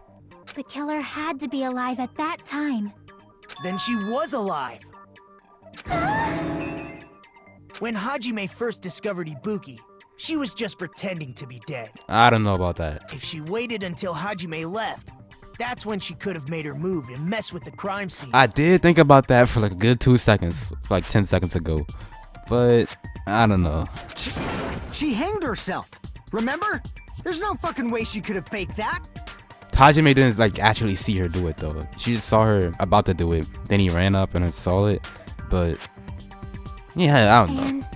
[SPEAKER 5] the killer had to be alive at that time.
[SPEAKER 12] Then she was alive. When Hajime first discovered Ibuki, she was just pretending to be dead.
[SPEAKER 1] I don't know about that.
[SPEAKER 12] If she waited until Hajime left, that's when she could have made her move and mess with the crime scene.
[SPEAKER 1] I did think about that for like a good 2 seconds, like 10 seconds ago. But, I don't know.
[SPEAKER 4] She hanged herself. Remember? There's no fucking way she could have faked that.
[SPEAKER 1] Hajime didn't like actually see her do it though. She just saw her about to do it. Then he ran up and then saw it. But, yeah, I don't know.
[SPEAKER 5] And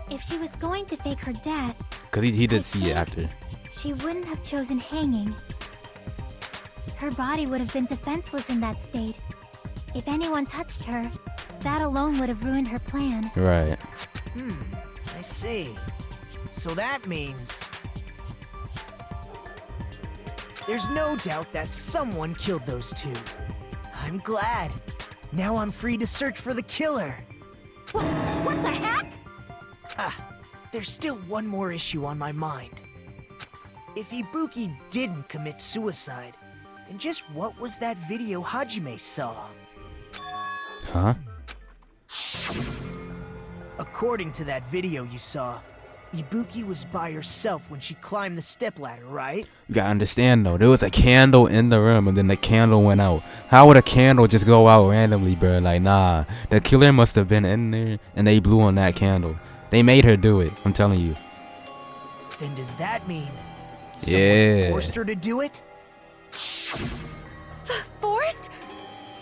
[SPEAKER 5] if she was going to fake her death,
[SPEAKER 1] Because he did see it after.
[SPEAKER 5] she wouldn't have chosen hanging. Her body would have been defenseless in that state. If anyone touched her, that alone would have ruined her plan.
[SPEAKER 1] Right.
[SPEAKER 12] I see. So that means... there's no doubt that someone killed those two. I'm glad. Now I'm free to search for the killer.
[SPEAKER 10] What the heck?
[SPEAKER 12] There's still one more issue on my mind. If Ibuki didn't commit suicide, then just what was that video Hajime saw?
[SPEAKER 1] Huh?
[SPEAKER 12] According to that video you saw, Ibuki was by herself when she climbed the stepladder, right?
[SPEAKER 1] You gotta understand though, there was a candle in the room and then the candle went out. How would a candle just go out randomly, bro? Like, nah. The killer must have been in there and they blew on that candle. They made her do it, I'm telling you.
[SPEAKER 12] Then does that mean
[SPEAKER 1] Yeah.
[SPEAKER 12] someone forced her to do it?
[SPEAKER 14] Forced?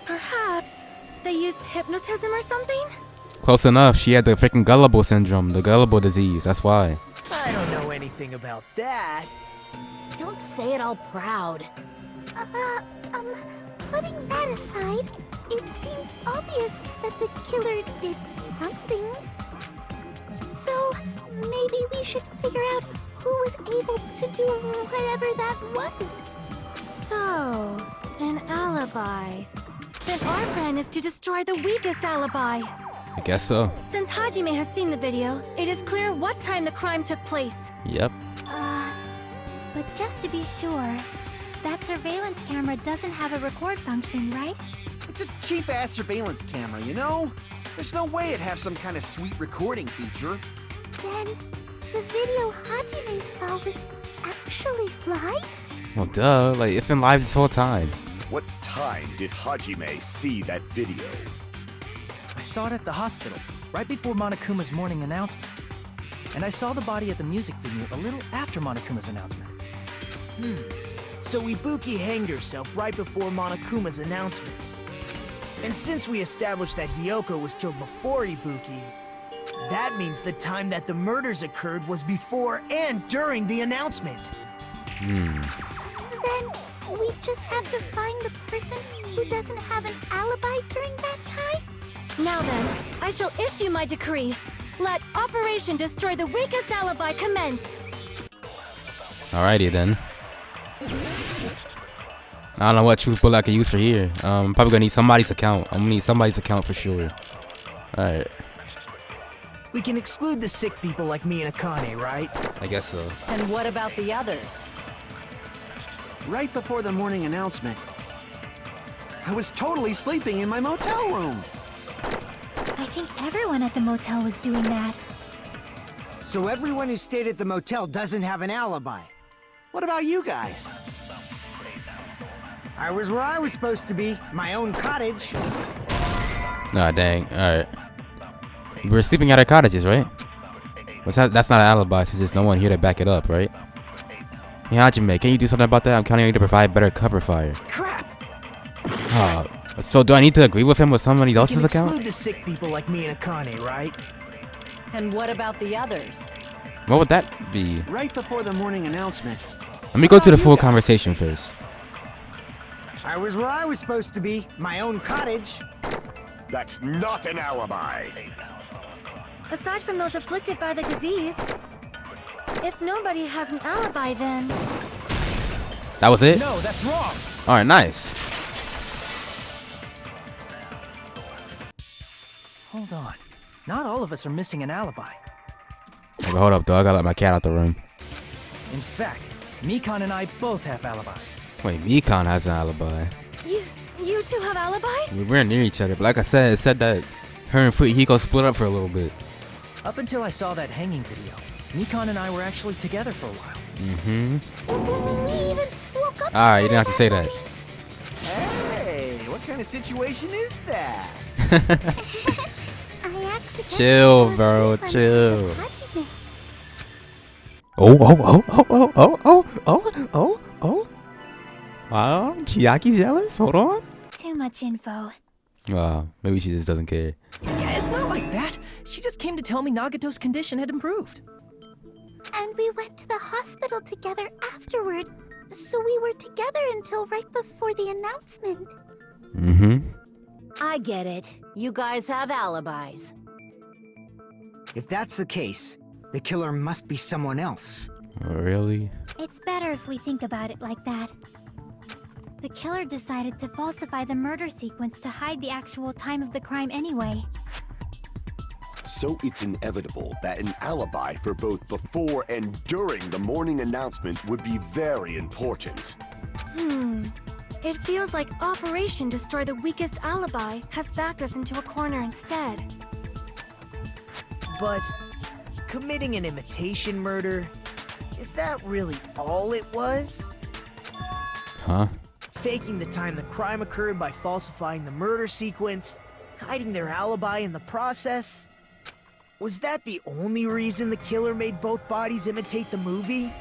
[SPEAKER 14] Perhaps they used hypnotism or something?
[SPEAKER 1] Close enough, she had the freaking gullible syndrome, the gullible disease, that's why.
[SPEAKER 12] I don't know anything about that.
[SPEAKER 10] Don't say it all proud.
[SPEAKER 7] Putting that aside, it seems obvious that the killer did something. So, maybe we should figure out who was able to do whatever that was.
[SPEAKER 14] So, an alibi. Then our plan is to destroy the weakest alibi.
[SPEAKER 1] I guess so.
[SPEAKER 14] Since Hajime has seen the video, it is clear what time the crime took place.
[SPEAKER 1] Yep.
[SPEAKER 5] But just to be sure, that surveillance camera doesn't have a record function, right?
[SPEAKER 3] It's a cheap-ass surveillance camera, you know? There's no way it'd have some kind of sweet recording feature.
[SPEAKER 7] Then, the video Hajime saw was actually live?
[SPEAKER 1] Well, duh, like, it's been live this whole time.
[SPEAKER 13] What time did Hajime see that video?
[SPEAKER 11] I saw it at the hospital, right before Monokuma's morning announcement. And I saw the body at the music venue a little after Monokuma's announcement.
[SPEAKER 12] So Ibuki hanged herself right before Monokuma's announcement. And since we established that Hiyoko was killed before Ibuki, that means the time that the murders occurred was before and during the announcement.
[SPEAKER 7] Then, we just have to find the person who doesn't have an alibi during that time?
[SPEAKER 14] Now then, I shall issue my decree. Let Operation Destroy the Weakest Alibi commence.
[SPEAKER 1] Alrighty then. I don't know what truth bullet I can use for here. I'm probably gonna need somebody's account. I'm gonna need somebody's account for sure. Alright.
[SPEAKER 12] We can exclude the sick people like me and Akane, right?
[SPEAKER 1] I guess so.
[SPEAKER 10] And what about the others?
[SPEAKER 3] Right before the morning announcement, I was totally sleeping in my motel room.
[SPEAKER 5] I think everyone at the motel was doing that.
[SPEAKER 4] So everyone who stayed at the motel doesn't have an alibi.
[SPEAKER 3] What about you guys?
[SPEAKER 4] I was where I was supposed to be, my own cottage.
[SPEAKER 1] Nah, dang. Alright. We were sleeping at our cottages, right? That's not an alibi, since there's no one here to back it up, right? Hey, Hajime, can you do something about that? I'm counting on you to provide better cover fire.
[SPEAKER 12] Crap!
[SPEAKER 1] So do I need to agree with him with somebody else's account?
[SPEAKER 12] Exclude the sick people like me and Akane, right?
[SPEAKER 10] And what about the others?
[SPEAKER 1] What would that be?
[SPEAKER 3] Right before the morning announcement.
[SPEAKER 1] Let me go to the full conversation first.
[SPEAKER 4] I was where I was supposed to be, my own cottage.
[SPEAKER 13] That's not an alibi.
[SPEAKER 14] Aside from those afflicted by the disease, if nobody has an alibi, then...
[SPEAKER 1] That was it?
[SPEAKER 11] No, that's wrong.
[SPEAKER 1] Alright, nice.
[SPEAKER 11] Hold on. Not all of us are missing an alibi.
[SPEAKER 1] Okay, hold up, though. I gotta let my cat out the room.
[SPEAKER 11] In fact, Mikan and I both have alibis.
[SPEAKER 1] Wait, Mikan has an alibi.
[SPEAKER 14] You two have alibis?
[SPEAKER 1] We're near each other, but like I said, it said that her and Hiko split up for a little bit.
[SPEAKER 11] Up until I saw that hanging video, Mikan and I were actually together for a while.
[SPEAKER 7] We even woke up.
[SPEAKER 1] Alright, you didn't have to say that.
[SPEAKER 12] Hey, what kind of situation is that?
[SPEAKER 7] I accidentally
[SPEAKER 1] Chill,
[SPEAKER 7] fell
[SPEAKER 1] bro,
[SPEAKER 7] asleep on
[SPEAKER 1] chill.
[SPEAKER 7] Hajime.
[SPEAKER 1] Oh. Wow, Chiaki's jealous? Hold on.
[SPEAKER 5] Too much info.
[SPEAKER 1] Wow, maybe she just doesn't care.
[SPEAKER 11] Yeah, it's not like that. She just came to tell me Nagato's condition had improved.
[SPEAKER 7] And we went to the hospital together afterward. So we were together until right before the announcement.
[SPEAKER 10] I get it. You guys have alibis.
[SPEAKER 4] If that's the case, the killer must be someone else.
[SPEAKER 1] Really?
[SPEAKER 5] It's better if we think about it like that. The killer decided to falsify the murder sequence to hide the actual time of the crime anyway.
[SPEAKER 13] So it's inevitable that an alibi for both before and during the morning announcement would be very important.
[SPEAKER 14] It feels like Operation Destroy the Weakest Alibi has backed us into a corner instead.
[SPEAKER 12] But committing an imitation murder, is that really all it was?
[SPEAKER 1] Huh?
[SPEAKER 12] Faking the time the crime occurred by falsifying the murder sequence, hiding their alibi in the process? Was that the only reason the killer made both bodies imitate the movie?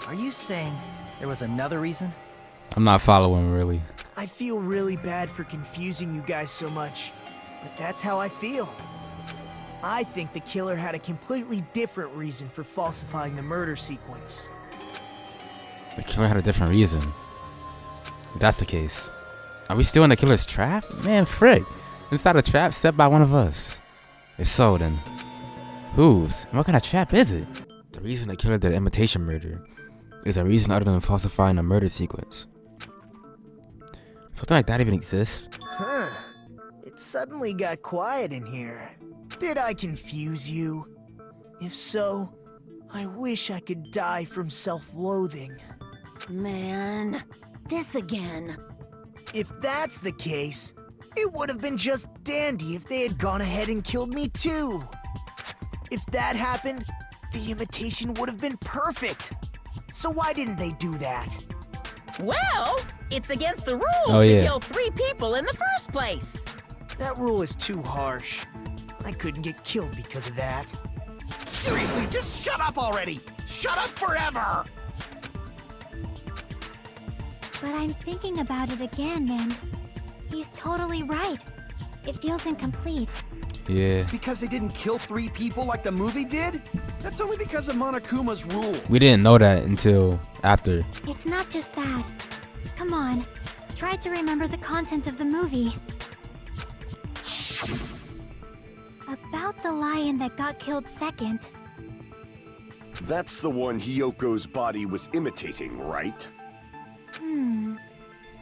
[SPEAKER 11] Are you saying there was another reason?
[SPEAKER 1] I'm not following, really.
[SPEAKER 12] I feel really bad for confusing you guys so much, but that's how I feel. I think the killer had a completely different reason for falsifying the murder sequence.
[SPEAKER 1] The killer had a different reason. If that's the case, are we still in the killer's trap? Man, frick. It's not a trap set by one of us. If so, then whose? And what kind of trap is it? The reason the killer did imitation murder is a reason other than falsifying a murder sequence. Something like that even exists?
[SPEAKER 12] Huh. It suddenly got quiet in here. Did I confuse you? If so, I wish I could die from self-loathing.
[SPEAKER 10] Man, this again.
[SPEAKER 12] If that's the case, it would have been just dandy if they had gone ahead and killed me too. If that happened, the imitation would have been perfect. So why didn't they do that?
[SPEAKER 15] Well, it's against the rules
[SPEAKER 1] Oh,
[SPEAKER 15] to
[SPEAKER 1] yeah.
[SPEAKER 15] kill 3 people in the first place.
[SPEAKER 12] That rule is too harsh. I couldn't get killed because of that.
[SPEAKER 3] Seriously, just shut up already! Shut up forever!
[SPEAKER 5] But I'm thinking about it again, and he's totally right. It feels incomplete.
[SPEAKER 1] Yeah.
[SPEAKER 3] Because they didn't kill 3 people like the movie did? That's only because of Monokuma's rule.
[SPEAKER 1] We didn't know that until after.
[SPEAKER 5] It's not just that. Come on, try to remember the content of the movie. About the lion that got killed second.
[SPEAKER 13] That's the one Hyoko's body was imitating, right?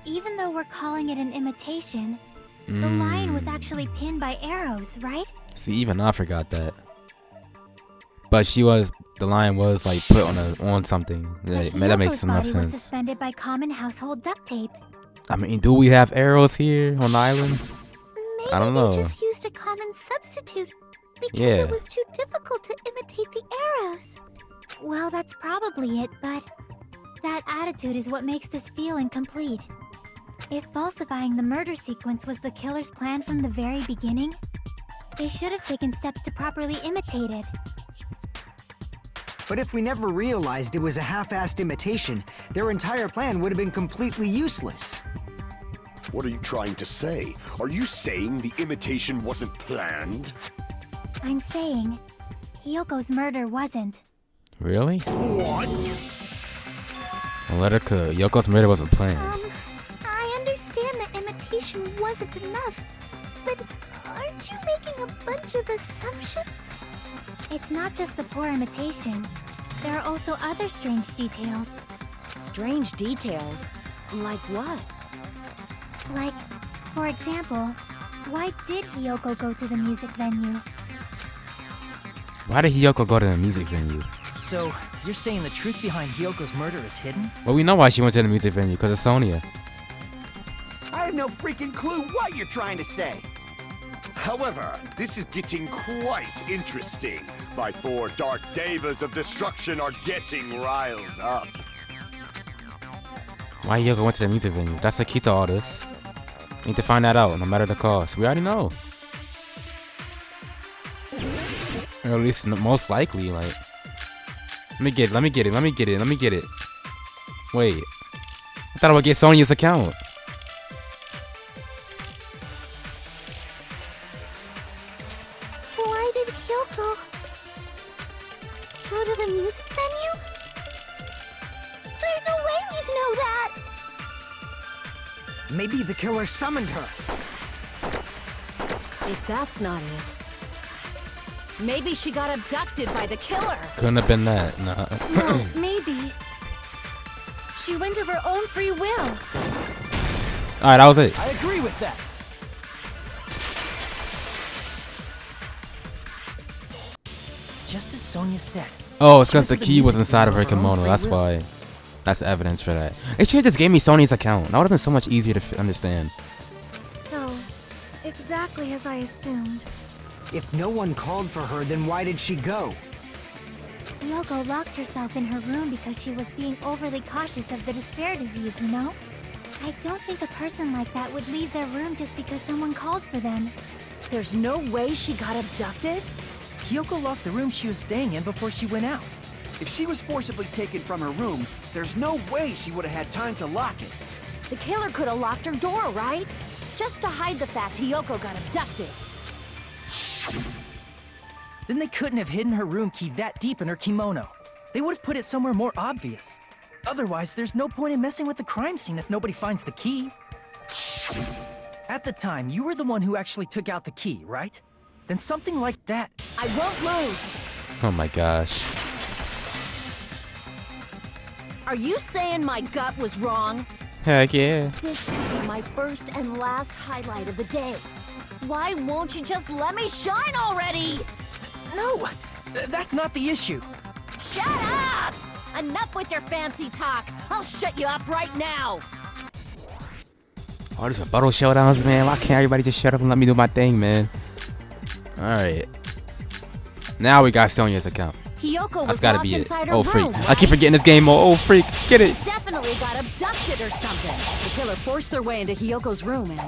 [SPEAKER 5] Even though we're calling it an imitation, the lion was actually pinned by arrows, right?
[SPEAKER 1] See, even I forgot that. But the lion was like put on something. That makes
[SPEAKER 5] Hyoko's
[SPEAKER 1] enough
[SPEAKER 5] body was
[SPEAKER 1] sense.
[SPEAKER 5] suspended by common household duct tape.
[SPEAKER 1] I mean, do we have arrows here on the island?
[SPEAKER 7] Maybe
[SPEAKER 1] I don't know.
[SPEAKER 7] they just used a common substitute because
[SPEAKER 1] Yeah.
[SPEAKER 7] it was too difficult to imitate the arrows.
[SPEAKER 5] Well, that's probably it, but that attitude is what makes this feel incomplete. If falsifying the murder sequence was the killer's plan from the very beginning, they should have taken steps to properly imitate it.
[SPEAKER 4] But if we never realized it was a half-assed imitation, their entire plan would have been completely useless.
[SPEAKER 13] What are you trying to say? Are you saying the imitation wasn't planned?
[SPEAKER 5] I'm saying Hiyoko's murder wasn't.
[SPEAKER 1] Really?
[SPEAKER 13] What?
[SPEAKER 1] Let her cook. Yoko's murder wasn't planned.
[SPEAKER 7] I understand that imitation wasn't enough, but aren't you making a bunch of assumptions?
[SPEAKER 5] It's not just the poor imitation. There are also other strange details.
[SPEAKER 10] Strange details? Like what?
[SPEAKER 5] Like, for example, why did Hiyoko go to the music venue?
[SPEAKER 1] Why did Hiyoko go to the music venue?
[SPEAKER 11] So, you're saying the truth behind Hiyoko's murder is hidden?
[SPEAKER 1] Well, we know why she went to the music venue, because of Sonia.
[SPEAKER 3] I have no freaking clue what you're trying to say.
[SPEAKER 13] However, this is getting quite interesting. My 4 dark devas of destruction are getting riled up.
[SPEAKER 1] Why Hiyoko went to the music venue? That's the key to all this. Need to find that out, no matter the cost. We already know. Or at least most likely, like. Let me get it. Wait. I thought I would get Sonia's account.
[SPEAKER 7] Why did Hiyoko go to the music venue? There's no way we'd know that!
[SPEAKER 4] Maybe the killer summoned her.
[SPEAKER 10] If that's not it, maybe she got abducted by the killer.
[SPEAKER 1] Couldn't have been that, nah.
[SPEAKER 14] No, maybe. She went of her own free will.
[SPEAKER 1] Alright, that was it.
[SPEAKER 11] I agree with that. It's just as Sonia said.
[SPEAKER 1] Oh, it's because the key was inside of her kimono. That's why. That's evidence for that. They should have just gave me Sonia's account. That would have been so much easier to understand.
[SPEAKER 14] So, exactly as I assumed.
[SPEAKER 4] If no one called for her, then why did she go?
[SPEAKER 5] Hiyoko locked herself in her room because she was being overly cautious of the despair disease, you know? I don't think a person like that would leave their room just because someone called for them.
[SPEAKER 10] There's no way she got abducted?
[SPEAKER 11] Hiyoko locked the room she was staying in before she went out.
[SPEAKER 3] If she was forcibly taken from her room, there's no way she would have had time to lock it.
[SPEAKER 10] The killer could have locked her door, right? Just to hide the fact Hiyoko got abducted.
[SPEAKER 11] Then they couldn't have hidden her room key that deep in her kimono. They would have put it somewhere more obvious. Otherwise, there's no point in messing with the crime scene if nobody finds the key. At the time, you were the one who actually took out the key, right? Then something like that.
[SPEAKER 10] I won't lose.
[SPEAKER 1] Oh my gosh.
[SPEAKER 10] Are you saying my gut was wrong?
[SPEAKER 1] Heck yeah.
[SPEAKER 10] This will be my first and last highlight of the day. Why won't you just let me shine already?
[SPEAKER 11] No, that's not the issue.
[SPEAKER 10] Shut up! Enough with your fancy talk. I'll shut you up right now.
[SPEAKER 1] Oh, this rebuttal showdowns, man. Why can't everybody just shut up and let me do my thing, man? Alright. Now we got Sonia's account.
[SPEAKER 10] Hiyoko
[SPEAKER 1] That's
[SPEAKER 10] was
[SPEAKER 1] gotta
[SPEAKER 10] locked
[SPEAKER 1] be it.
[SPEAKER 10] inside her
[SPEAKER 1] Oh, freak.
[SPEAKER 10] room,
[SPEAKER 1] I keep forgetting this game mode. Oh, freak. Get it.
[SPEAKER 10] Definitely got abducted or something. The killer forced their way into Hiyoko's room and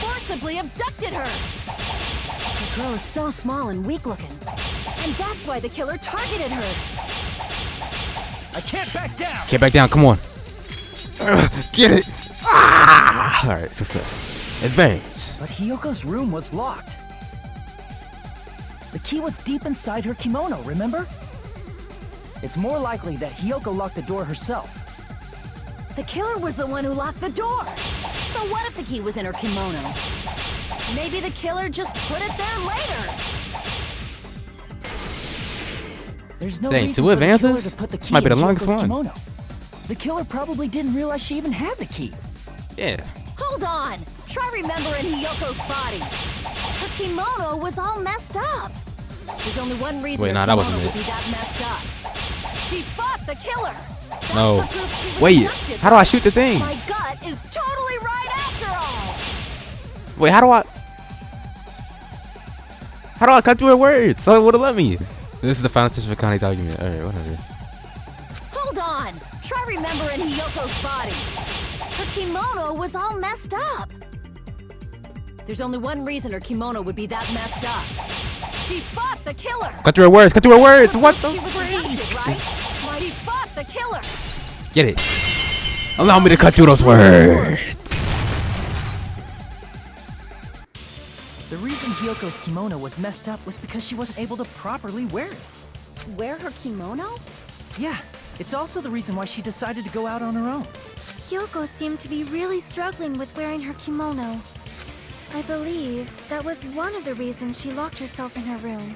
[SPEAKER 10] forcibly abducted her. The girl is so small and weak-looking, and that's why the killer targeted her.
[SPEAKER 11] I can't back down.
[SPEAKER 1] Get back down. Come on. Get it. Ah! Alright, success. Advance.
[SPEAKER 11] But Hiyoko's room was locked. The key was deep inside her kimono, remember? It's more likely that Hiyoko locked the door herself.
[SPEAKER 10] The killer was the one who locked the door. So what if the key was in her kimono? Maybe the killer just put it there later.
[SPEAKER 11] There's no
[SPEAKER 1] Dang,
[SPEAKER 11] reason
[SPEAKER 1] 2
[SPEAKER 11] for the killer
[SPEAKER 1] advances?
[SPEAKER 11] to put the key
[SPEAKER 1] Might be
[SPEAKER 11] in
[SPEAKER 1] the longest
[SPEAKER 11] Hiyoko's
[SPEAKER 1] one.
[SPEAKER 11] kimono. The killer probably didn't realize she even had the key.
[SPEAKER 1] Yeah.
[SPEAKER 10] Hold on. Try remembering Hiyoko's body. Her kimono was all messed up. There's only one reason
[SPEAKER 1] Wait,
[SPEAKER 10] her
[SPEAKER 1] nah, that
[SPEAKER 10] kimono
[SPEAKER 1] wasn't
[SPEAKER 10] would
[SPEAKER 1] it.
[SPEAKER 10] be that messed up. She fought the killer. That's
[SPEAKER 1] No.
[SPEAKER 10] the proof she was
[SPEAKER 1] Wait,
[SPEAKER 10] abducted.
[SPEAKER 1] how do I shoot the thing?
[SPEAKER 10] My gut is totally right after all.
[SPEAKER 1] Wait, how do I cut through her words? So it would have let me. This is the final stage of Connie's argument. Alright, whatever.
[SPEAKER 10] Hold on. Try remembering Hiyoko's body. Her kimono was all messed up. There's only one reason her kimono would be that messed up. She fought the killer.
[SPEAKER 1] Cut through her words. Cut through her words. What the
[SPEAKER 10] She was abducted, right? She fought the killer.
[SPEAKER 1] Get it. Allow me to cut through those words.
[SPEAKER 11] The reason Hyoko's kimono was messed up was because she wasn't able to properly wear it.
[SPEAKER 10] Wear her kimono?
[SPEAKER 11] Yeah, it's also the reason why she decided to go out on her own.
[SPEAKER 14] Hyoko seemed to be really struggling with wearing her kimono. I believe that was one of the reasons she locked herself in her room.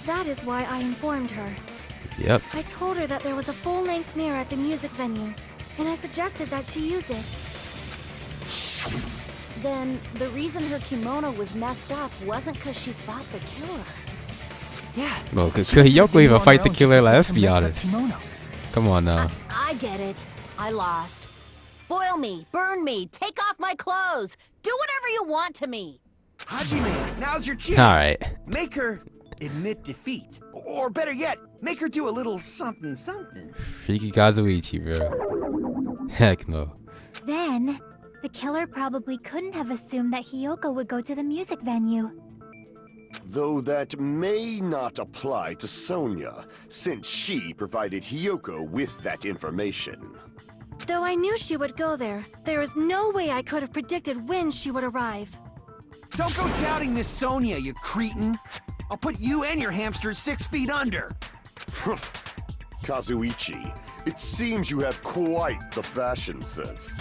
[SPEAKER 14] That is why I informed her.
[SPEAKER 1] Yep.
[SPEAKER 14] I told her that there was a full-length mirror at the music venue, and I suggested that she use it.
[SPEAKER 10] Then the reason her kimono was messed up wasn't because she fought the killer.
[SPEAKER 11] Yeah.
[SPEAKER 1] Well, could Hyoko even fight the killer? Let's be honest. Come on now.
[SPEAKER 10] I get it. I lost. Boil me, burn me, take off my clothes. Do whatever you want to me.
[SPEAKER 3] Hajime, now's your chance.
[SPEAKER 1] All right.
[SPEAKER 3] Make her admit defeat. Or better yet, make her do a little something something.
[SPEAKER 1] Freaky Kazuichi, bro. Heck no.
[SPEAKER 5] Then, the killer probably couldn't have assumed that Hyoko would go to the music venue.
[SPEAKER 13] Though that may not apply to Sonia, since she provided Hyoko with that information.
[SPEAKER 14] Though I knew she would go there, there is no way I could have predicted when she would arrive.
[SPEAKER 3] Don't go doubting Miss Sonia, you cretin. I'll put you and your hamsters 6 feet under.
[SPEAKER 13] Kazuichi, it seems you have quite the fashion sense.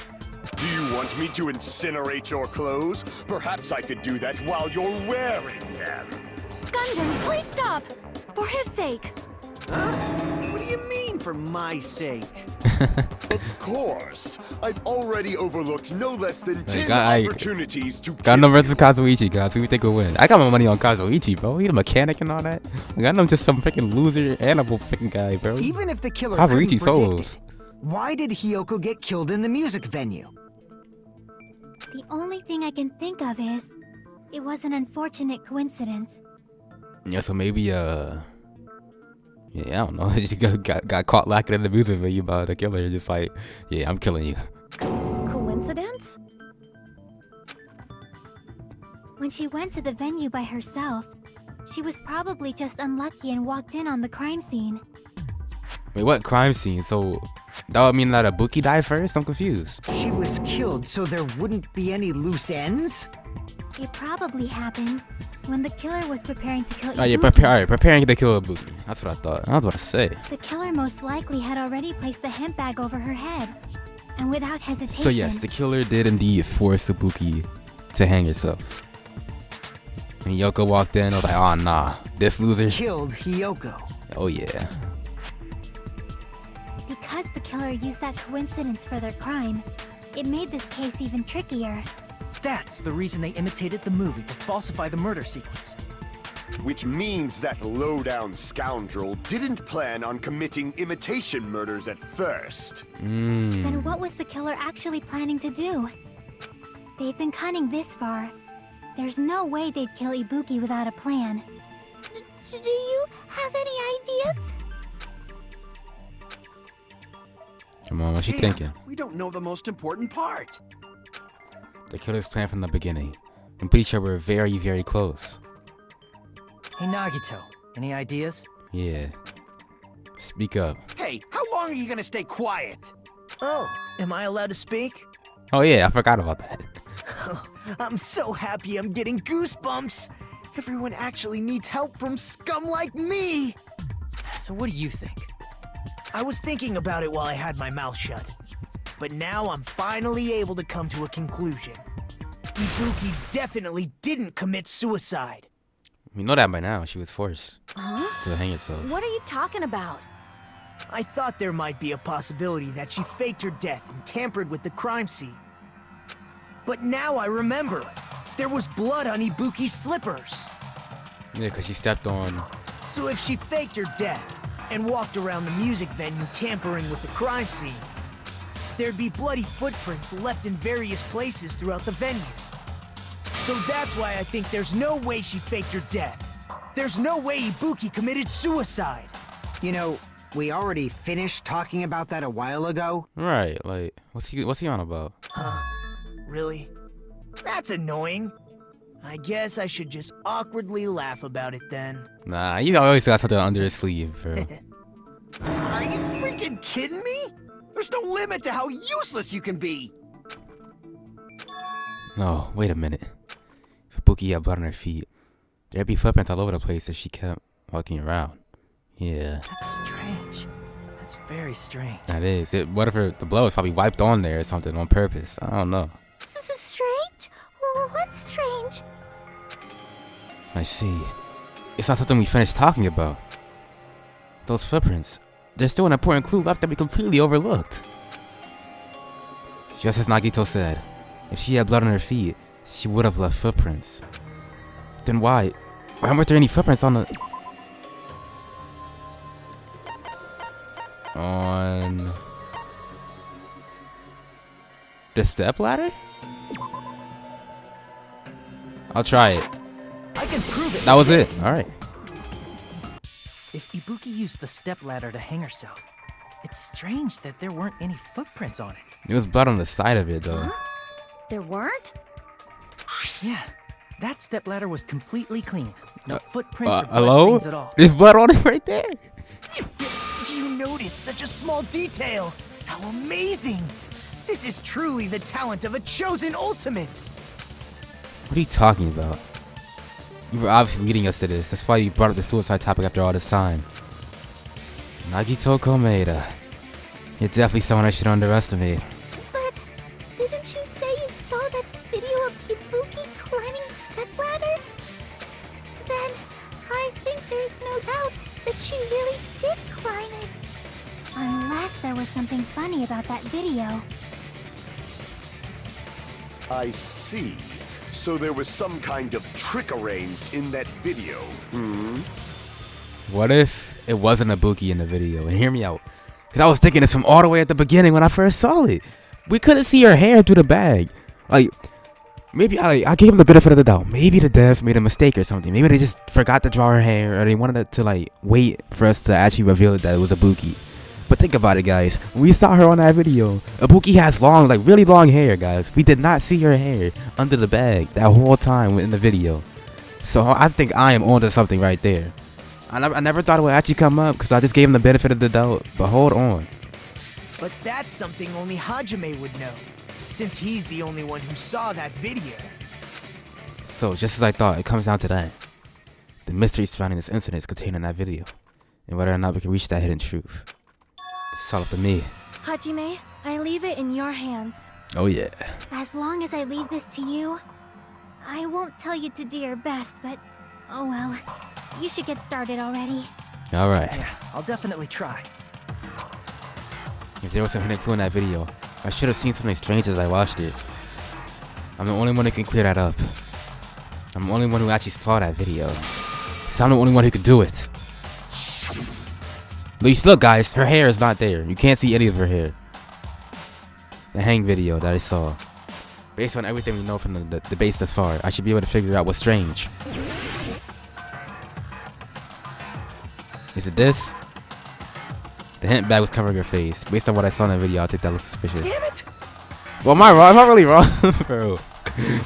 [SPEAKER 13] Do you want me to incinerate your clothes? Perhaps I could do that while you're wearing them.
[SPEAKER 14] Gundam, please stop! For his sake.
[SPEAKER 3] Huh? What do you mean, for my sake?
[SPEAKER 13] Of course. I've already overlooked no less than 10
[SPEAKER 1] I
[SPEAKER 13] opportunities to
[SPEAKER 1] Gundam versus Kazuichi, guys. Who you think will win? I got my money on Kazuichi, bro. He's a mechanic and all that. Gundam's just some freaking loser animal freaking guy, bro.
[SPEAKER 4] Even if the killer
[SPEAKER 1] Kazuichi
[SPEAKER 4] couldn't predict
[SPEAKER 1] solos.
[SPEAKER 4] it, why did Hyoko get killed in the music venue?
[SPEAKER 5] The only thing I can think of is, it was an unfortunate coincidence.
[SPEAKER 1] Yeah, so maybe yeah, I don't know. She got caught lacking in the music venue by the killer. Just like, yeah, I'm killing you.
[SPEAKER 10] Coincidence?
[SPEAKER 5] When she went to the venue by herself, she was probably just unlucky and walked in on the crime scene.
[SPEAKER 1] Wait, what crime scene? So that would mean that Ibuki died first? I'm confused.
[SPEAKER 4] She was killed so there wouldn't be any loose ends?
[SPEAKER 5] It probably happened when the killer was preparing to kill Ibuki.
[SPEAKER 1] Oh yeah, preparing to kill Ibuki. That's what I thought. I was about to say.
[SPEAKER 5] The killer most likely had already placed the hemp bag over her head, and without hesitation.
[SPEAKER 1] So yes, the killer did indeed force Ibuki to hang herself. And Hyoko walked in. I was like, oh nah, this loser
[SPEAKER 4] killed Hyoko.
[SPEAKER 1] Oh yeah.
[SPEAKER 5] Because the killer used that coincidence for their crime, it made this case even trickier.
[SPEAKER 11] That's the reason they imitated the movie to falsify the murder sequence.
[SPEAKER 13] Which means that low-down scoundrel didn't plan on committing imitation murders at first.
[SPEAKER 5] Then what was the killer actually planning to do? They've been cunning this far. There's no way they'd kill Ibuki without a plan.
[SPEAKER 7] Do you have any ideas?
[SPEAKER 1] Come on, what's she thinking?
[SPEAKER 3] We don't know the most important part.
[SPEAKER 1] The killer's plan from the beginning. I'm pretty sure we're very, very close.
[SPEAKER 11] Hey Nagito, any ideas?
[SPEAKER 1] Yeah. Speak up.
[SPEAKER 3] Hey, how long are you gonna stay quiet?
[SPEAKER 12] Oh, am I allowed to speak?
[SPEAKER 1] Oh yeah, I forgot about that.
[SPEAKER 12] I'm so happy I'm getting goosebumps. Everyone actually needs help from scum like me.
[SPEAKER 11] So what do you think?
[SPEAKER 12] I was thinking about it while I had my mouth shut. But now I'm finally able to come to a conclusion. Ibuki definitely didn't commit suicide.
[SPEAKER 1] We know that by now. She was forced to hang herself.
[SPEAKER 10] What are you talking about?
[SPEAKER 12] I thought there might be a possibility that she faked her death and tampered with the crime scene. But now I remember. There was blood on Ibuki's slippers.
[SPEAKER 1] Yeah, because she stepped on...
[SPEAKER 12] So if she faked her death and walked around the music venue tampering with the crime scene, there'd be bloody footprints left in various places throughout the venue. So that's why I think there's no way she faked her death. There's no way Ibuki committed suicide.
[SPEAKER 4] You know, we already finished talking about that a while ago.
[SPEAKER 1] Right, like, what's he on about?
[SPEAKER 12] Huh? Really? That's annoying. I guess I should just awkwardly laugh about it then.
[SPEAKER 1] Nah, you always got something under his sleeve, bro.
[SPEAKER 3] Are you freaking kidding me? There's no limit to how useless you can be.
[SPEAKER 1] No, wait a minute. If Bookie had blood on her feet, there'd be footprints all over the place if she kept walking around. Yeah.
[SPEAKER 11] That's strange. That's very strange.
[SPEAKER 1] That is. What if the blood was probably wiped on there or something on purpose? I don't know.
[SPEAKER 7] This is strange? What's strange?
[SPEAKER 1] I see. It's not something we finished talking about. Those footprints. There's still an important clue left that we completely overlooked. Just as Nagito said, if she had blood on her feet, she would have left footprints. Then why weren't there any footprints on the stepladder? I'll try it.
[SPEAKER 11] I can prove it.
[SPEAKER 1] That was it. All right.
[SPEAKER 11] If Ibuki used the stepladder to hang herself, it's strange that there weren't any footprints on it.
[SPEAKER 1] There was blood on the side of it, though.
[SPEAKER 10] Huh? There weren't?
[SPEAKER 11] Yeah, that stepladder was completely clean. No footprints or
[SPEAKER 1] hello?
[SPEAKER 11] bloodstains at all.
[SPEAKER 1] There's blood on it right there.
[SPEAKER 12] You noticed such a small detail. How amazing! This is truly the talent of a chosen ultimate.
[SPEAKER 1] What are you talking about? You were obviously leading us to this. That's why you brought up the suicide topic after all this time. Nagito Komeda. You're definitely someone I should underestimate.
[SPEAKER 7] But didn't you say you saw that video of Ibuki climbing the stepladder? Then I think there's no doubt that she really did climb it. Unless there was something funny about that video.
[SPEAKER 13] I see. So there was some kind of trick arranged in that video,
[SPEAKER 1] What if it wasn't Ibuki in the video? And hear me out. Because I was thinking this from all the way at the beginning when I first saw it. We couldn't see her hair through the bag. Like, maybe I gave him the benefit of the doubt. Maybe the devs made a mistake or something. Maybe they just forgot to draw her hair, or they wanted it to like wait for us to actually reveal that it was Ibuki. But think about it, guys. When we saw her on that video, Ibuki has long, like really long hair, guys. We did not see her hair under the bag that whole time in the video. So I think I am onto something right there. I never thought it would actually come up because I just gave him the benefit of the doubt. But hold on.
[SPEAKER 12] But that's something only Hajime would know, since he's the only one who saw that video.
[SPEAKER 1] So just as I thought, it comes down to that. The mystery surrounding this incident is contained in that video, and whether or not we can reach that hidden truth. It's all up to me.
[SPEAKER 14] Hajime, I leave it in your hands.
[SPEAKER 1] Oh yeah.
[SPEAKER 5] As long as I leave this to you, I won't tell you to do your best, but oh well. You should get started already.
[SPEAKER 1] Alright.
[SPEAKER 11] Yeah, I'll definitely try.
[SPEAKER 1] If there was some hidden clue in that video, I should have seen something strange as I watched it. I'm the only one who can clear that up. I'm the only one who actually saw that video. So I'm the only one who could do it. Look, guys, her hair is not there. You can't see any of her hair. The hang video that I saw. Based on everything we know from the base thus far, I should be able to figure out what's strange. Is it this? The hint bag was covering her face. Based on what I saw in the video, I think that looks suspicious.
[SPEAKER 12] Damn it!
[SPEAKER 1] Well, am I wrong? Am I really wrong, bro?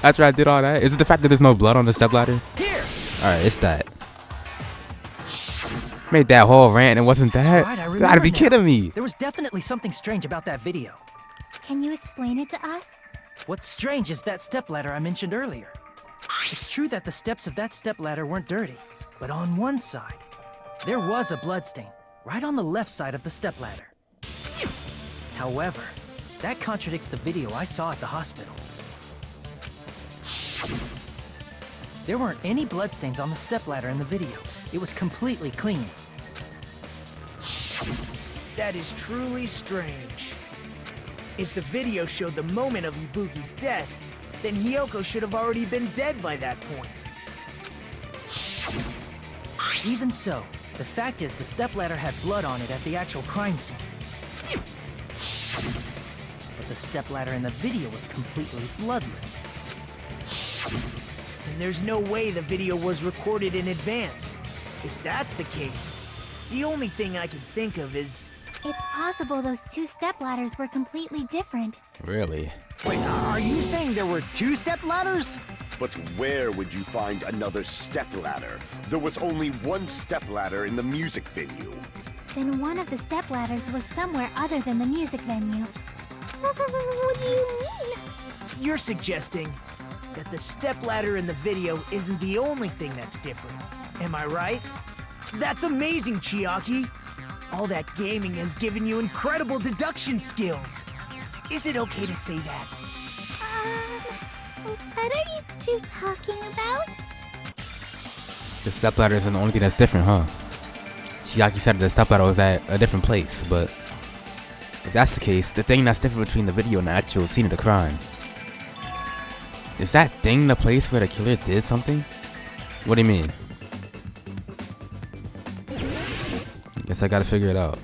[SPEAKER 1] After I did all that, is it the fact that there's no blood on the stepladder?
[SPEAKER 11] Here.
[SPEAKER 1] All right, it's that. Made that whole rant and it wasn't that?
[SPEAKER 11] Right, I
[SPEAKER 1] You gotta be
[SPEAKER 11] remember now.
[SPEAKER 1] kidding me.
[SPEAKER 11] There was definitely something strange about that video.
[SPEAKER 5] Can you explain it to us?
[SPEAKER 11] What's strange is that stepladder I mentioned earlier. It's true that the steps of that stepladder weren't dirty, but on one side, there was a bloodstain, right on the left side of the stepladder. However, that contradicts the video I saw at the hospital. There weren't any bloodstains on the stepladder in the video. It was completely clean.
[SPEAKER 12] That is truly strange. If the video showed the moment of Ibuki's death, then Hiyoko should have already been dead by that point.
[SPEAKER 11] Even so, the fact is the stepladder had blood on it at the actual crime scene. But the stepladder in the video was completely bloodless.
[SPEAKER 12] And there's no way the video was recorded in advance. If that's the case, the only thing I can think of is...
[SPEAKER 5] It's possible those two stepladders were completely different.
[SPEAKER 1] Really?
[SPEAKER 4] Wait, are you saying there were two stepladders?
[SPEAKER 13] But where would you find another stepladder? There was only one stepladder in the music venue.
[SPEAKER 5] Then one of the stepladders was somewhere other than the music venue.
[SPEAKER 12] What do you mean? You're suggesting that the stepladder in the video isn't the only thing that's different. Am I right? That's amazing, Chiaki! All that gaming has given you incredible deduction skills. Is it okay to say that?
[SPEAKER 5] What are you two talking about?
[SPEAKER 1] The stepladder isn't the only thing that's different, huh? Chiaki said the stepladder was at a different place, but if that's the case, the thing that's different between the video and the actual scene of the crime, is that thing the place where the killer did something? What do you mean? Guess I gotta figure it out.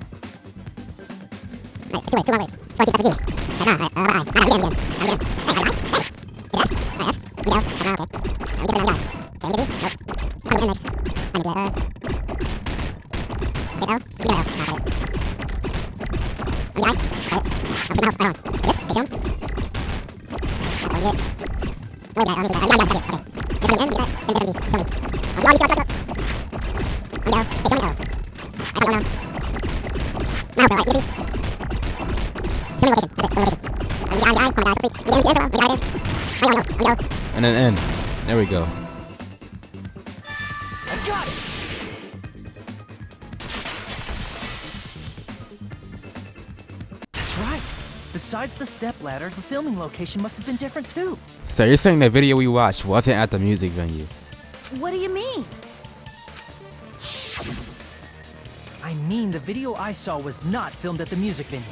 [SPEAKER 1] And then end. There we go.
[SPEAKER 12] I got it!
[SPEAKER 11] That's right. Besides the stepladder, the filming location must have been different too.
[SPEAKER 1] So you're saying the video we watched wasn't at the music venue?
[SPEAKER 10] What do you mean?
[SPEAKER 11] I mean, the video I saw was not filmed at the music venue.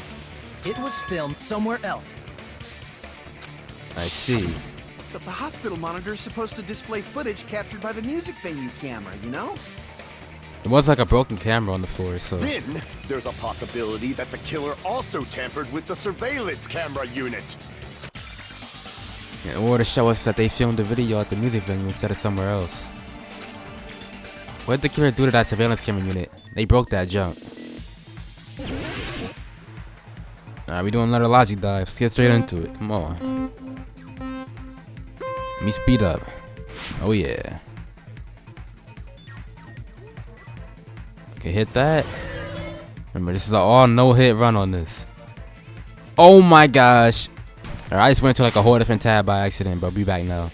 [SPEAKER 11] It was filmed somewhere else.
[SPEAKER 1] I see.
[SPEAKER 3] But the hospital monitor is supposed to display footage captured by the music venue camera, you know?
[SPEAKER 1] It was like a broken camera on the floor, so...
[SPEAKER 13] Then, there's a possibility that the killer also tampered with the surveillance camera unit.
[SPEAKER 1] In order to show us that they filmed the video at the music venue instead of somewhere else. What did the killer do to that surveillance camera unit? They broke that junk. Alright, we doing another logic dive. Let's get straight into it. Come on. Let me speed up. Oh yeah. Okay, hit that. Remember, this is an all no-hit run on this. Oh my gosh. Alright, I just went to like a whole different tab by accident, but I'll be back now.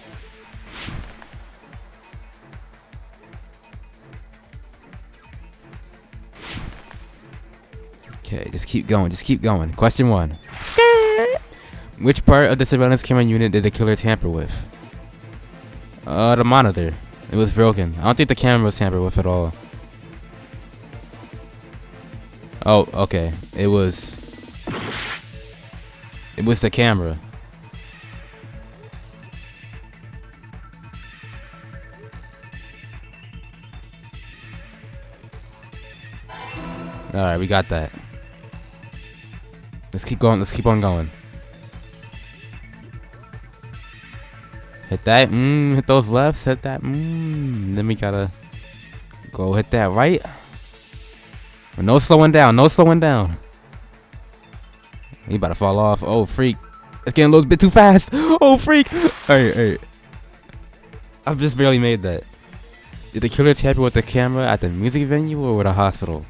[SPEAKER 1] Okay, just keep going, just keep going. Question 1. Which part of the surveillance camera unit did the killer tamper with? The monitor. It was broken. I don't think the camera was tampered with at all. Oh, okay. It was the camera. Alright, we got that. Let's keep going. Let's keep on going. Hit that. Hit those lefts. Hit that. Then we gotta go hit that right. No slowing down. No slowing down. He about to fall off. Oh, freak. It's getting a little bit too fast. Oh, freak. Alright. I've just barely made that. Did the killer tamper with the camera at the music venue or with a hospital?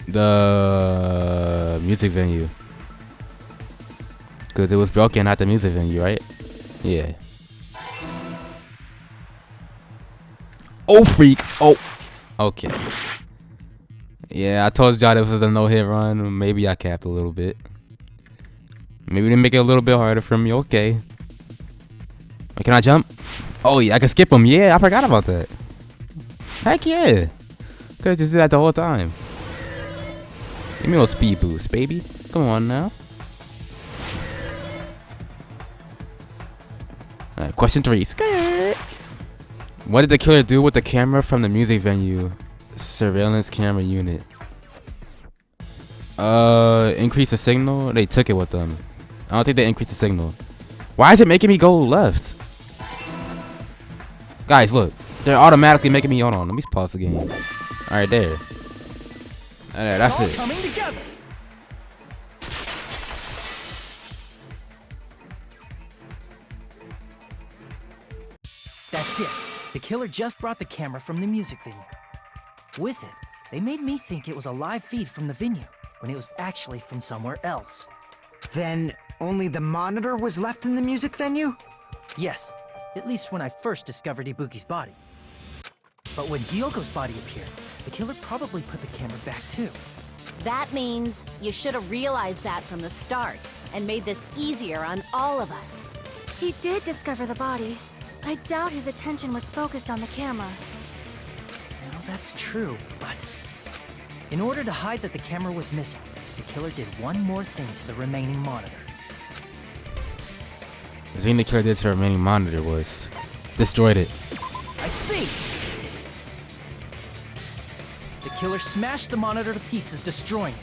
[SPEAKER 1] The music venue. Because it was broken at the music venue, right? Yeah. Oh, freak. Oh. Okay. Yeah, I told y'all this was a no-hit run. Maybe I capped a little bit. Maybe they make it a little bit harder for me. Okay. Wait, can I jump? Oh, yeah, I can skip them. Yeah, I forgot about that. Heck yeah. Could've just did that the whole time. Give me a little speed boost, baby. Come on now. Alright, question 3. What did the killer do with the camera from the music venue surveillance camera unit? Increase the signal? They took it with them. I don't think they increased the signal. Why is it making me go left? Guys, look. They're automatically making me... Hold on, let me pause the game. Alright, there. Alright, that's it.
[SPEAKER 12] Coming together.
[SPEAKER 11] That's it. The killer just brought the camera from the music venue. With it, they made me think it was a live feed from the venue, when it was actually from somewhere else.
[SPEAKER 4] Then only the monitor was left in the music venue?
[SPEAKER 11] Yes, at least when I first discovered Ibuki's body. But when Hyoko's body appeared, the killer probably put the camera back too.
[SPEAKER 10] That means you should have realized that from the start and made this easier on all of us.
[SPEAKER 14] He did discover the body. I doubt his attention was focused on the camera.
[SPEAKER 11] Well, that's true, but in order to hide that the camera was missing, the killer did one more thing to the remaining monitor.
[SPEAKER 1] The thing the killer did to the remaining monitor was destroyed it.
[SPEAKER 11] I see! The killer smashed the monitor to pieces, destroying it.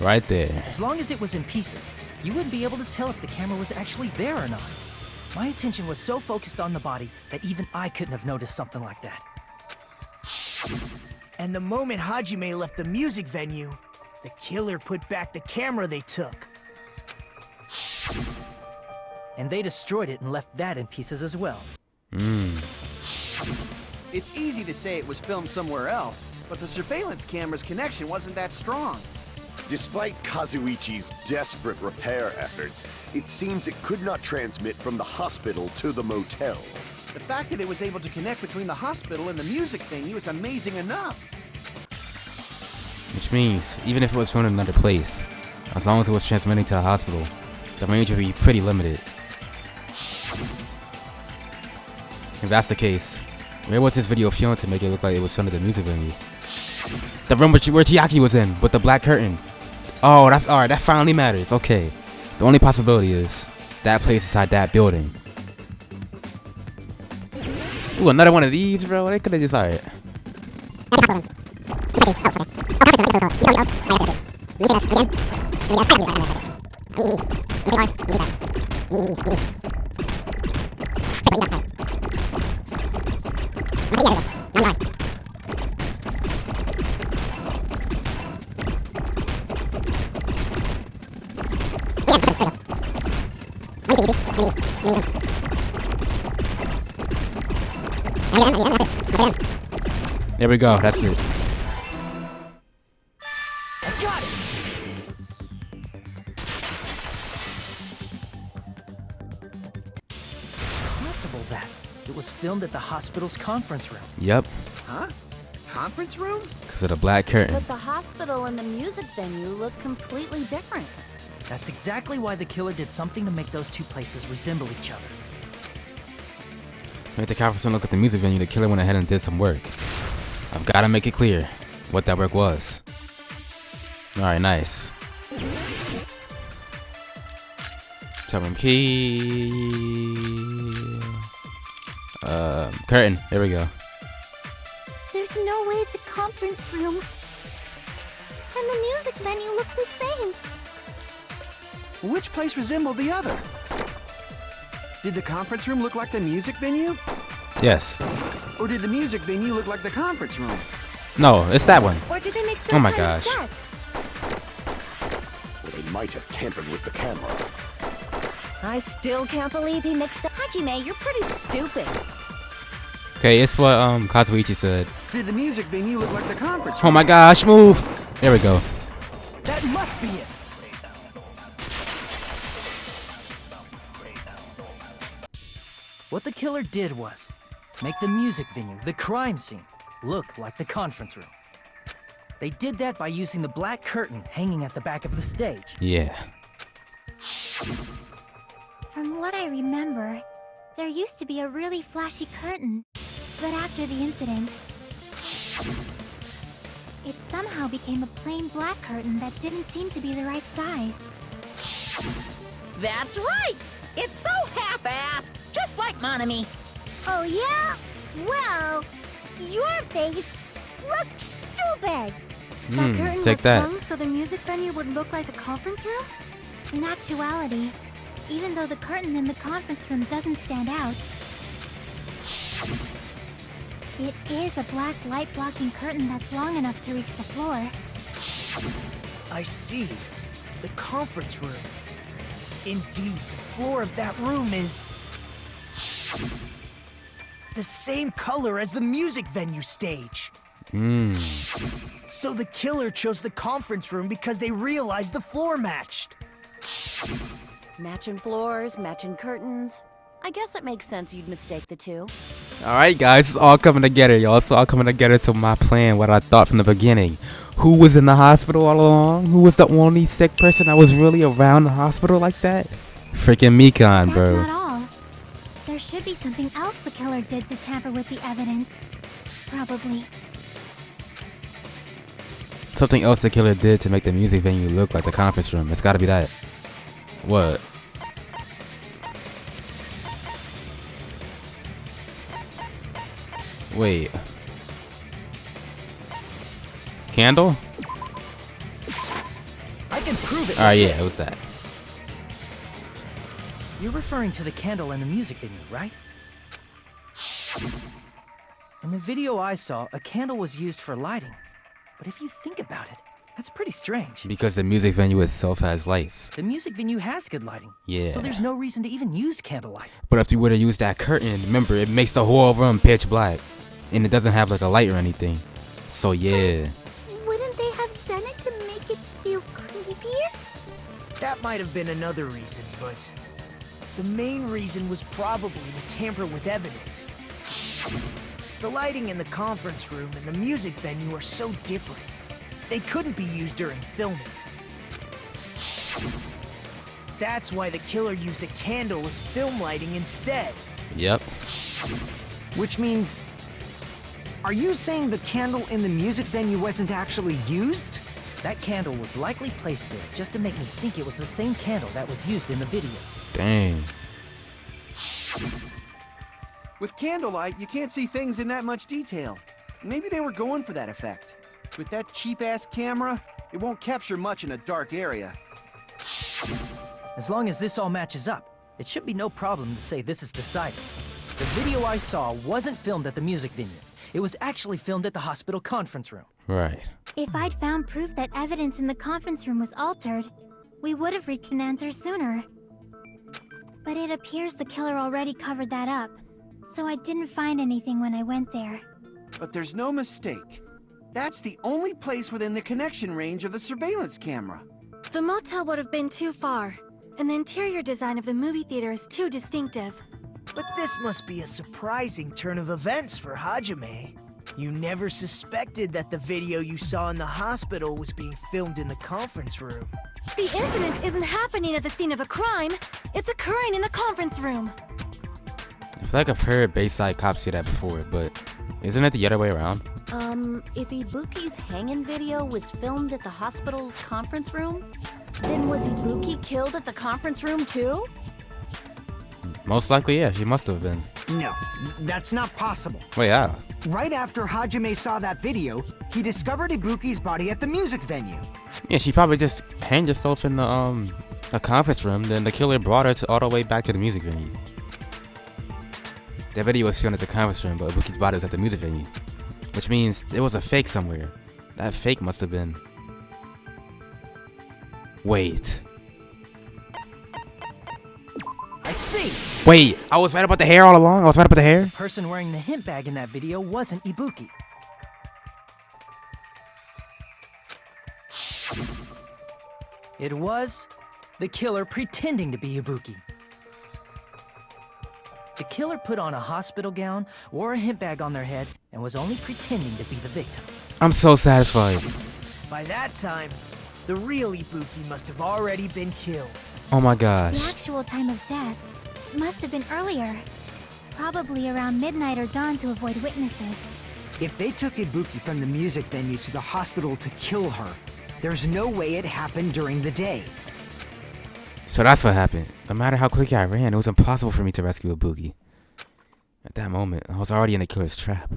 [SPEAKER 1] Right there.
[SPEAKER 11] As long as it was in pieces, you wouldn't be able to tell if the camera was actually there or not. My attention was so focused on the body that even I couldn't have noticed something like that.
[SPEAKER 12] And the moment Hajime left the music venue, the killer put back the camera they took.
[SPEAKER 11] And they destroyed it and left that in pieces as well.
[SPEAKER 3] It's easy to say it was filmed somewhere else, but the surveillance camera's connection wasn't that strong.
[SPEAKER 13] Despite Kazuichi's desperate repair efforts, it seems it could not transmit from the hospital to the motel.
[SPEAKER 3] The fact that it was able to connect between the hospital and the music thingy was amazing enough.
[SPEAKER 1] Which means, even if it was filmed in another place, as long as it was transmitting to the hospital, the range would be pretty limited. If that's the case, where was this video filmed to make it look like it was filmed at the music venue? The room where Chiaki was in, with the black curtain. Oh, alright, that finally matters. Okay. The only possibility is that place inside that building. Ooh, another one of these, bro. They could have just, alright. There we go, that's it.
[SPEAKER 11] I got it! It's possible that it was filmed at the hospital's conference room.
[SPEAKER 1] Yep.
[SPEAKER 12] Huh? Conference room?
[SPEAKER 1] Because of the black curtain.
[SPEAKER 10] But the hospital and the music venue look completely different.
[SPEAKER 11] That's exactly why the killer did something to make those two places resemble each other.
[SPEAKER 1] Make the conference room look at the music venue. The killer went ahead and did some work. I've got to make it clear what that work was. Alright, nice. Tell him key. Curtain. There we go.
[SPEAKER 5] There's no way the conference room and the music venue look the same.
[SPEAKER 3] Which place resembled the other? Did the conference room look like the music venue?
[SPEAKER 1] Yes.
[SPEAKER 3] Or did the music venue look like the conference room?
[SPEAKER 1] No, it's that one.
[SPEAKER 14] Or did they make some
[SPEAKER 1] Oh my
[SPEAKER 14] kind of
[SPEAKER 1] gosh.
[SPEAKER 14] set?
[SPEAKER 13] Well, they might have tampered with the camera.
[SPEAKER 10] I still can't believe he mixed up. Hajime, you're pretty stupid.
[SPEAKER 1] Okay, it's what Kazuichi said.
[SPEAKER 3] Did the music venue look like the conference room?
[SPEAKER 1] Oh my gosh, move! There we go.
[SPEAKER 11] That must be it! What the killer did was make the music venue, the crime scene, look like the conference room. They did that by using the black curtain hanging at the back of the stage.
[SPEAKER 1] Yeah.
[SPEAKER 5] From what I remember, there used to be a really flashy curtain. But after the incident, it somehow became a plain black curtain that didn't seem to be the right size.
[SPEAKER 15] That's right! It's so half-assed, just like Monami.
[SPEAKER 5] Oh yeah? Well, your face looks stupid!
[SPEAKER 14] That curtain
[SPEAKER 1] take
[SPEAKER 14] was
[SPEAKER 1] that.
[SPEAKER 14] hung so the music venue would look like a conference room?
[SPEAKER 5] In actuality, even though the curtain in the conference room doesn't stand out, it is a black light-blocking curtain that's long enough to reach the floor.
[SPEAKER 12] I see. The conference room. Indeed, the floor of that room is... The same color as the music venue stage. So the killer chose the conference room because they realized the floor matched.
[SPEAKER 10] Matching floors, matching curtains. I guess it makes sense you'd mistake the two.
[SPEAKER 1] Alright guys, it's all coming together, y'all. It's all coming together to my plan, what I thought from the beginning. Who was in the hospital all along? Who was the only sick person that was really around the hospital like that? Freaking Mikan, bro.
[SPEAKER 5] That's not all. There should be something else the killer did to tamper with the evidence. Probably.
[SPEAKER 1] Something else the killer did to make the music venue look like the conference room. It's gotta be that. What? Wait. Candle?
[SPEAKER 11] I can prove it.
[SPEAKER 1] Alright, yeah, it was that.
[SPEAKER 11] You're referring to the candle in the music venue, right? In the video I saw, a candle was used for lighting. But if you think about it, that's pretty strange.
[SPEAKER 1] Because the music venue itself has lights.
[SPEAKER 11] The music venue has good lighting.
[SPEAKER 1] Yeah.
[SPEAKER 11] So there's no reason to even use candlelight.
[SPEAKER 1] But if you were to use that curtain, remember, it makes the whole room pitch black. And it doesn't have like a light or anything. So yeah.
[SPEAKER 5] Wouldn't they have done it to make it feel creepier?
[SPEAKER 12] That might have been another reason, but the main reason was probably to tamper with evidence. The lighting in the conference room and the music venue are so different. They couldn't be used during filming. That's why the killer used a candle as film lighting instead.
[SPEAKER 1] Yep.
[SPEAKER 4] Which means... Are you saying the candle in the music venue wasn't actually used?
[SPEAKER 11] That candle was likely placed there just to make me think it was the same candle that was used in the video.
[SPEAKER 1] Dang.
[SPEAKER 3] With candlelight, you can't see things in that much detail. Maybe they were going for that effect. With that cheap-ass camera, it won't capture much in a dark area.
[SPEAKER 11] As long as this all matches up, it should be no problem to say this is decided. The video I saw wasn't filmed at the music venue. It was actually filmed at the hospital conference room.
[SPEAKER 1] Right.
[SPEAKER 5] If I'd found proof that evidence in the conference room was altered, we would have reached an answer sooner. But it appears the killer already covered that up, so I didn't find anything when I went there.
[SPEAKER 3] But there's no mistake. That's the only place within the connection range of the surveillance camera.
[SPEAKER 14] The motel would have been too far, and the interior design of the movie theater is too distinctive.
[SPEAKER 12] But this must be a surprising turn of events for Hajime. You never suspected that the video you saw in the hospital was being filmed in the conference room.
[SPEAKER 14] The incident isn't happening at the scene of a crime. It's occurring in the conference room.
[SPEAKER 1] I feel like I've heard Bayside cops say that before, but isn't it the other way around?
[SPEAKER 10] If Ibuki's hanging video was filmed at the hospital's conference room, then was Ibuki killed at the conference room too?
[SPEAKER 1] Most likely, yeah, she must have been.
[SPEAKER 4] No, that's not possible.
[SPEAKER 1] Wait, how?
[SPEAKER 4] Right after Hajime saw that video, he discovered Ibuki's body at the music venue.
[SPEAKER 1] Yeah, she probably just hanged herself in the a conference room, then the killer brought her all the way back to the music venue. That video was filmed at the conference room, but Ibuki's body was at the music venue. Which means there was a fake somewhere. That fake must have been... Wait.
[SPEAKER 12] I see!
[SPEAKER 1] Wait, I was right about the hair all along? I was right about the hair?
[SPEAKER 11] The person wearing the hint bag in that video wasn't Ibuki. It was the killer pretending to be Ibuki. The killer put on a hospital gown, wore a hint bag on their head, and was only pretending to be the victim.
[SPEAKER 1] I'm so satisfied.
[SPEAKER 12] By that time, the real Ibuki must have already been killed.
[SPEAKER 1] Oh my gosh.
[SPEAKER 5] The actual time of death must have been earlier. Probably around midnight or dawn to avoid witnesses.
[SPEAKER 4] If they took Ibuki from the music venue to the hospital to kill her, there's no way it happened during the day.
[SPEAKER 1] So that's what happened. No matter how quickly I ran, it was impossible for me to rescue Ibuki. At that moment, I was already in the killer's trap.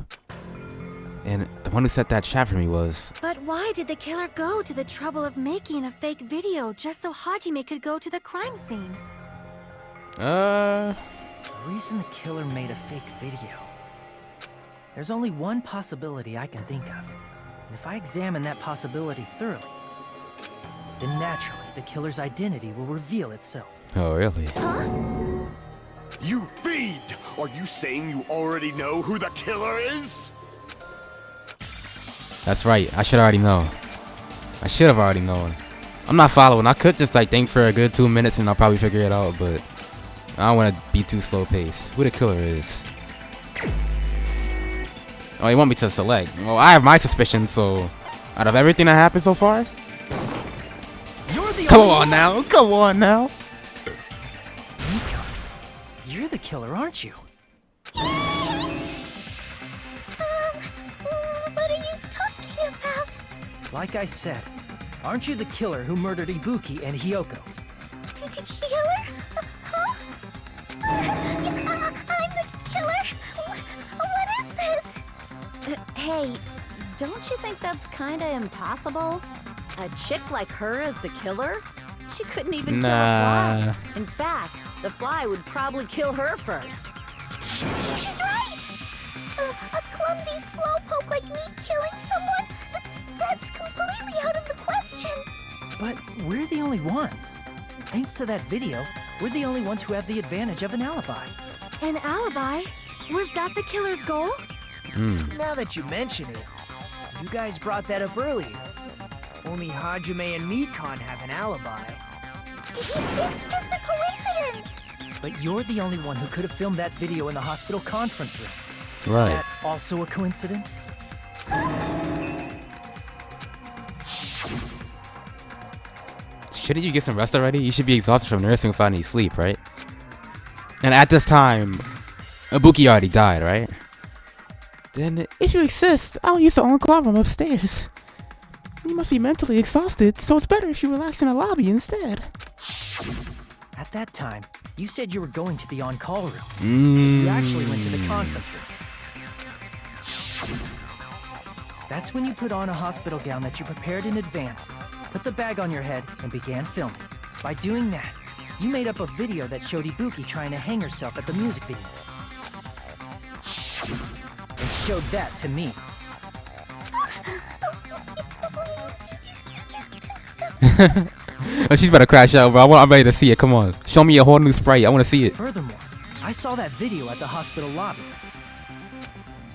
[SPEAKER 1] And the one who set that trap for me was...
[SPEAKER 14] But why did the killer go to the trouble of making a fake video just so Hajime could go to the crime scene?
[SPEAKER 11] The reason the killer made a fake video. There's only one possibility I can think of. And if I examine that possibility thoroughly, then naturally the killer's identity will reveal itself.
[SPEAKER 1] Oh, really?
[SPEAKER 13] You feed Are you saying you already know who the killer is?
[SPEAKER 1] That's right. I should already know. I should have already known. I'm not following. I could just like think for a good 2 minutes and I'll probably figure it out, but I don't want to be too slow paced. Who the killer is? Oh, you want me to select? Well, I have my suspicions, so out of everything that happened so far, come on now, come on now.
[SPEAKER 11] Mika, you're the killer, aren't you?
[SPEAKER 7] What are you talking about?
[SPEAKER 11] Like I said, aren't you the killer who murdered Ibuki and Hiyoko?
[SPEAKER 7] Killer? Huh? I'm the killer? What is this?
[SPEAKER 10] Hey, don't you think that's kinda impossible? A chick like her as the killer? She couldn't even kill a fly. In fact, the fly would probably kill her first.
[SPEAKER 7] She's right! A clumsy slowpoke like me killing someone? That's completely out of the question!
[SPEAKER 11] But we're the only ones. Thanks to that video, we're the only ones who have the advantage of an alibi.
[SPEAKER 14] An alibi? Was that the killer's goal?
[SPEAKER 12] Now that you mention it, you guys brought that up earlier. Only Hajime and Mikan have an alibi.
[SPEAKER 7] It's just a coincidence!
[SPEAKER 11] But you're the only one who could have filmed that video in the hospital conference room.
[SPEAKER 1] Right.
[SPEAKER 11] Is that also a coincidence?
[SPEAKER 1] Shouldn't you get some rest already? You should be exhausted from nursing without any sleep, right? And at this time, Ibuki already died, right?
[SPEAKER 2] Then, if you insist, I'll use the on-call room upstairs. You must be mentally exhausted, so it's better if you relax in the lobby instead.
[SPEAKER 11] At that time, you said you were going to the on-call room. You actually went to the conference room. That's when you put on a hospital gown that you prepared in advance, put the bag on your head, and began filming. By doing that, you made up a video that showed Ibuki trying to hang herself at the music video. And showed that to me.
[SPEAKER 1] Oh, she's about to crash out, bro. I'm ready to see it. Come on. Show me a whole new sprite. I want to see it.
[SPEAKER 11] Furthermore, I saw that video at the hospital lobby.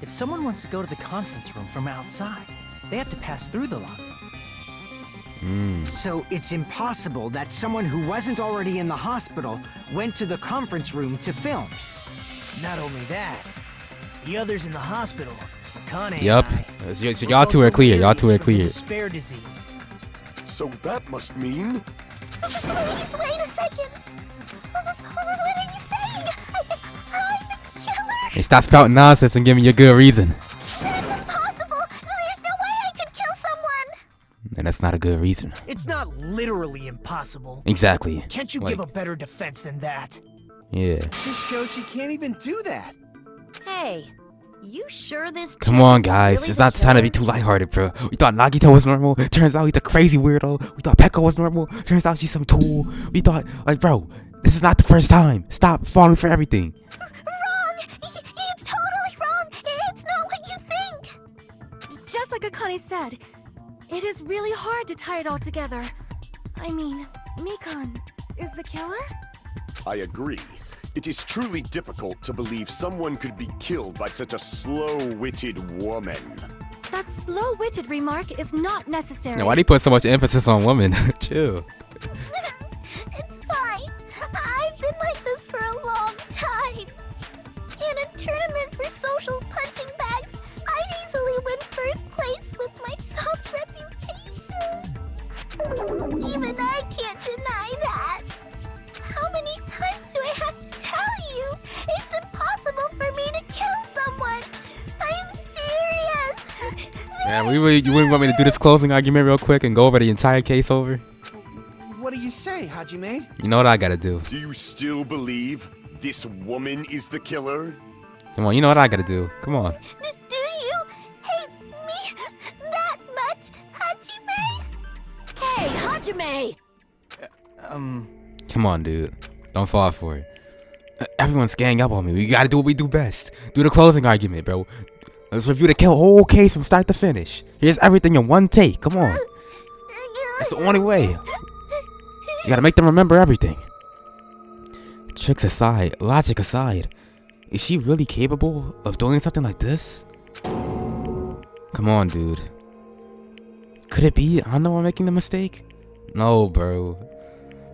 [SPEAKER 11] If someone wants to go to the conference room from outside, they have to pass through the lobby.
[SPEAKER 4] So it's impossible that someone who wasn't already in the hospital went to the conference room to film.
[SPEAKER 12] Not only that, the others in the hospital, Akane
[SPEAKER 1] Yup.
[SPEAKER 12] and
[SPEAKER 1] So y'all two are clear. Y'all two are clear.
[SPEAKER 12] despair disease.
[SPEAKER 13] So that must mean...
[SPEAKER 7] Please, wait a second! What are you saying? I'm the killer!
[SPEAKER 1] Hey, stop spouting nonsense and give me a good reason.
[SPEAKER 7] That's impossible! There's no way I could kill someone!
[SPEAKER 1] And that's not a good reason.
[SPEAKER 12] It's not literally impossible.
[SPEAKER 1] Exactly.
[SPEAKER 12] Can't you
[SPEAKER 1] Like-
[SPEAKER 12] give a better defense than that?
[SPEAKER 1] Yeah.
[SPEAKER 3] Just shows she can't even do that.
[SPEAKER 10] Hey, you sure this
[SPEAKER 1] Come
[SPEAKER 10] chick
[SPEAKER 1] on,
[SPEAKER 10] is
[SPEAKER 1] guys.
[SPEAKER 10] really
[SPEAKER 1] It's
[SPEAKER 10] the
[SPEAKER 1] not time to be
[SPEAKER 10] killer?
[SPEAKER 1] too lighthearted, bro. We thought Nagito was normal. Turns out he's a crazy weirdo. We thought Pekka was normal. Turns out she's some tool. We thought, like, bro, this is not the first time. Stop falling for everything.
[SPEAKER 7] Wrong! It's totally wrong! It's not what you think!
[SPEAKER 14] Just like Akane said, it is really hard to tie it all together. I mean, Mikan is the killer?
[SPEAKER 13] I agree. It is truly difficult to believe someone could be killed by such a slow-witted woman.
[SPEAKER 14] That slow-witted remark is not necessary.
[SPEAKER 1] Now, why do you put so much emphasis on women? Chill.
[SPEAKER 7] It's fine. I've been like this for a long time. In a tournament for social punching bags, I'd easily win first place with my soft reputation. Even I can't deny that. How many times do I have to tell you? It's impossible for me to kill someone. I'm serious.
[SPEAKER 1] Man, you wouldn't want me to do this closing argument real quick and go over the entire case over?
[SPEAKER 3] What do you say, Hajime?
[SPEAKER 1] You know what I gotta do.
[SPEAKER 13] Do you still believe this woman is the killer?
[SPEAKER 1] Come on, you know what I gotta do. Come on.
[SPEAKER 7] Do you hate me that much, Hajime?
[SPEAKER 10] Hey, Hajime!
[SPEAKER 1] Come on, dude. Don't fall for it. Everyone's gang up on me. We gotta do what we do best. Do the closing argument, bro. Let's review the whole case from start to finish. Here's everything in one take. Come on. That's the only way. You gotta make them remember everything. Tricks aside, logic aside, Is she really capable of doing something like this? Come on, dude. Could it be I'm the one making the mistake? No, bro.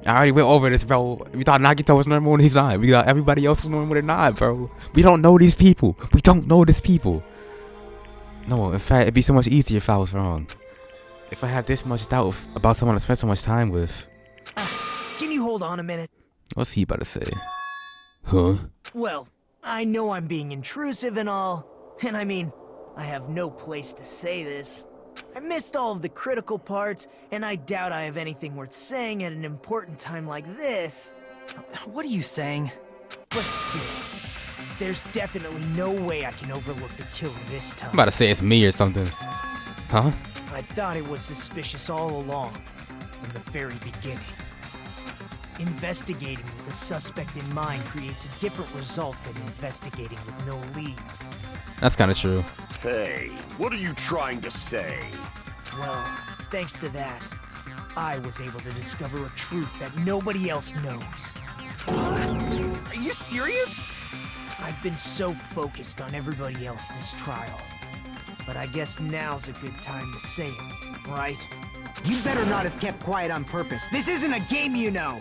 [SPEAKER 1] I already went over this, bro. We thought Nagito was normal and he's not. We thought everybody else was normal, they're not, bro. We don't know these people. We don't know these people. No, in fact, it'd be so much easier if I was wrong. If I have this much doubt about someone I spent so much time with.
[SPEAKER 12] Can you hold on a minute?
[SPEAKER 1] What's he about to say? Huh?
[SPEAKER 12] Well, I know I'm being intrusive and all, and I mean, I have no place to say this. I missed all of the critical parts, and I doubt I have anything worth saying at an important time like this.
[SPEAKER 11] What are you saying?
[SPEAKER 12] But still, there's definitely no way I can overlook the killer this time.
[SPEAKER 1] I'm about to say it's me or something. Huh?
[SPEAKER 12] I thought it was suspicious all along, from the very beginning. Investigating with a suspect in mind creates a different result than investigating with no leads.
[SPEAKER 1] That's kind of true.
[SPEAKER 13] Hey, what are you trying to say?
[SPEAKER 12] Well, thanks to that, I was able to discover a truth that nobody else knows. Are you serious? I've been so focused on everybody else this trial. But I guess now's a good time to say it, right?
[SPEAKER 4] You better not have kept quiet on purpose. This isn't a game, you know.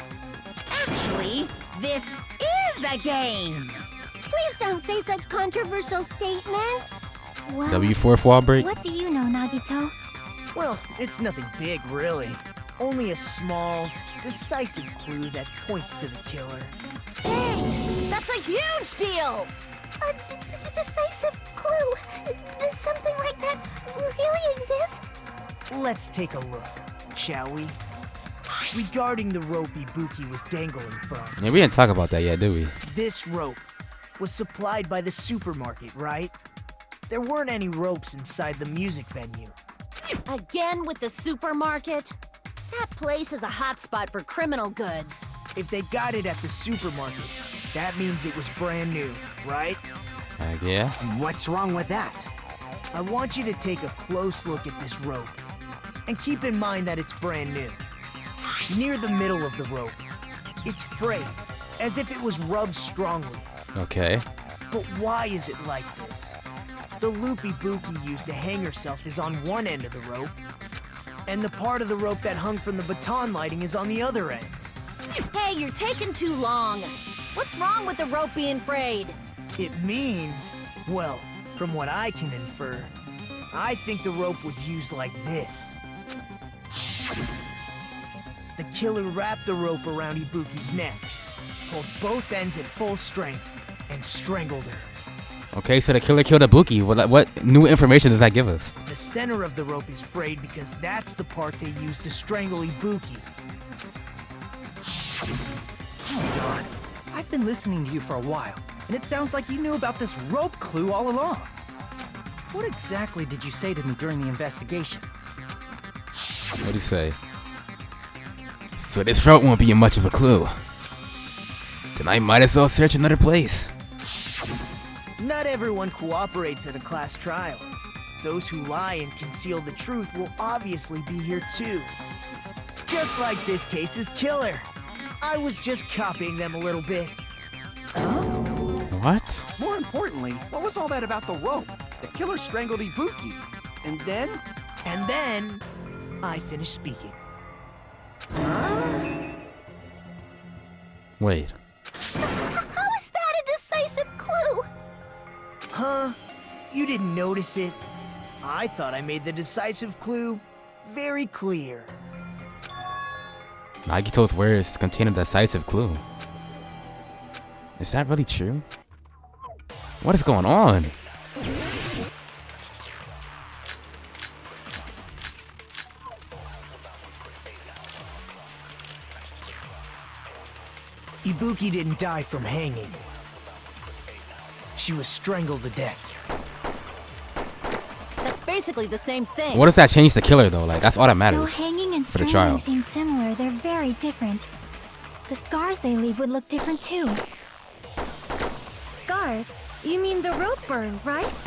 [SPEAKER 15] Actually, this is a game.
[SPEAKER 7] Please don't say such controversial statements.
[SPEAKER 5] Well,
[SPEAKER 1] W4 wall break?
[SPEAKER 5] what do you know, Nagito?
[SPEAKER 12] Well, it's nothing big, really. Only a small, decisive clue that points to the killer.
[SPEAKER 10] Dang! That's a huge deal!
[SPEAKER 7] A decisive clue? Does something like that really exist?
[SPEAKER 12] Let's take a look, shall we? Regarding the rope Ibuki was dangling from.
[SPEAKER 1] Yeah, we didn't talk about that yet, did we?
[SPEAKER 12] This rope was supplied by the supermarket, right? There weren't any ropes inside the music venue.
[SPEAKER 10] Again with the supermarket? That place is a hotspot for criminal goods.
[SPEAKER 12] If they got it at the supermarket, that means it was brand new, right?
[SPEAKER 1] Yeah.
[SPEAKER 4] What's wrong with that?
[SPEAKER 12] I want you to take a close look at this rope. And keep in mind that it's brand new. Near the middle of the rope, it's frayed, as if it was rubbed strongly.
[SPEAKER 1] Okay.
[SPEAKER 12] But why is it like this? The loop Ibuki used to hang herself is on one end of the rope, and the part of the rope that hung from the baton lighting is on the other end.
[SPEAKER 10] Hey, you're taking too long. What's wrong with the rope being frayed?
[SPEAKER 12] It means, well, from what I can infer, I think the rope was used like this. The killer wrapped the rope around Ibuki's neck, pulled both ends at full strength, and strangled her.
[SPEAKER 1] Okay, so the killer killed Ibuki. What new information does that give us?
[SPEAKER 12] The center of the rope is frayed because that's the part they used to strangle Ibuki.
[SPEAKER 11] Hold on. I've been listening to you for a while, and it sounds like you knew about this rope clue all along. What exactly did you say to me during the investigation?
[SPEAKER 1] What'd he say? So this rope won't be much of a clue. Then I might as well search another place.
[SPEAKER 12] Not everyone cooperates at a class trial. Those who lie and conceal the truth will obviously be here too. Just like this case's killer. I was just copying them a little bit.
[SPEAKER 1] What?
[SPEAKER 3] More importantly, what was all that about the rope? The killer strangled Ibuki. And then?
[SPEAKER 12] And then, I finished speaking.
[SPEAKER 1] Wait.
[SPEAKER 7] How is that a decisive clue?
[SPEAKER 12] Huh? You didn't notice it? I thought I made the decisive clue very clear.
[SPEAKER 1] Nagito's words contain a decisive clue. Is that really true? What is going on?
[SPEAKER 12] Ibuki didn't die from hanging. She was strangled to death.
[SPEAKER 10] That's basically the same thing.
[SPEAKER 1] What does that change the killer though? Like that's all that matters.
[SPEAKER 5] Though hanging and
[SPEAKER 1] for the
[SPEAKER 5] strangling
[SPEAKER 1] trial.
[SPEAKER 5] seem similar, they're very different. The scars they leave would look different too.
[SPEAKER 14] Scars? You mean the rope burn, right?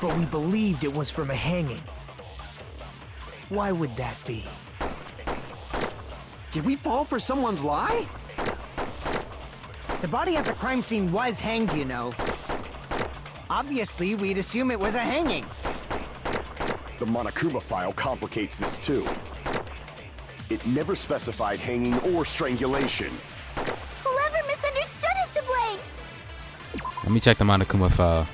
[SPEAKER 12] But we believed it was from a hanging. Why would that be?
[SPEAKER 3] Did we fall for someone's lie?
[SPEAKER 4] The body at the crime scene was hanged, you know. Obviously, we'd assume it was a hanging.
[SPEAKER 13] The Monokuma file complicates this too. It never specified hanging or strangulation.
[SPEAKER 7] Whoever misunderstood is to blame.
[SPEAKER 1] Let me check the Monokuma file.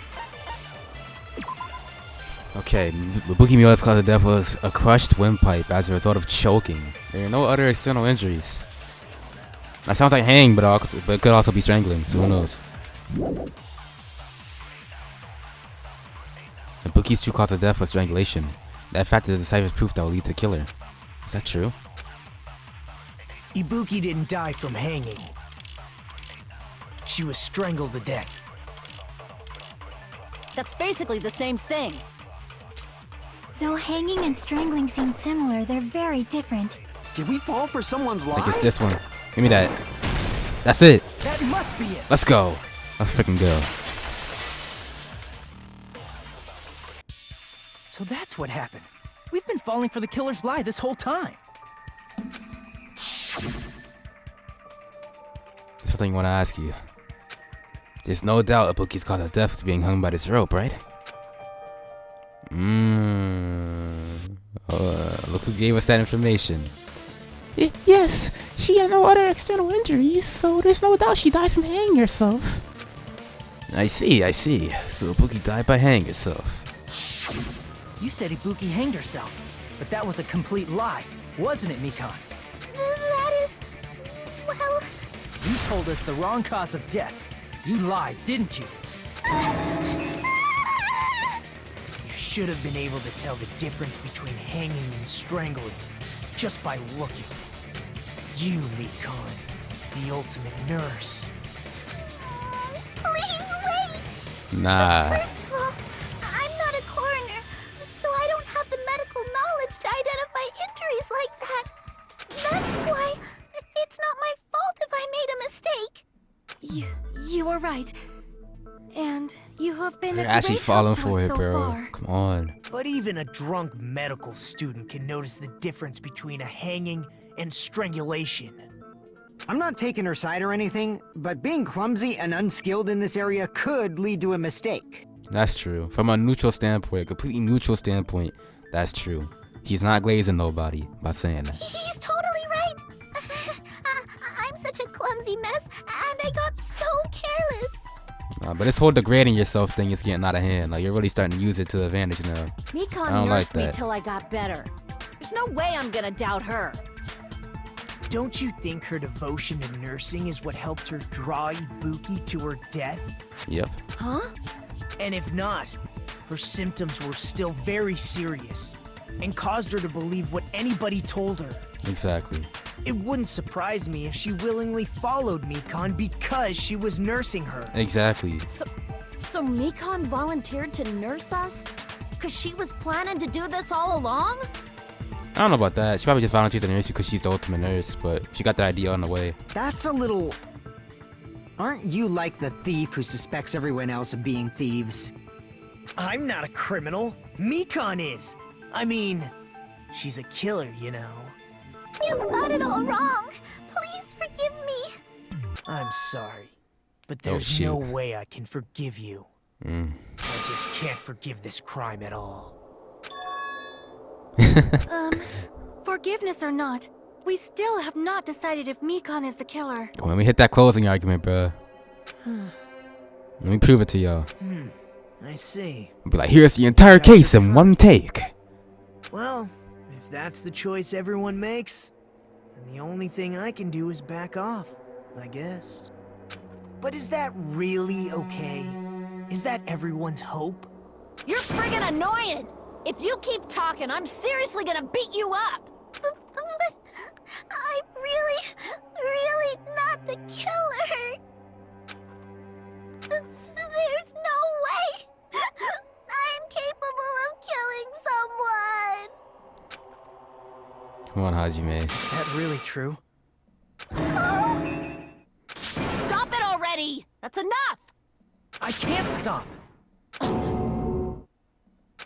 [SPEAKER 1] Okay, Ibuki Miura's cause of death was a crushed windpipe as a result of choking. There are no other external injuries. That sounds like hanging, but it could also be strangling, so who knows. Ibuki's true cause of death was strangulation. That fact is decisive proof that will lead to the killer. Is that true?
[SPEAKER 12] Ibuki didn't die from hanging. She was strangled to death.
[SPEAKER 10] That's basically the same thing.
[SPEAKER 5] Though hanging and strangling seem similar, they're very different.
[SPEAKER 3] Did we fall for someone's lie?
[SPEAKER 1] I think it's this one. Give me that. That's it.
[SPEAKER 12] That must be it.
[SPEAKER 1] Let's go. Let's freaking go.
[SPEAKER 11] So that's what happened. We've been falling for the killer's lie this whole time.
[SPEAKER 1] Something I want to ask you. There's no doubt Ibuki's cause of death was being hung by this rope, right? Look who gave us that information.
[SPEAKER 2] Yes, she had no other external injuries, so there's no doubt she died from hanging herself.
[SPEAKER 1] I see. So Ibuki died by hanging herself.
[SPEAKER 11] You said Ibuki hanged herself, but that was a complete lie, wasn't it, Mikan?
[SPEAKER 7] That is... well...
[SPEAKER 11] You told us the wrong cause of death. You lied, didn't you?
[SPEAKER 12] You should have been able to tell the difference between hanging and strangling just by looking. You, Mikan, the ultimate nurse.
[SPEAKER 7] Please wait!
[SPEAKER 1] Nah.
[SPEAKER 7] First of all, I'm not a coroner, so I don't have the medical knowledge to identify injuries like that. That's why it's not my fault if I made a mistake.
[SPEAKER 14] You are right. And you have been
[SPEAKER 1] You're
[SPEAKER 14] a
[SPEAKER 1] actually
[SPEAKER 14] great
[SPEAKER 1] falling
[SPEAKER 14] help to
[SPEAKER 1] for
[SPEAKER 14] us
[SPEAKER 1] it,
[SPEAKER 14] so
[SPEAKER 1] bro.
[SPEAKER 14] far.
[SPEAKER 1] Come on.
[SPEAKER 12] But even a drunk medical student can notice the difference between a hanging and strangulation.
[SPEAKER 4] I'm not taking her side or anything, but being clumsy and unskilled in this area could lead to a mistake.
[SPEAKER 1] That's true. From a neutral standpoint, a completely neutral standpoint, that's true. He's not glazing nobody by saying that.
[SPEAKER 7] He's totally right. I'm such a clumsy mess, and I got so careless.
[SPEAKER 1] But this whole degrading yourself thing is getting out of hand. Like, you're really starting to use it to advantage now.
[SPEAKER 10] Mikan
[SPEAKER 1] I don't
[SPEAKER 10] nursed
[SPEAKER 1] like
[SPEAKER 10] me
[SPEAKER 1] that.
[SPEAKER 10] till I got better. There's no way I'm gonna doubt her.
[SPEAKER 12] Don't you think her devotion to nursing is what helped her draw Ibuki to her death?
[SPEAKER 1] Yep.
[SPEAKER 10] Huh?
[SPEAKER 12] And if not, her symptoms were still very serious and caused her to believe what anybody told her.
[SPEAKER 1] Exactly.
[SPEAKER 12] It wouldn't surprise me if she willingly followed Mikan because she was nursing her.
[SPEAKER 1] Exactly.
[SPEAKER 10] So Mikan volunteered to nurse us? Cause she was planning to do this all along?
[SPEAKER 1] I don't know about that. She probably just volunteered to nurse you because she's the ultimate nurse, but she got the idea on the way.
[SPEAKER 4] That's a little... Aren't you like the thief who suspects everyone else of being thieves?
[SPEAKER 12] I'm not a criminal. Mikan is. I mean, she's a killer, you know.
[SPEAKER 7] You've got it all wrong. Please forgive me.
[SPEAKER 12] I'm sorry, but there's no way I can forgive you. I just can't forgive this crime at all.
[SPEAKER 14] Forgiveness or not, we still have not decided if Mikan is the killer.
[SPEAKER 1] Let me hit that closing argument, bruh. Let me prove it to y'all.
[SPEAKER 12] I see.
[SPEAKER 1] I'll be like, here's the entire case in one take.
[SPEAKER 12] Well, if that's the choice everyone makes, then the only thing I can do is back off, I guess. But is that really okay? Is that everyone's hope?
[SPEAKER 10] You're friggin' annoying! If you keep talking, I'm seriously gonna beat you up!
[SPEAKER 7] But I'm really not the killer. There's no way I'm capable of killing someone.
[SPEAKER 1] Come on, Hajime.
[SPEAKER 11] Is that really true?
[SPEAKER 10] Stop it already! That's enough!
[SPEAKER 11] I can't stop.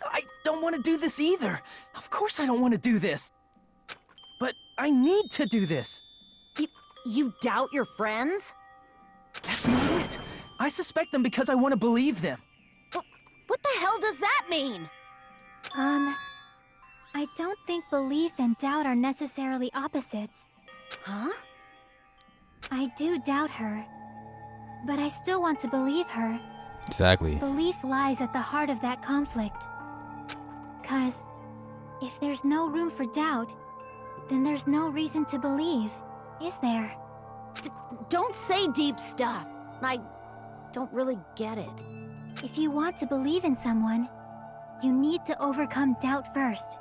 [SPEAKER 11] I don't want to do this either. Of course I don't want to do this. But I need to do this.
[SPEAKER 10] You doubt your friends?
[SPEAKER 11] That's not it. I suspect them because I want to believe them.
[SPEAKER 10] What the hell does that mean?
[SPEAKER 5] I don't think belief and doubt are necessarily opposites.
[SPEAKER 10] Huh?
[SPEAKER 5] I do doubt her, but I still want to believe her.
[SPEAKER 1] Exactly.
[SPEAKER 5] Belief lies at the heart of that conflict. 'Cause if there's no room for doubt, then there's no reason to believe, is there?
[SPEAKER 10] Don't say deep stuff. I don't really get it.
[SPEAKER 5] If you want to believe in someone, you need to overcome doubt first.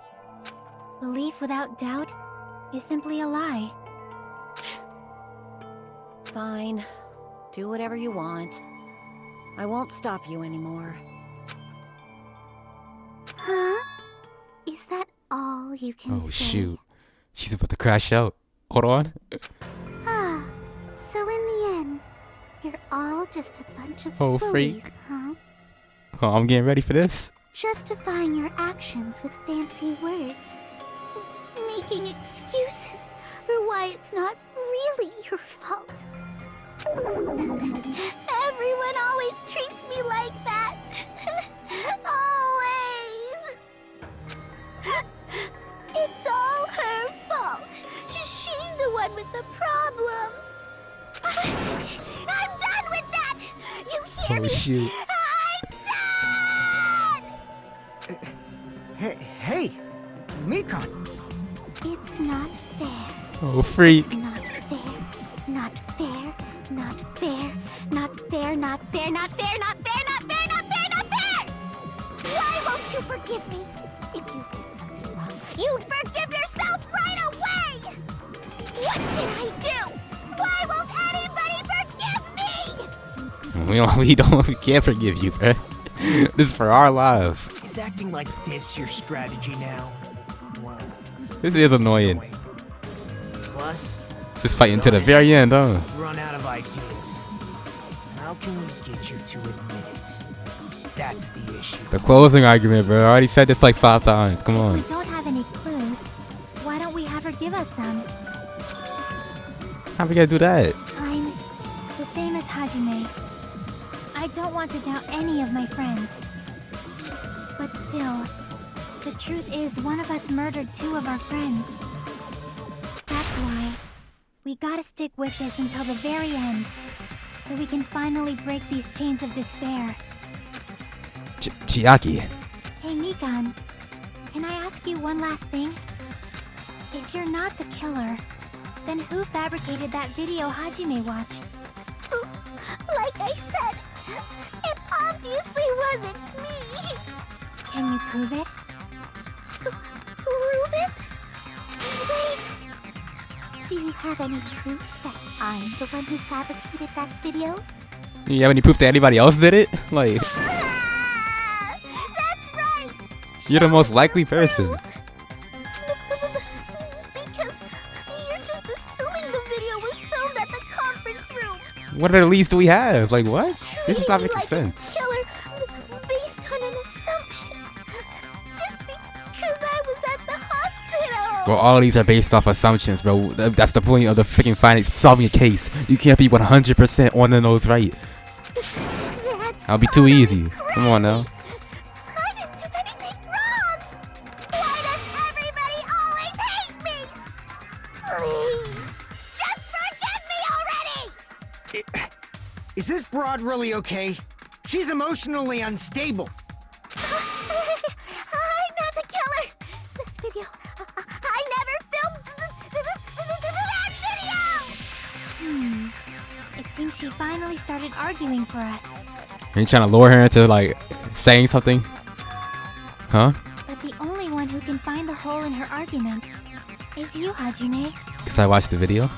[SPEAKER 5] Belief without doubt is simply a lie.
[SPEAKER 10] Fine. Do whatever you want. I won't stop you anymore.
[SPEAKER 7] Huh? Is that all you can say?
[SPEAKER 1] Oh shoot. She's about to crash out. Hold on.
[SPEAKER 7] Ah, so in the end, you're all just a bunch of
[SPEAKER 1] Oh,
[SPEAKER 7] bullies,
[SPEAKER 1] freak.
[SPEAKER 7] huh?
[SPEAKER 1] Oh, I'm getting ready for this.
[SPEAKER 7] Justifying your actions with fancy words. Making excuses for why it's not really your fault. Everyone always treats me like that. Always. It's all her fault. She's the one with the problem. I'm done with that. You hear
[SPEAKER 1] Oh
[SPEAKER 7] me?
[SPEAKER 1] shoot.
[SPEAKER 4] Hey, Mikan.
[SPEAKER 7] It's not fair.
[SPEAKER 1] Oh freak.
[SPEAKER 7] It's not fair. Not fair. Not fair. Not fair. Not fair. Not fair. Not fair. Not fair. Not fair. Not fair. Why won't you forgive me? If you did something wrong, you'd forgive yourself right away. What did I do? Why won't anybody forgive me?
[SPEAKER 1] We can't forgive you, bro. This is for our lives.
[SPEAKER 12] Is acting like this your strategy now? Well,
[SPEAKER 1] This is annoying.
[SPEAKER 12] plus,
[SPEAKER 1] Just fighting to the very end, huh?
[SPEAKER 12] I've run out of ideas. How can we get you to admit it? That's the issue.
[SPEAKER 1] The closing argument, bro. I already said this like 5 times. Come
[SPEAKER 5] We
[SPEAKER 1] on.
[SPEAKER 5] don't have any clues. Why don't we have her give us some?
[SPEAKER 1] How we gonna do that?
[SPEAKER 5] I'm the same as Hajime. I don't want to doubt any of my friends. But still, the truth is one of us murdered 2 of our friends. That's why we gotta stick with this until the very end, so we can finally break these chains of despair.
[SPEAKER 1] Chiaki.
[SPEAKER 5] Hey Mikan, can I ask you one last thing? If you're not the killer, then who fabricated that video Hajime watched?
[SPEAKER 7] Like I said, it obviously wasn't me.
[SPEAKER 5] Can you prove it?
[SPEAKER 7] Prove it? Wait. Do you have any proof that I'm the one who fabricated that video?
[SPEAKER 1] You have any proof that anybody else did it? Like,
[SPEAKER 7] That's right.
[SPEAKER 1] you're the most likely person.
[SPEAKER 7] Because you're just assuming the video was filmed at the conference room.
[SPEAKER 1] What at least do we have? Like, what? This is not making
[SPEAKER 7] Like a
[SPEAKER 1] sense.
[SPEAKER 7] killer based on an assumption. Just because I was at the hospital.
[SPEAKER 1] Well, all of these are based off assumptions, bro. That's the point of the freaking findings. Solving a case. You can't be 100% on the nose right. That'll be too easy. Come on now.
[SPEAKER 7] I didn't do anything wrong. Why does everybody always hate me? Please, just forgive me already.
[SPEAKER 4] Is this broad really okay? She's emotionally unstable.
[SPEAKER 7] I'm not the killer. That video, I never filmed that video.
[SPEAKER 5] It seems she finally started arguing for us.
[SPEAKER 1] Are you trying to lure her into, like, saying something? Huh?
[SPEAKER 5] But the only one who can find the hole in her argument is you, Hajime.
[SPEAKER 1] Because I watched the video.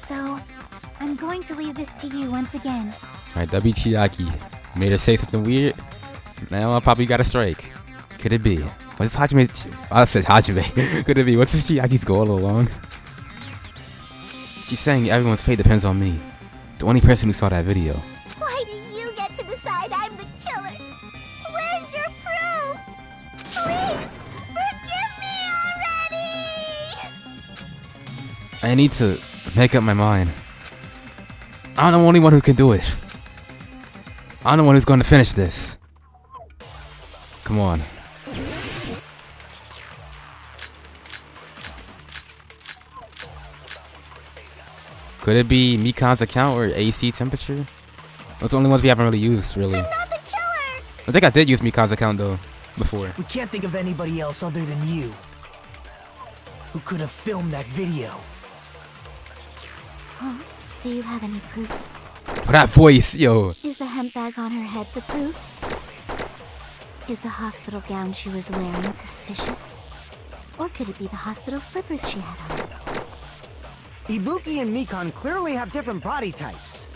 [SPEAKER 5] So, I'm going to leave this to you once again.
[SPEAKER 1] Alright, W. Chiaki. Made her say something weird. Now I probably got a strike. Could it be? What's Hajime? I said Hajime. Could it be? What's this Chiaki's goal all along? She's saying everyone's fate depends on me. The only person who saw that video.
[SPEAKER 7] Why do you get to decide I'm the killer? Where's your proof? Please, forgive me already!
[SPEAKER 1] I need to make up my mind. I'm the only one who can do it. I'm the one who's going to finish this. Come on. Could it be Mikan's account or AC temperature? Those are the only ones we haven't really used, really.
[SPEAKER 7] I'm not the killer!
[SPEAKER 1] I think I did use Mikan's account, though, before.
[SPEAKER 12] We can't think of anybody else other than you who could have filmed that video.
[SPEAKER 14] Huh? Do you have any proof?
[SPEAKER 1] For that voice, yo.
[SPEAKER 14] Is the hemp bag on her head the proof? Is the hospital gown she was wearing suspicious? Or could it be the hospital slippers she had on?
[SPEAKER 4] Ibuki and Mikan clearly have different body types.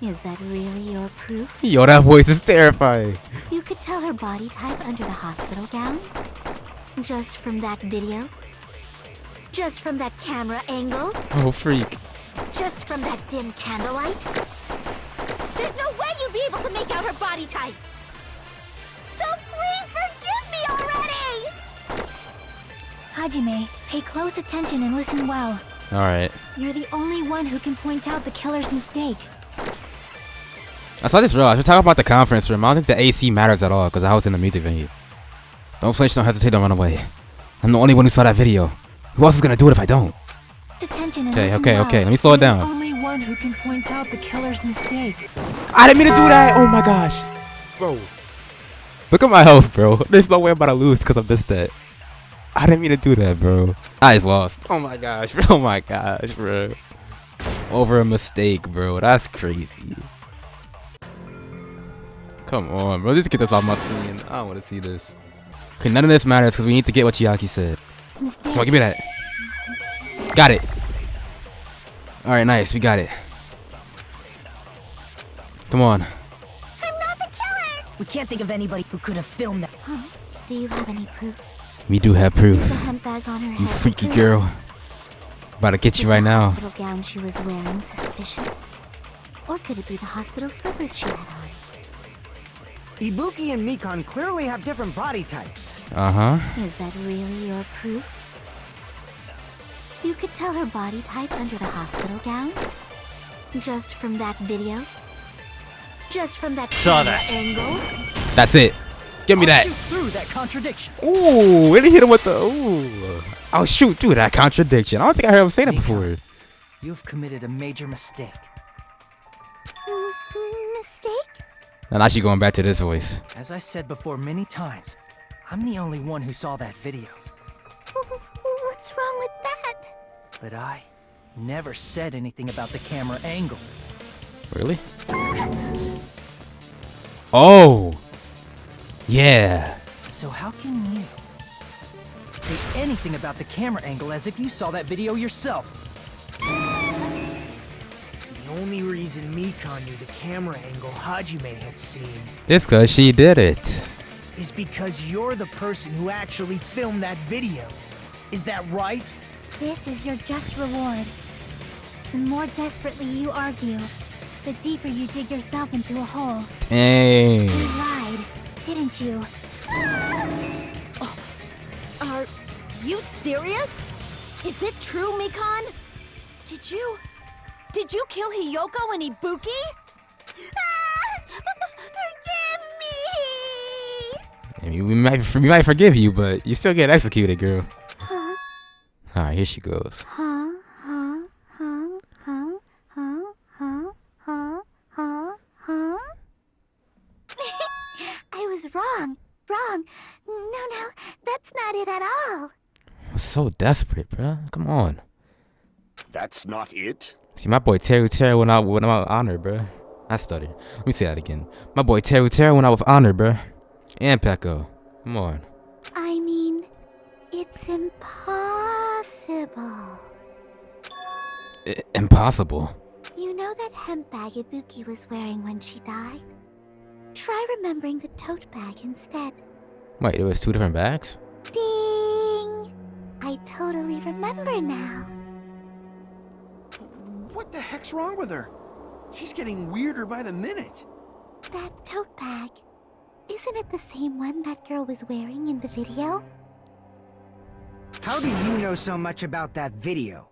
[SPEAKER 14] Is that really your proof?
[SPEAKER 1] Yo, that voice is terrifying.
[SPEAKER 14] You could tell her body type under the hospital gown? Just from that video? Just from that camera angle?
[SPEAKER 1] Oh, freak.
[SPEAKER 14] Just from that dim candlelight?
[SPEAKER 7] There's no way you'd be able to make out her body type! So please forgive me already!
[SPEAKER 5] Hajime, pay close attention and listen well.
[SPEAKER 1] Alright.
[SPEAKER 5] You're the only one who can point out the killer's mistake.
[SPEAKER 1] I saw this realized. We're talking about the conference room. I don't think the AC matters at all because I was in the music venue. Don't flinch, don't hesitate, don't run away. I'm the only one who saw that video. Who else is gonna do it if I don't?
[SPEAKER 5] Attention and
[SPEAKER 1] Okay,
[SPEAKER 5] listen
[SPEAKER 1] okay,
[SPEAKER 5] well.
[SPEAKER 1] okay. Let me slow it
[SPEAKER 2] You're the
[SPEAKER 1] down.
[SPEAKER 2] only one who can point out the killer's mistake.
[SPEAKER 1] I didn't mean to do that. Oh my gosh, bro. Look at my health, bro. There's no way I'm about to lose because I missed that. I didn't mean to do that, bro. I just lost. Oh my gosh, bro. Oh my gosh, bro. Over a mistake, bro. That's crazy. Come on, bro. Just get this off my screen. I don't want to see this. Okay, none of this matters because we need to get what Chiaki said.
[SPEAKER 5] Mistake.
[SPEAKER 1] Come on, give me that. Got it. Alright, nice. We got it. Come on.
[SPEAKER 7] I'm not the killer!
[SPEAKER 12] We can't think of anybody who could have filmed that.
[SPEAKER 14] Huh? Do you have any proof?
[SPEAKER 1] We do have proof.
[SPEAKER 14] Is the hemp bag on her head
[SPEAKER 1] You
[SPEAKER 14] the
[SPEAKER 1] freaky
[SPEAKER 14] proof?
[SPEAKER 1] girl. About to get you right now.
[SPEAKER 14] Is the hospital gown she was wearing suspicious? Or could it be the hospital slippers she had on?
[SPEAKER 4] Ibuki and Mikan clearly have different body types.
[SPEAKER 1] Uh-huh.
[SPEAKER 14] Is that really your proof? You could tell her body type under the hospital gown? Just from that video? Just from that
[SPEAKER 8] Saw
[SPEAKER 14] camera
[SPEAKER 8] that.
[SPEAKER 14] angle?
[SPEAKER 1] That's it. Give me
[SPEAKER 11] I'll
[SPEAKER 1] that.
[SPEAKER 11] shoot through that contradiction.
[SPEAKER 1] Ooh, really hit him with the ooh. I'll shoot through that contradiction. I don't think I heard him say that before.
[SPEAKER 11] You've committed a major mistake.
[SPEAKER 14] Mistake?
[SPEAKER 1] And now she's going back to this voice.
[SPEAKER 11] As I said before many times, I'm the only one who saw that video.
[SPEAKER 7] What's wrong with that?
[SPEAKER 11] But I never said anything about the camera angle.
[SPEAKER 1] Really? Oh. Yeah.
[SPEAKER 11] So how can you say anything about the camera angle as if you saw that video yourself?
[SPEAKER 12] The only reason Mikan knew the camera angle Hajime had seen
[SPEAKER 1] This cause she did it.
[SPEAKER 12] is because you're the person who actually filmed that video. Is that right?
[SPEAKER 5] This is your just reward. The more desperately you argue, the deeper you dig yourself into a hole.
[SPEAKER 1] Dang.
[SPEAKER 5] You lied, didn't you?
[SPEAKER 10] Are you serious? Is it true, Mikan? Did you kill Hiyoko and Ibuki?
[SPEAKER 7] Forgive me!
[SPEAKER 1] I mean, we might forgive you, but you still get executed, girl.
[SPEAKER 14] Huh?
[SPEAKER 1] Alright, here she goes.
[SPEAKER 14] Huh? Huh? Huh? Huh? Huh? Huh? Huh? Huh? Huh?
[SPEAKER 7] I was wrong. Wrong. No, that's not it at all.
[SPEAKER 1] I'm so desperate, bruh. Come on.
[SPEAKER 13] That's not it?
[SPEAKER 1] See, my boy Teru went out with honor, bruh. I stuttered. Let me say that again. My boy Teru went out with honor, bruh. And Peko. Come on.
[SPEAKER 14] I mean, it's impossible.
[SPEAKER 1] Impossible.
[SPEAKER 14] You know that hemp bag Ibuki was wearing when she died? Try remembering the tote bag instead.
[SPEAKER 1] Wait, it was two different bags?
[SPEAKER 14] Ding! I totally remember now.
[SPEAKER 3] What the heck's wrong with her? She's getting weirder by the minute.
[SPEAKER 14] That tote bag. Isn't it the same one that girl was wearing in the video?
[SPEAKER 4] How do you know so much about that video?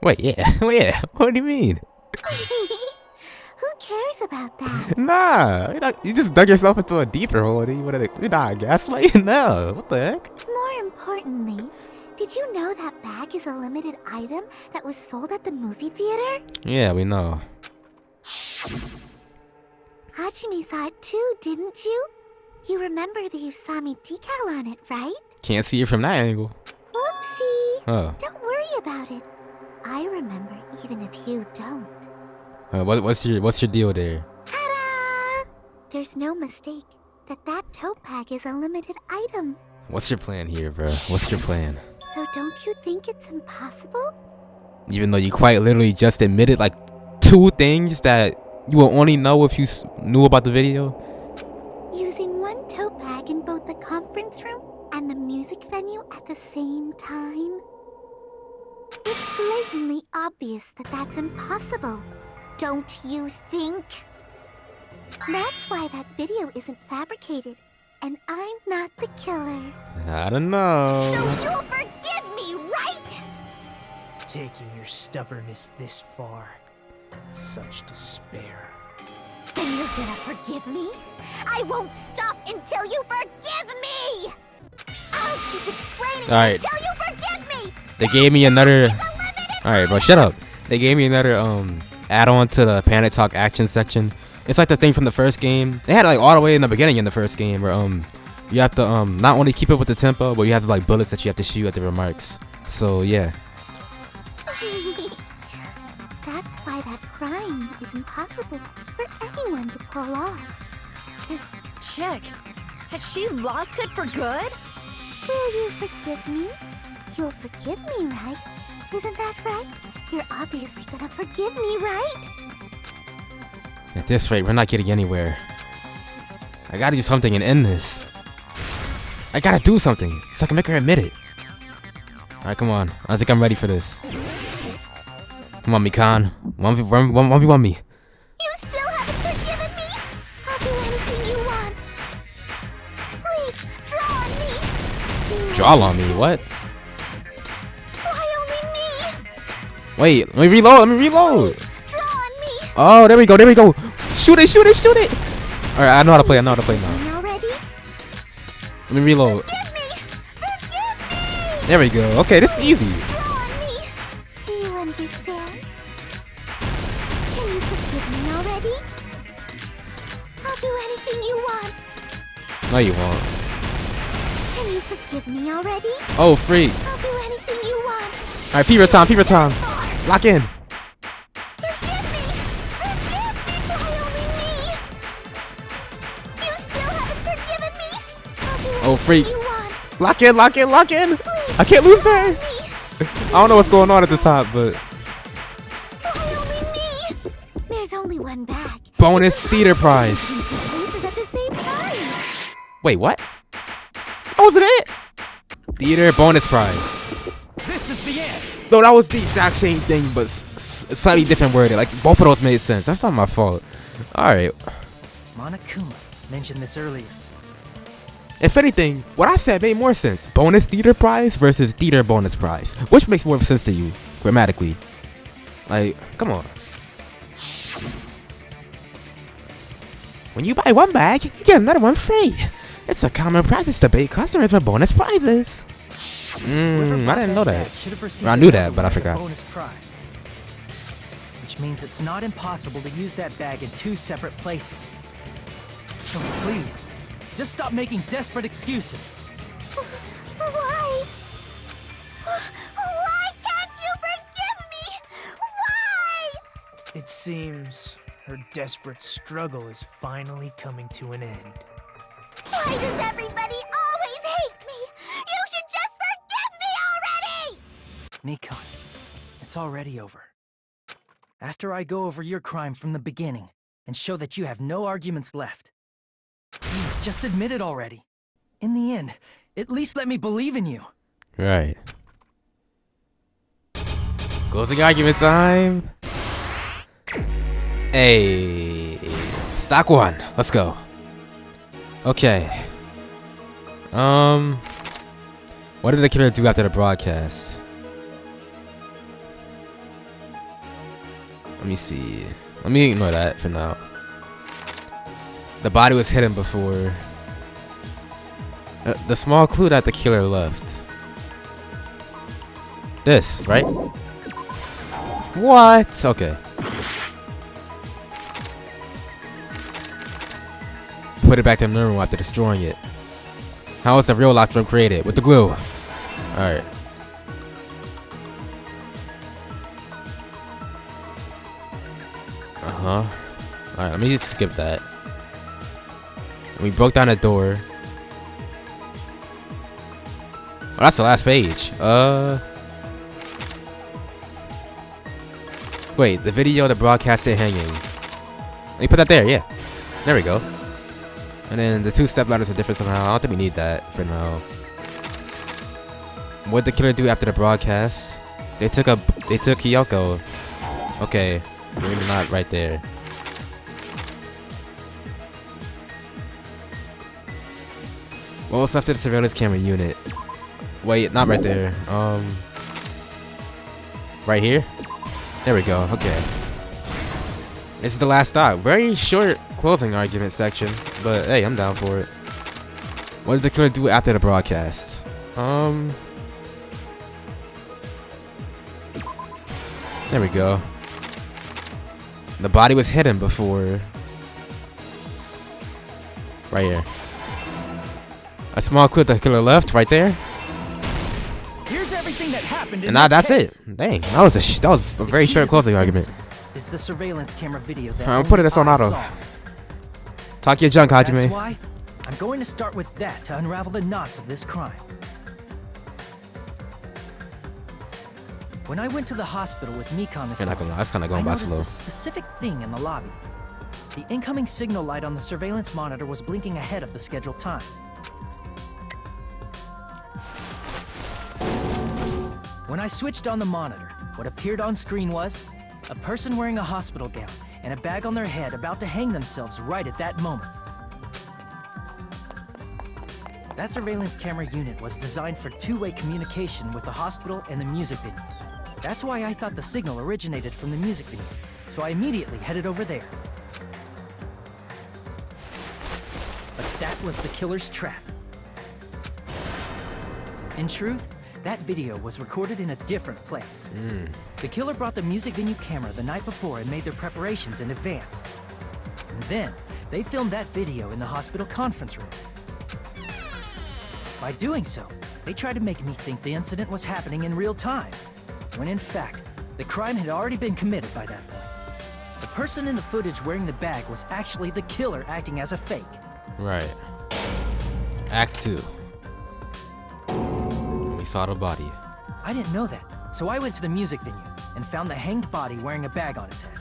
[SPEAKER 1] Wait, yeah. Wait, yeah. What do you mean?
[SPEAKER 14] Who cares about that?
[SPEAKER 1] Nah, you just dug yourself into a deeper hole. You're not gaslighting. No, what the heck?
[SPEAKER 14] More importantly, did you know that bag is a limited item that was sold at the movie theater?
[SPEAKER 1] Yeah, we know.
[SPEAKER 14] Hajime saw it too, didn't you? You remember the Usami decal on it, right?
[SPEAKER 1] Can't see it from that angle.
[SPEAKER 14] Whoopsie!
[SPEAKER 1] Oh.
[SPEAKER 14] Don't worry about it. I remember even if you don't.
[SPEAKER 1] What's your deal there?
[SPEAKER 14] Ta-da! There's no mistake that tote bag is a limited item.
[SPEAKER 1] What's your plan here, bro? What's your plan?
[SPEAKER 14] So don't you think it's impossible?
[SPEAKER 1] Even though you quite literally just admitted like 2 things that you will only know if you knew about the video.
[SPEAKER 14] Using one tote bag in both the conference room and the music venue at the same time? It's blatantly obvious that that's impossible. Don't you think? That's why that video isn't fabricated, and I'm not the killer.
[SPEAKER 1] I don't know.
[SPEAKER 7] So you'll forgive me, right?
[SPEAKER 12] Taking your stubbornness this far. Such despair.
[SPEAKER 7] Then you're gonna forgive me? I won't stop until you forgive me! I'll keep explaining
[SPEAKER 1] Alright.
[SPEAKER 7] until you forgive me!
[SPEAKER 1] They gave me another. Alright, bro, shut up. They gave me another add-on to the Panic Talk action section. It's like the thing from the first game. They had it like all the way in the beginning in the first game where you have to not only keep up with the tempo, but you have like bullets that you have to shoot at the remarks. So yeah.
[SPEAKER 14] That's why that crime is impossible for anyone to pull off.
[SPEAKER 10] This chick, has she lost it for good?
[SPEAKER 14] Will you forgive me? You'll forgive me, right? Isn't that right? You're obviously gonna forgive me, right?
[SPEAKER 1] At this rate, we're not getting anywhere. I gotta do something and end this. I gotta do something so I can make her admit it. Alright, come on. I think I'm ready for this. Come on, Mikan. 1v1 me.
[SPEAKER 7] You still haven't forgiven me? I'll do anything you want. Please, draw on me.
[SPEAKER 1] Draw on me? What?
[SPEAKER 7] Why only me?
[SPEAKER 1] Wait, let me reload.
[SPEAKER 7] Draw on me.
[SPEAKER 1] Oh, there we go. Shoot it. Alright, I know how to play now.
[SPEAKER 7] Now ready?
[SPEAKER 1] Let me reload.
[SPEAKER 7] Forgive me.
[SPEAKER 1] There we go. Okay, this is easy.
[SPEAKER 7] Draw on me.
[SPEAKER 14] Do you understand? Can you forgive me already? I'll do anything you want.
[SPEAKER 1] No, you won't.
[SPEAKER 14] Can you forgive me already?
[SPEAKER 1] Oh, freak.
[SPEAKER 14] I'll do anything you want.
[SPEAKER 1] Alright, fever time. Lock in.
[SPEAKER 7] Forgive me. Why only me? You still haven't forgiven me.
[SPEAKER 14] I'll do
[SPEAKER 1] Oh, freak.
[SPEAKER 14] anything you want.
[SPEAKER 1] Lock in. I can't lose there. I don't know what's going on at the top, but
[SPEAKER 14] Why only me? There's only one bag.
[SPEAKER 1] bonus theater prize.
[SPEAKER 14] Two places at the same time.
[SPEAKER 1] Wait, what? That wasn't it? Theater bonus prize.
[SPEAKER 11] This is the end.
[SPEAKER 1] No, that was the exact same thing, but slightly different wording. Like, both of those made sense. That's not my fault. Alright.
[SPEAKER 11] Monokuma mentioned this earlier.
[SPEAKER 1] If anything, what I said made more sense. Bonus theater prize versus theater bonus prize. Which makes more sense to you, grammatically? Like, come on. When you buy one bag, you get another one free. It's a common practice to pay customers with bonus prizes. I didn't know that. I knew that, but I forgot.
[SPEAKER 11] Bonus prize. Which means it's not impossible to use that bag in 2 separate places. So please, just stop making desperate excuses.
[SPEAKER 7] Why? Why can't you forgive me? Why?
[SPEAKER 12] It seems her desperate struggle is finally coming to an end.
[SPEAKER 7] Why does everybody always hate me? You should just forgive me already!
[SPEAKER 11] Mikan, it's already over. After I go over your crime from the beginning and show that you have no arguments left, please just admit it already. In the end, at least let me believe in you.
[SPEAKER 1] Right. Closing argument time. Hey. Stock 1. Let's go. Okay. What did the killer do after the broadcast? Let me see. Let me ignore that for now. The body was hidden before. The small clue that the killer left. This, right? What? Okay. Put it back in the room after destroying it. How was the real locked room created? With the glue. Alright. Alright, let me just skip that. We broke down the door. Oh, that's the last page. Wait, the video that broadcasted hanging. Let me put that there, yeah. There we go. And then the 2 step ladders are different somehow. I don't think we need that for now. What did the killer do after the broadcast? They took Hiyoko. Okay, maybe not right there. What was left of the surveillance camera unit? Wait, not right there. Right here? There we go. Okay. This is the last stop. Very short closing argument section, but hey, I'm down for it. What did the killer do after the broadcast? There we go. The body was hidden before. Right here. A small clue the killer left right there.
[SPEAKER 11] Here's everything that happened.
[SPEAKER 1] And now that's it. Dang, that was a very short closing argument.
[SPEAKER 11] Is the surveillance camera video that
[SPEAKER 1] I'm putting this on auto. Talk your junk, Hajime.
[SPEAKER 11] That's why I'm going to start with that to unravel the knots of this crime. When I went to the hospital with Mikan this morning,
[SPEAKER 1] that's kind of going by slow.
[SPEAKER 11] I noticed a specific thing in the lobby. The incoming signal light on the surveillance monitor was blinking ahead of the scheduled time. When I switched on the monitor, what appeared on screen was a person wearing a hospital gown and a bag on their head about to hang themselves right at that moment. That surveillance camera unit was designed for two-way communication with the hospital and the music venue. That's why I thought the signal originated from the music venue, so I immediately headed over there. But that was the killer's trap. In truth, that video was recorded in a different place. The killer brought the music venue camera the night before and made their preparations in advance. And then, they filmed that video in the hospital conference room. By doing so, they tried to make me think the incident was happening in real time, when in fact, the crime had already been committed by that point. The person in the footage wearing the bag was actually the killer acting as a fake.
[SPEAKER 1] Right. Act 2. We saw the body.
[SPEAKER 11] I didn't know that, so I went to the music venue and found the hanged body wearing a bag on its head.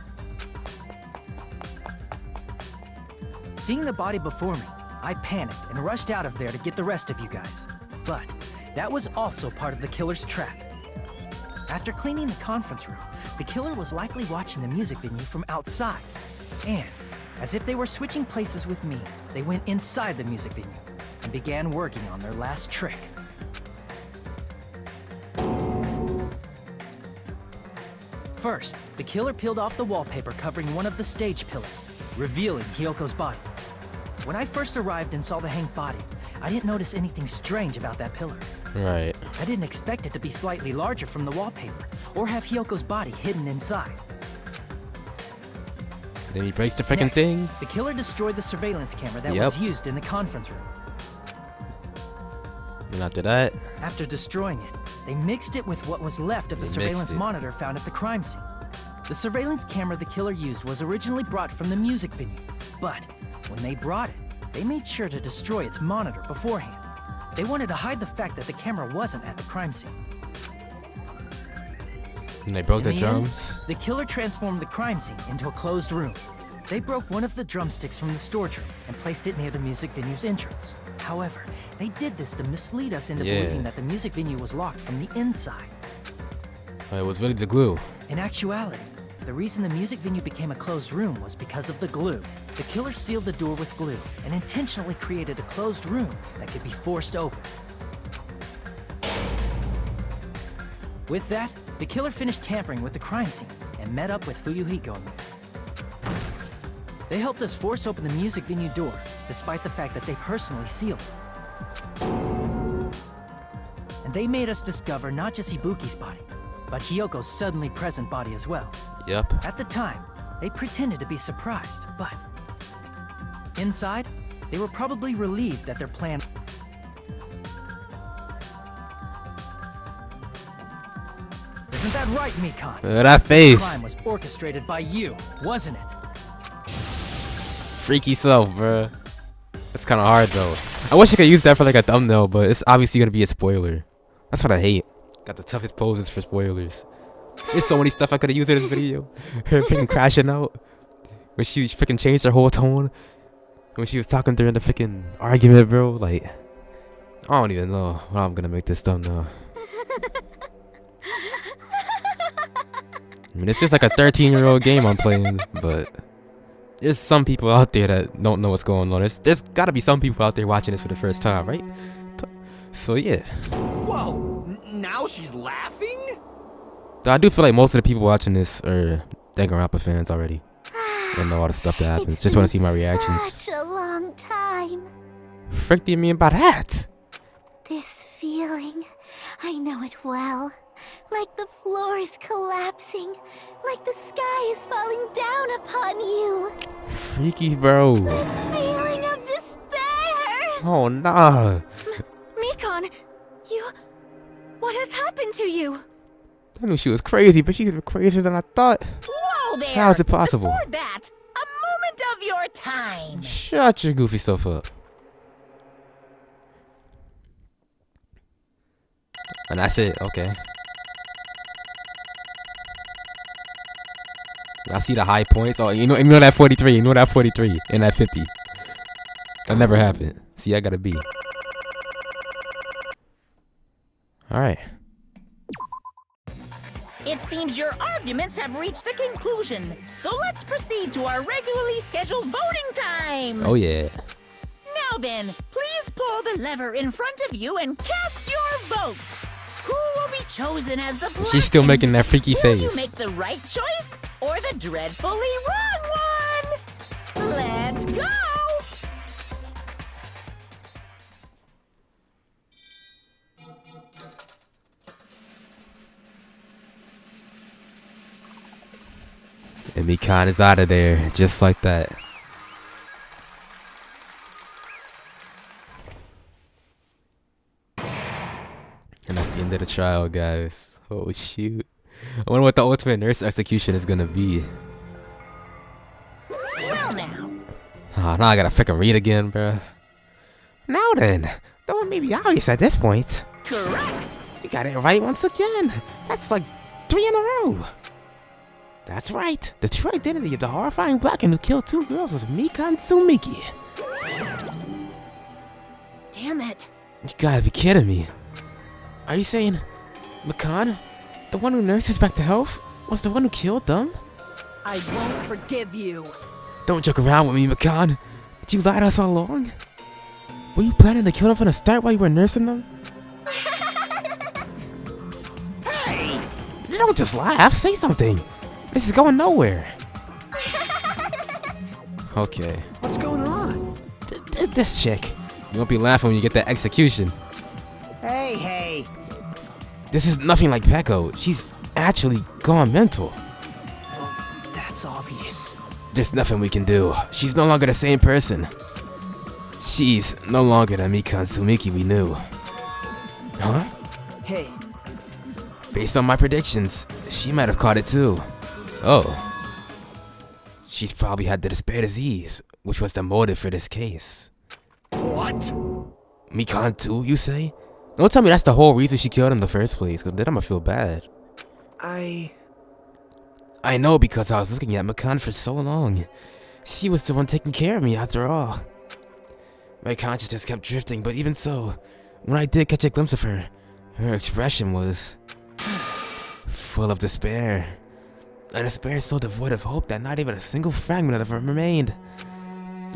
[SPEAKER 11] Seeing the body before me, I panicked and rushed out of there to get the rest of you guys. But that was also part of the killer's trap. After cleaning the conference room, the killer was likely watching the music venue from outside. And, as if they were switching places with me, they went inside the music venue and began working on their last trick. First, the killer peeled off the wallpaper covering one of the stage pillars, revealing Hiyoko's body. When I first arrived and saw the hanged body, I didn't notice anything strange about that pillar.
[SPEAKER 1] Right.
[SPEAKER 11] I didn't expect it to be slightly larger from the wallpaper, or have Hiyoko's body hidden inside.
[SPEAKER 1] Then he breaks the freaking thing.
[SPEAKER 11] The killer destroyed the surveillance camera that was used in the conference room.
[SPEAKER 1] And after that,
[SPEAKER 11] after destroying it, they mixed it with what was left of the surveillance monitor found at the crime scene. The surveillance camera the killer used was originally brought from the music venue, but when they brought it, they made sure to destroy its monitor beforehand. They wanted to hide the fact that the camera wasn't at the crime scene.
[SPEAKER 1] And they broke the drums.
[SPEAKER 11] The killer transformed the crime scene into a closed room. They broke one of the drumsticks from the storage room and placed it near the music venue's entrance. However, they did this to mislead us into believing that the music venue was locked from the inside.
[SPEAKER 1] It was really the glue.
[SPEAKER 11] In actuality, the reason the music venue became a closed room was because of the glue. The killer sealed the door with glue and intentionally created a closed room that could be forced open. With that, the killer finished tampering with the crime scene and met up with Fuyuhiko and me. They helped us force open the music venue door, despite the fact that they personally sealed it. And they made us discover not just Ibuki's body, but Hyoko's suddenly present body as well.
[SPEAKER 1] Yep.
[SPEAKER 11] At the time, they pretended to be surprised, but inside, they were probably relieved that their plan... Isn't that right, Mikan?
[SPEAKER 1] That face.
[SPEAKER 11] The crime was orchestrated by you, wasn't it?
[SPEAKER 1] Freaky self, bruh. It's kind of hard though. I wish I could use that for like a thumbnail, but it's obviously gonna be a spoiler. That's what I hate. Got the toughest poses for spoilers. There's so many stuff I could have used in this video. Her freaking crashing out when she freaking changed her whole tone when she was talking during the freaking argument, bro. Like, I don't even know how I'm gonna make this thumbnail. I mean, it's just like a 13-year-old game I'm playing, but there's some people out there that don't know what's going on. There's gotta be some people out there watching this for the first time, right? So yeah.
[SPEAKER 3] Whoa! Now she's laughing?
[SPEAKER 1] I do feel like most of the people watching this are Danganronpa fans already. They know all the stuff that happens. Just want to see my reactions.
[SPEAKER 14] Such a long time.
[SPEAKER 1] Frick do you mean by that?
[SPEAKER 14] This feeling, I know it well. Like the floor is collapsing, like the sky is falling down upon you.
[SPEAKER 1] Freaky, bro.
[SPEAKER 14] This feeling of despair.
[SPEAKER 1] Oh nah.
[SPEAKER 10] Mikan, what has happened to you?
[SPEAKER 1] I knew she was crazy, but she's crazier than I thought.
[SPEAKER 6] Whoa there!
[SPEAKER 1] How is it possible?
[SPEAKER 6] Before that, a moment of your time.
[SPEAKER 1] Shut your goofy self up. And that's it. Okay. I see the high points. Oh, you know that 43. You know that 43 and that 50. That never happened. See, I got a B. All right.
[SPEAKER 6] It seems your arguments have reached a conclusion, so let's proceed to our regularly scheduled voting time.
[SPEAKER 1] Oh yeah.
[SPEAKER 6] Now then, please pull the lever in front of you and cast your vote. Who will be chosen as the
[SPEAKER 1] She's still making that freaky
[SPEAKER 6] Will
[SPEAKER 1] face.
[SPEAKER 6] you make the right choice or the dreadfully wrong one? Let's go!
[SPEAKER 1] And Mikan is out of there, just like that. And that's the end of the trial, guys. Oh shoot. I wonder what the ultimate nurse execution is gonna be.
[SPEAKER 6] Well now.
[SPEAKER 1] Oh, now I gotta freaking read again, bruh. Now then, though it may be obvious at this point.
[SPEAKER 6] Correct.
[SPEAKER 1] You got it right once again. That's like 3 in a row. That's right. The true identity of the horrifying blacken who killed 2 girls was Mikan Tsumiki.
[SPEAKER 10] Damn it.
[SPEAKER 1] You gotta be kidding me. Are you saying Mikan, the one who nurses back to health, was the one who killed them?
[SPEAKER 10] I won't forgive you.
[SPEAKER 1] Don't joke around with me, Mikan. Did you lie to us all along? Were you planning to kill them from the start while you were nursing them?
[SPEAKER 3] Hey!
[SPEAKER 1] You don't just laugh. Say something. This is going nowhere. Okay.
[SPEAKER 3] What's going on?
[SPEAKER 1] This chick. You won't be laughing when you get that execution.
[SPEAKER 4] Hey.
[SPEAKER 1] This is nothing like Peko. She's actually gone mental.
[SPEAKER 12] Well, that's obvious.
[SPEAKER 1] There's nothing we can do. She's no longer the same person. She's no longer the Mikan Tsumiki we knew. Huh?
[SPEAKER 12] Hey.
[SPEAKER 1] Based on my predictions, she might have caught it too. Oh. She's probably had the despair disease, which was the motive for this case.
[SPEAKER 3] What?
[SPEAKER 1] Mikan too, you say? Don't tell me that's the whole reason she killed him in the first place, because then I'ma feel bad. I know because I was looking at Mikan for so long. She was the one taking care of me after all. My consciousness kept drifting, but even so, when I did catch a glimpse of her, her expression was full of despair. A despair so devoid of hope that not even a single fragment of her remained.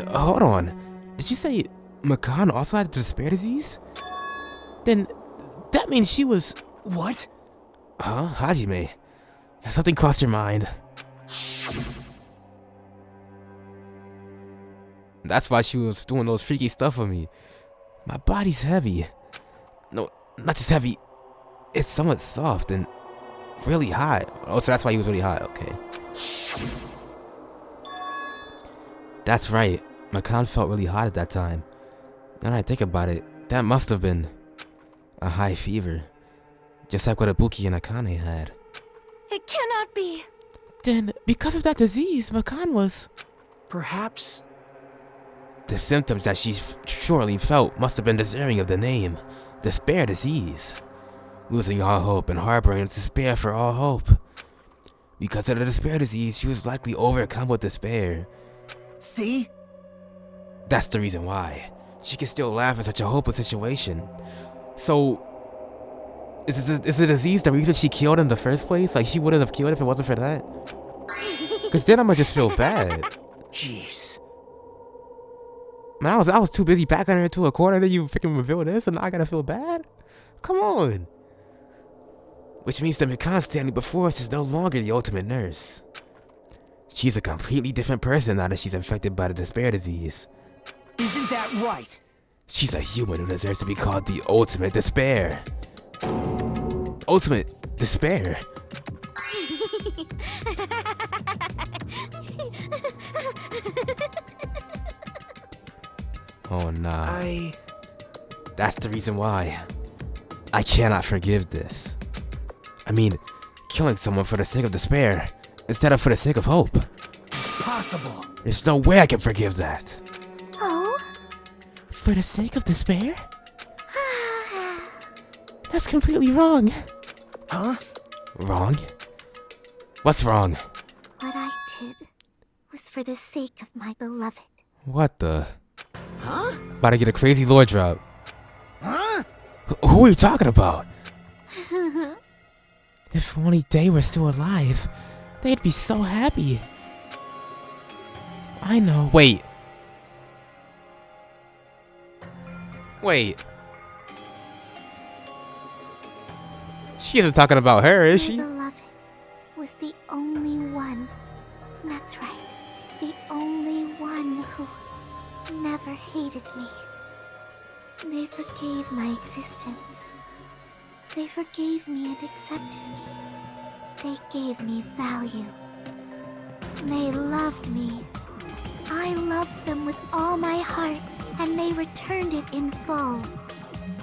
[SPEAKER 1] Hold on. Did you say Mikan also had the despair disease? Then that means she was...
[SPEAKER 12] What?
[SPEAKER 1] Huh? Hajime.
[SPEAKER 2] Something crossed your mind. That's why she was doing those freaky stuff with me. My body's heavy. No, not just heavy. It's somewhat soft and really hot. Oh, so that's why he was really hot. Okay. That's right. Makan felt really hot at that time. Now that I think about it, that must have been a high fever. Just like what Ibuki and Akane had.
[SPEAKER 10] It cannot be.
[SPEAKER 2] Then, because of that disease, Makan was...
[SPEAKER 12] Perhaps...
[SPEAKER 2] The symptoms that she surely felt must have been deserving of the name. Despair disease. Losing all hope and harboring despair for all hope. Because of the despair disease, she was likely overcome with despair.
[SPEAKER 12] See?
[SPEAKER 2] That's the reason why. She can still laugh in such a hopeless situation. So... Is the disease the reason she killed in the first place? Like, she wouldn't have killed if it wasn't for that? Because then I'ma just feel bad.
[SPEAKER 12] Jeez.
[SPEAKER 2] Man, I was too busy backing her into a corner, then you freaking reveal this, and now I gotta feel bad? Come on. Which means that Mikan standing before us is no longer the ultimate nurse. She's a completely different person now that she's infected by the despair disease.
[SPEAKER 12] Isn't that right?
[SPEAKER 2] She's a human who deserves to be called the ultimate despair. Ultimate despair. Oh nah. That's the reason why. I cannot forgive this. I mean, killing someone for the sake of despair, instead of for the sake of hope.
[SPEAKER 12] Impossible.
[SPEAKER 2] There's no way I can forgive that.
[SPEAKER 14] Oh?
[SPEAKER 2] For the sake of despair? That's completely wrong.
[SPEAKER 12] Huh?
[SPEAKER 2] Wrong? What's wrong?
[SPEAKER 14] What I did was for the sake of my beloved.
[SPEAKER 2] What the?
[SPEAKER 12] Huh?
[SPEAKER 2] About to get a crazy lore drop.
[SPEAKER 12] Huh?
[SPEAKER 2] Who are you talking about? If only they were still alive, they'd be so happy. I know. Wait. She isn't talking about her, is she?
[SPEAKER 14] My beloved was the only one. That's right. The only one who never hated me. They forgave my existence. They forgave me and accepted me. They gave me value. They loved me. I loved them with all my heart, and they returned it in full.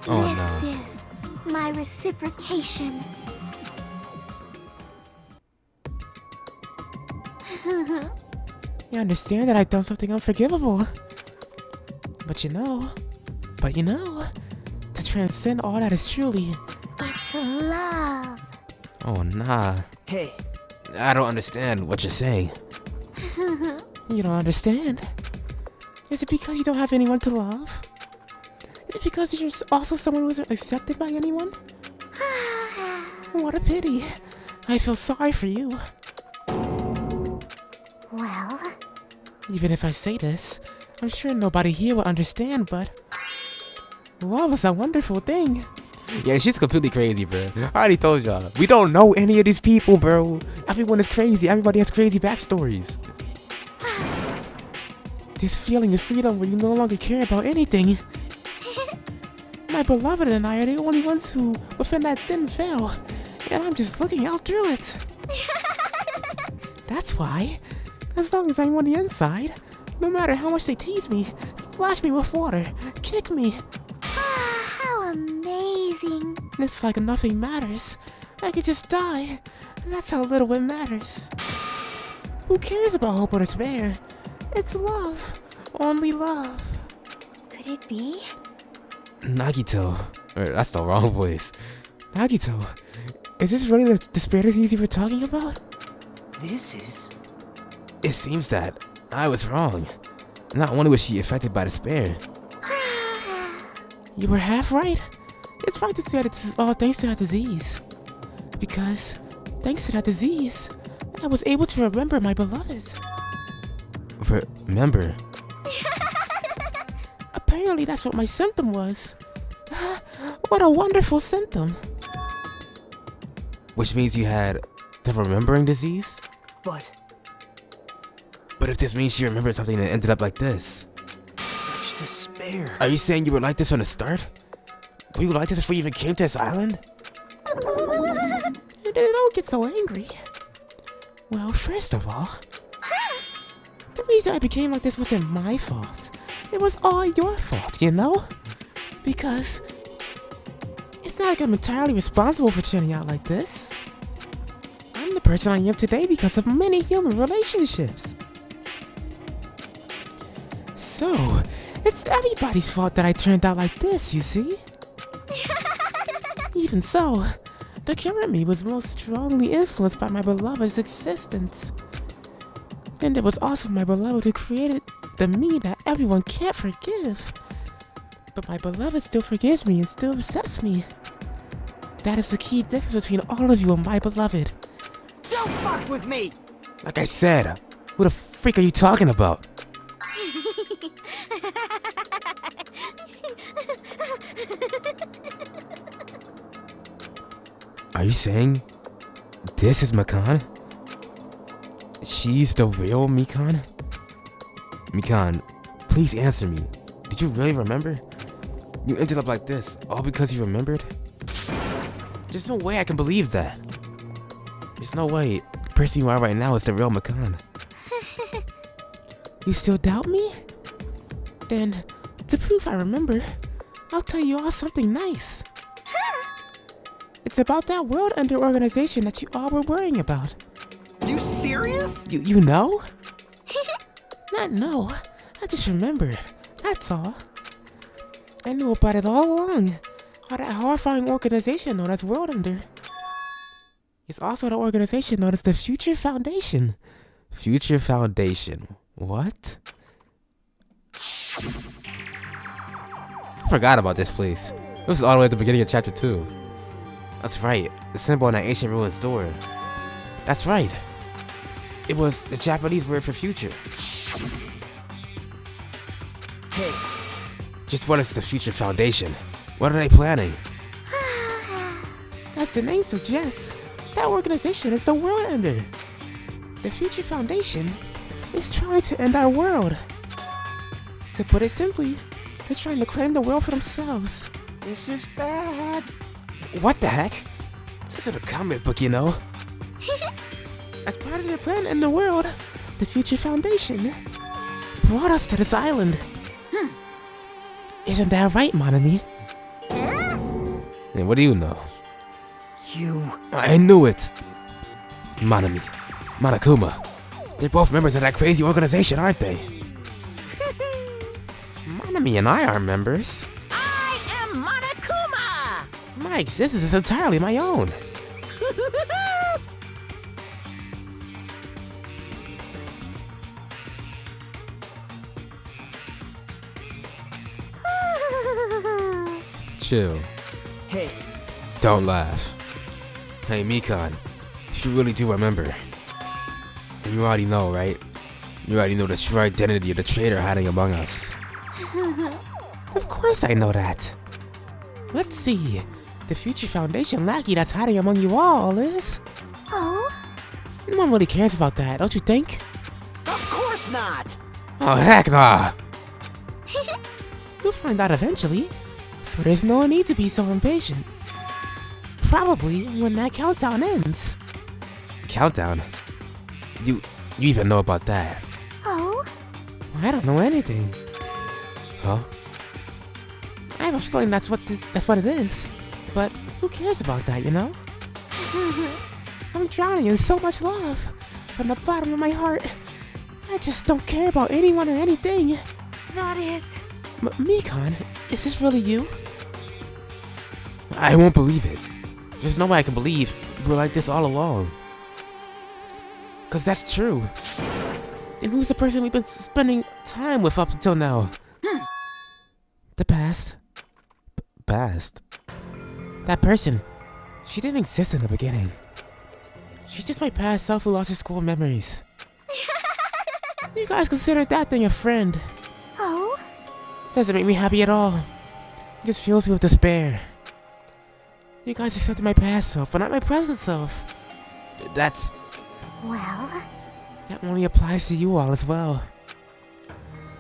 [SPEAKER 2] Oh,
[SPEAKER 14] This is my reciprocation.
[SPEAKER 2] You understand that I've done something unforgivable. But you know, to transcend all that is truly...
[SPEAKER 14] It's love.
[SPEAKER 2] Oh, nah.
[SPEAKER 12] Hey.
[SPEAKER 2] I don't understand what you're saying. You don't understand? Is it because you don't have anyone to love? Is it because you're also someone who isn't accepted by anyone? What a pity. I feel sorry for you.
[SPEAKER 14] Well...
[SPEAKER 2] Even if I say this, I'm sure nobody here will understand, but... love is a wonderful thing. Yeah, she's completely crazy, bro. I already told y'all. We don't know any of these people, bro. Everyone is crazy. Everybody has crazy backstories. This feeling of freedom where you no longer care about anything. My beloved and I are the only ones who, within that thin veil, and I'm just looking out through it. That's why, as long as I'm on the inside, no matter how much they tease me, splash me with water, kick me.
[SPEAKER 14] How amazing.
[SPEAKER 2] It's like nothing matters. I could just die, and that's how little it matters. Who cares about hope or despair? It's love. Only love.
[SPEAKER 14] Could it be?
[SPEAKER 2] Nagito. That's the wrong voice. Nagito, is this really the despair disease you were talking about?
[SPEAKER 12] This is...
[SPEAKER 2] It seems that I was wrong. Not only was she affected by despair. You were half right. It's right to say that this is all thanks to that disease. Because, thanks to that disease, I was able to remember my beloved. Remember? Apparently that's what my symptom was. What a wonderful symptom. Which means you had
[SPEAKER 1] The remembering disease?
[SPEAKER 12] But
[SPEAKER 1] But if this means she remembered something that ended up like this.
[SPEAKER 12] such despair.
[SPEAKER 1] Are you saying you were like this from the start? Were you like this before you even came to this island?
[SPEAKER 2] Don't get so angry. Well, first of all, the reason I became like this wasn't my fault. It was all your fault, you know? Because it's not like I'm entirely responsible for turning out like this. I'm the person I am today because of many human relationships. So, it's everybody's fault that I turned out like this, you see? Even so, the current me was most strongly influenced by my beloved's existence. And it was also my beloved who created the me that everyone can't forgive. But my beloved still forgives me and still accepts me. That is the key difference between all of you and my beloved.
[SPEAKER 4] Don't fuck with me!
[SPEAKER 1] Like I said, who the freak are you talking about? Are you saying this is Mikan? She's the real Mikan? Mikan, please answer me. Did you really remember? You ended up like this, all because you remembered? There's no way I can believe that. There's no way the person you are right now is the real Mikan.
[SPEAKER 2] You still doubt me? Then, to prove I remember, I'll tell you all something nice. It's about that World Ender organization that you all were worrying about.
[SPEAKER 12] You serious?
[SPEAKER 2] You know? Not know. I just remembered. That's all. I knew about it all along. How that horrifying organization known as World Ender. It's also the organization known as the Future Foundation.
[SPEAKER 1] Future Foundation. What? I forgot about this place. This was all the way at the beginning of chapter 2. That's right, the symbol on that ancient ruins door. That's right. It was the Japanese word for future.
[SPEAKER 12] Hey.
[SPEAKER 1] Just what is the Future Foundation? What are they planning?
[SPEAKER 2] As the name suggests, that organization is the World Ender. The Future Foundation is trying to end our world. To put it simply, they're trying to claim the world for themselves.
[SPEAKER 3] This is bad.
[SPEAKER 1] What the heck? This isn't a comic book, you know.
[SPEAKER 2] As part of their plan to end the world, the Future Foundation brought us to this island. Isn't that right, Monami?
[SPEAKER 1] And what do you know?
[SPEAKER 12] You...
[SPEAKER 1] I knew it! Monami, Monokuma, they're both members of that crazy organization, aren't they? Monami and I are members.
[SPEAKER 15] I am Monokuma!
[SPEAKER 2] My existence is entirely my own.
[SPEAKER 1] Chill.
[SPEAKER 12] Hey.
[SPEAKER 1] Don't laugh. Hey, Mikan, you really do remember. And you already know, right? You already know the true identity of the traitor hiding among us.
[SPEAKER 2] Of course I know that. Let's see. The Future Foundation lackey that's hiding among you all is...
[SPEAKER 14] Oh?
[SPEAKER 2] No one really cares about that, don't you think?
[SPEAKER 15] Of course not!
[SPEAKER 1] Oh, heck nah!
[SPEAKER 2] You'll find out eventually, so there's no need to be so impatient. Probably when that countdown ends.
[SPEAKER 1] Countdown? You even know about that?
[SPEAKER 14] Oh?
[SPEAKER 2] I don't know anything.
[SPEAKER 1] Huh?
[SPEAKER 2] I have a feeling that's what it is. But who cares about that, you know? I'm drowning in so much love. From the bottom of my heart. I just don't care about anyone or anything.
[SPEAKER 7] That is...
[SPEAKER 2] Mikan, is this really you?
[SPEAKER 1] I won't believe it. There's no way I can believe you were like this all along. Cause that's true.
[SPEAKER 2] And who's the person we've been spending time with up until now? The past.
[SPEAKER 1] Past?
[SPEAKER 2] That person. She didn't exist in the beginning. She's just my past self who lost her school memories. You guys consider that thing a friend.
[SPEAKER 14] Oh?
[SPEAKER 2] Doesn't make me happy at all. It just fills me with despair. You guys accepted my past self, but not my present self. That's...
[SPEAKER 14] Well?
[SPEAKER 2] That only applies to you all as well.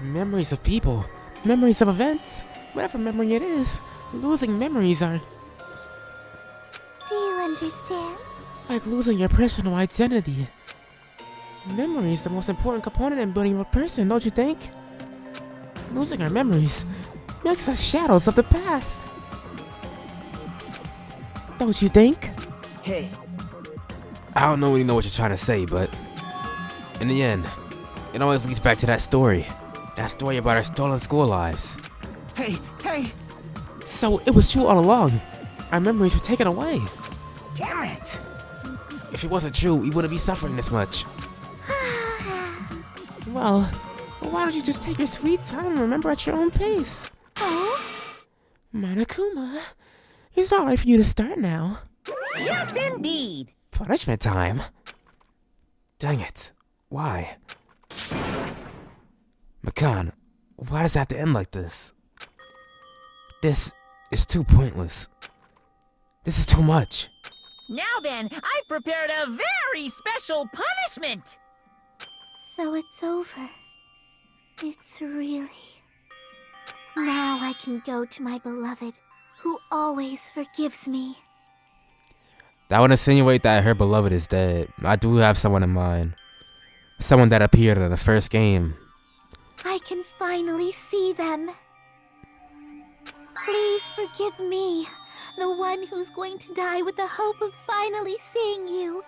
[SPEAKER 2] Memories of people, memories of events, whatever memory it is, losing memories are...
[SPEAKER 14] Do you understand?
[SPEAKER 2] Like losing your personal identity. Memory is the most important component in building a person, don't you think? Losing our memories makes us shadows of the past. Don't you think?
[SPEAKER 12] Hey.
[SPEAKER 1] I don't really know what you're trying to say, but in the end, it always leads back to that story. That story about our stolen school lives.
[SPEAKER 12] Hey, hey!
[SPEAKER 2] So it was true all along. Our memories were taken away.
[SPEAKER 12] Damn it!
[SPEAKER 1] If it wasn't true, we wouldn't be suffering this much.
[SPEAKER 2] Well, why don't you just take your sweet time and remember at your own pace?
[SPEAKER 14] Oh?
[SPEAKER 2] Monokuma, it's alright for you to start now.
[SPEAKER 15] Yes, indeed.
[SPEAKER 1] Punishment time? Dang it. Why? Makan, why does it have to end like this? This is too pointless. This is too much.
[SPEAKER 15] Now then, I've prepared a very special punishment.
[SPEAKER 14] So it's over. It's really... Now I can go to my beloved, who always forgives me.
[SPEAKER 1] That would insinuate that her beloved is dead. I do have someone in mind. Someone that appeared in the first game.
[SPEAKER 14] I can finally see them. Please forgive me, the one who's going to die with the hope of finally seeing you.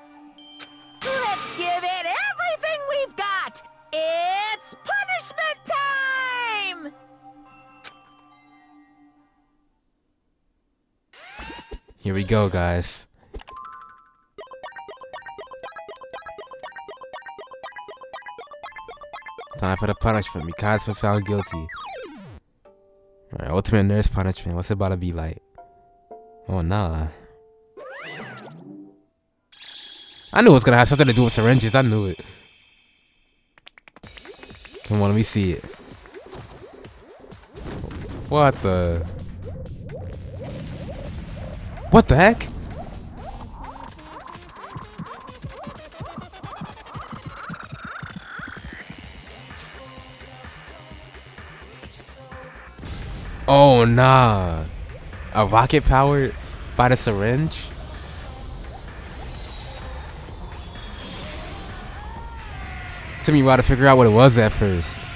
[SPEAKER 15] Let's give it everything we've got. It's punishment time!
[SPEAKER 1] Here we go, guys. Time for the punishment. Mikan's been found guilty. Alright, ultimate nurse punishment. What's it about to be like? Oh, nah. I knew it was gonna have something to do with syringes. I knew it. Come on, let me see it. What the? What the heck? Oh, nah. A rocket powered by the syringe? Took me a while to figure out what it was at first.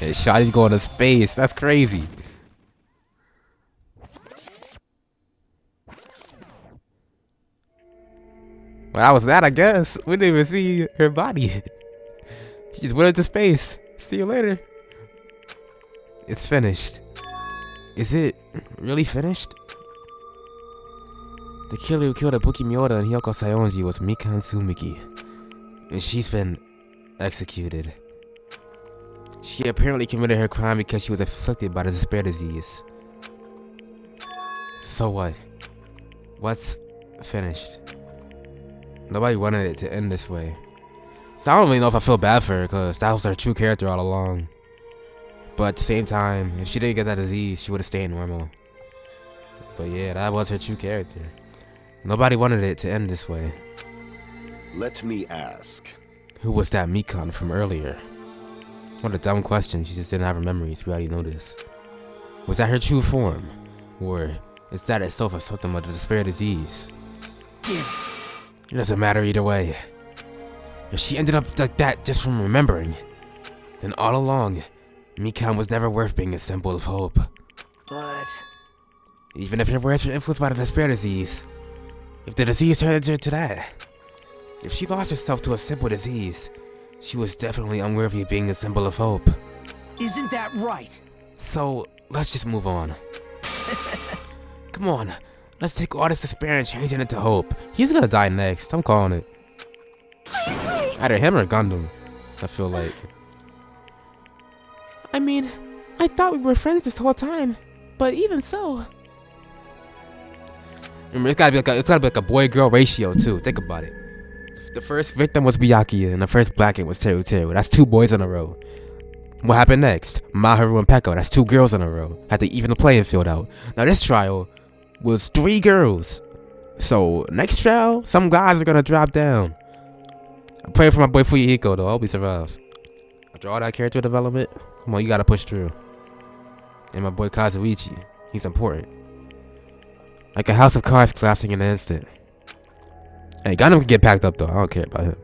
[SPEAKER 1] Yeah, Shotty's going to space. That's crazy. Well, that was that, I guess. We didn't even see her body. She just went into space. See you later. It's finished. Is it really finished? The killer who killed Ibuki Miura and Hyoko Saionji was Mikan Tsumiki. And she's been executed. She apparently committed her crime because she was afflicted by the despair disease. So what? What's finished? Nobody wanted it to end this way. So I don't really know if I feel bad for her, because that was her true character all along. But at the same time, if she didn't get that disease, she would have stayed normal. But yeah, that was her true character. Nobody wanted it to end this way.
[SPEAKER 13] Let me ask.
[SPEAKER 1] Who was that Mikan from earlier? What a dumb question. She just didn't have her memories. We already know this. Was that her true form? Or is that itself a symptom of the despair disease?
[SPEAKER 12] Damn it.
[SPEAKER 1] It doesn't matter either way. If she ended up like that just from remembering, then all along, Mikan was never worth being a symbol of hope.
[SPEAKER 12] But...
[SPEAKER 1] even if her words were influenced by the despair disease, if the disease turned her to that, if she lost herself to a simple disease, she was definitely unworthy of being a symbol of hope.
[SPEAKER 12] Isn't that right?
[SPEAKER 1] So, let's just move on. Come on, let's take all this despair and change it into hope. He's gonna die next, I'm calling it. Either him or Gundam, I feel like.
[SPEAKER 2] I mean, I thought we were friends this whole time, but even so...
[SPEAKER 1] Remember, it's gotta be like a boy-girl ratio too. Think about it. The first victim was Byakuya, and the first black-in was Teru. That's 2 boys in a row. What happened next? Maharu and Peko. That's 2 girls in a row. Had to even the playing field out. Now this trial was 3 girls. So, next trial, some guys are gonna drop down. I'm praying for my boy Fuyuhiko though. I hope he survives. After all that character development, come on, you gotta push through. And my boy Kazuichi, he's important. Like a house of cards collapsing in an instant. Hey, Gundam can get packed up though. I don't care about him.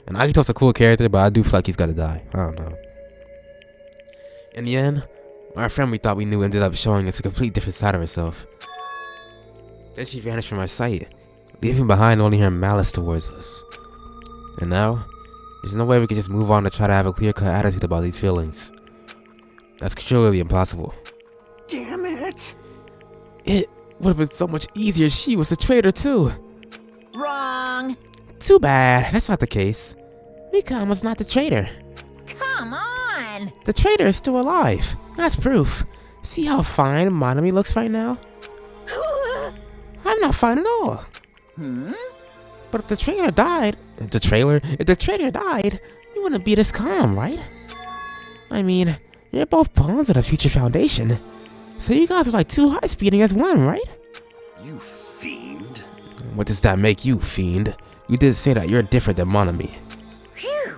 [SPEAKER 1] And Agito's a cool character, but I do feel like he's gotta die. I don't know. In the end, our friend we thought we knew ended up showing us a complete different side of herself. Then she vanished from our sight, leaving behind only her malice towards us. And now, there's no way we can just move on to try to have a clear-cut attitude about these feelings. That's truly impossible.
[SPEAKER 3] Damn it!
[SPEAKER 2] It would have been so much easier if she was a traitor too.
[SPEAKER 15] Wrong.
[SPEAKER 2] Too bad, that's not the case. Mikan was not the traitor.
[SPEAKER 15] Come on.
[SPEAKER 2] The traitor is still alive. That's proof. See how fine Monami looks right now? I'm not fine at all. But if the traitor died, if the traitor died, you wouldn't be this calm, right? I mean, you're both pawns of the future foundation. So you guys are like two hearts beating as one, right?
[SPEAKER 13] You fiend.
[SPEAKER 1] What does that make you, fiend? You did say that you're different than Monami.
[SPEAKER 15] Phew.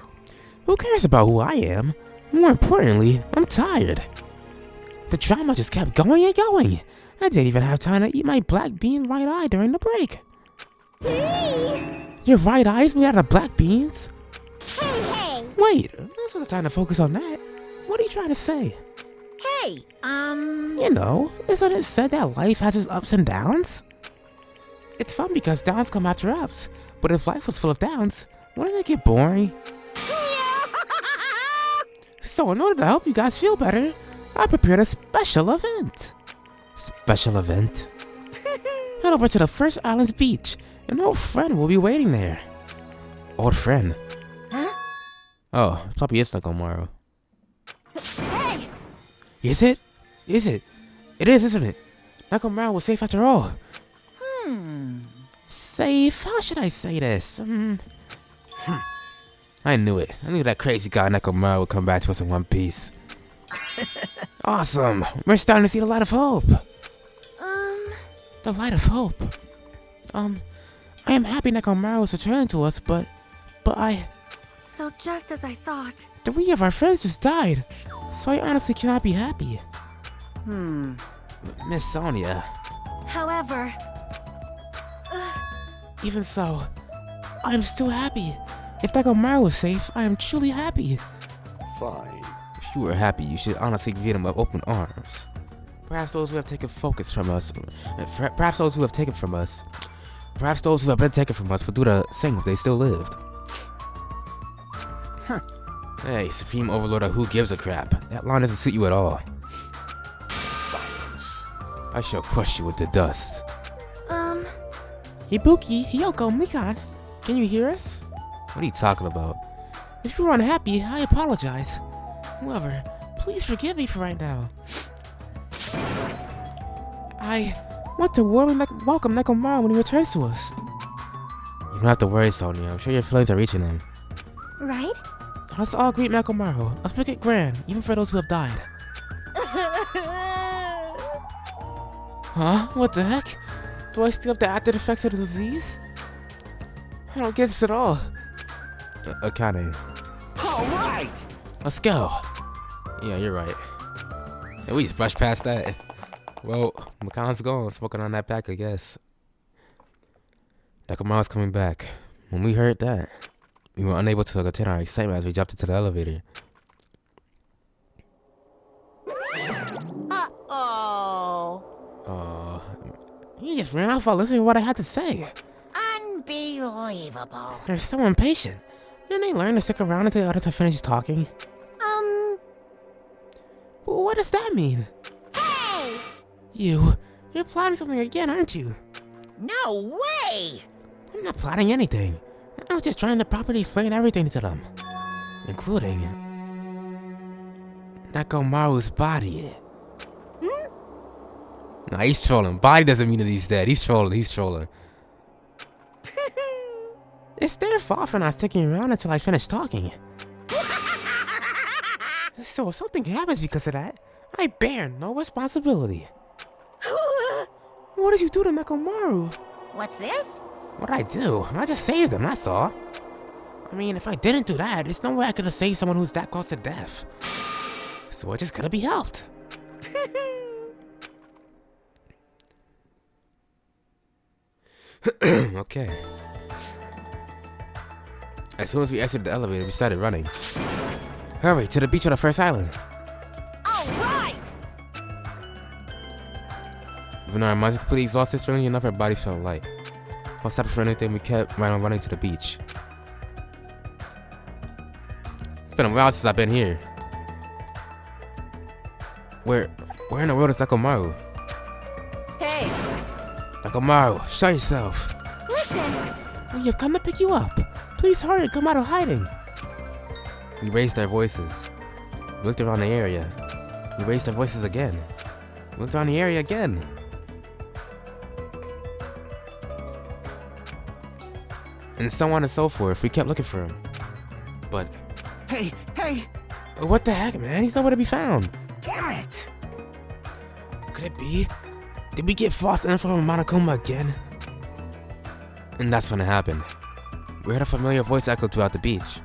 [SPEAKER 2] Who cares about who I am? More importantly, I'm tired. The drama just kept going and going. I didn't even have time to eat my black bean right eye during the break.
[SPEAKER 7] Hey!
[SPEAKER 2] Your right eye's made out of black beans?
[SPEAKER 7] Hey!
[SPEAKER 2] Wait, that's not the time to focus on that. What are you trying to say?
[SPEAKER 15] Hey,
[SPEAKER 2] You know, isn't it said that life has its ups and downs? It's fun because downs come after ups, but if life was full of downs, wouldn't it get boring? So in order to help you guys feel better, I prepared a special event. Special event? Head over to the First Island's beach. An old friend will be waiting there. Old friend?
[SPEAKER 15] Huh?
[SPEAKER 1] Oh, it probably is Nakomaru.
[SPEAKER 15] Hey!
[SPEAKER 2] Is it? Is it? It is, isn't it? Nakomaru was safe after all. Safe? How should I say this?
[SPEAKER 1] I knew it. I knew that crazy guy Nakomaru would come back to us in one piece.
[SPEAKER 2] Awesome. We're starting to see the light of hope. The light of hope. I am happy Nakomaru is returning to us, but I...
[SPEAKER 7] So just as I thought.
[SPEAKER 2] 3 of our friends just died, so I honestly cannot be happy.
[SPEAKER 1] Miss Sonia.
[SPEAKER 7] However...
[SPEAKER 2] Even so, I am still happy. If Nakomaru was safe, I am truly happy.
[SPEAKER 13] Fine.
[SPEAKER 1] If you were happy, you should honestly greet him with open arms. Perhaps those who have taken focus from us, perhaps those who have taken from us, perhaps those who have been taken from us would do the same if they still lived. Hey, Supreme Overlord of Who Gives a Crap. That line doesn't suit you at all.
[SPEAKER 13] Silence.
[SPEAKER 1] I shall crush you with the dust.
[SPEAKER 2] Ibuki, Hiyoko, Mikan, can you hear us?
[SPEAKER 1] What are you talking about?
[SPEAKER 2] If you're unhappy, I apologize. However, please forgive me for right now. I want to warmly welcome Nakomaru when he returns to us.
[SPEAKER 1] You don't have to worry, Sonia. I'm sure your feelings are reaching him.
[SPEAKER 7] Right?
[SPEAKER 2] Let's all greet Nakomaru. Let's make it grand, even for those who have died. Huh? What the heck? Do I still have the after effects of the disease? I don't get this at all.
[SPEAKER 1] Akane.
[SPEAKER 3] Alright!
[SPEAKER 2] Let's go.
[SPEAKER 1] Yeah, you're right. Yeah, we just brushed past that. Well, Makan's gone, smoking on that pack, I guess. Nakomaru's coming back. When we heard that, we were unable to contain our excitement as we jumped into the elevator.
[SPEAKER 15] Uh-oh.
[SPEAKER 2] You just ran off while listening to what I had to say.
[SPEAKER 15] Unbelievable.
[SPEAKER 2] They're so impatient. Didn't they learn to stick around until the others have finished talking? What does that mean?
[SPEAKER 7] Hey!
[SPEAKER 2] You're plotting something again, aren't you?
[SPEAKER 15] No way!
[SPEAKER 2] I'm not plotting anything. I was just trying to properly explain everything to them. Including... Nakomaru's body.
[SPEAKER 1] Nah, he's trolling. Body doesn't mean that he's dead. He's trolling.
[SPEAKER 2] It's their fault for not sticking around until I finish talking. So if something happens because of that, I bear no responsibility. What did you do to Nakomaru?
[SPEAKER 15] What's this?
[SPEAKER 2] What'd I do? I just saved him, that's all. I mean, if I didn't do that, there's no way I could have saved someone who's that close to death. So it just couldn't be helped. Okay. As soon as we exited the elevator, we started running. Hurry, to the beach on the first island.
[SPEAKER 15] Alright!
[SPEAKER 2] Even though our minds were completely exhausted, strangely enough, our bodies felt light. While stopping for anything, we kept running to the beach. It's been a while since I've been here. Where in the world is Nekomaru?
[SPEAKER 10] Hey!
[SPEAKER 2] Nekomaru, show yourself!
[SPEAKER 10] Listen!
[SPEAKER 2] We have come to pick you up. Please hurry, come out of hiding. We raised our voices. We looked around the area. We raised our voices again. We looked around the area again. And so on and so forth. We kept looking for him. But...
[SPEAKER 12] Hey!
[SPEAKER 2] What the heck, man? He's nowhere to be found.
[SPEAKER 12] Damn it!
[SPEAKER 2] Could it be? Did we get false info from Monokuma again? And that's when it happened. We heard a familiar voice echo throughout the beach.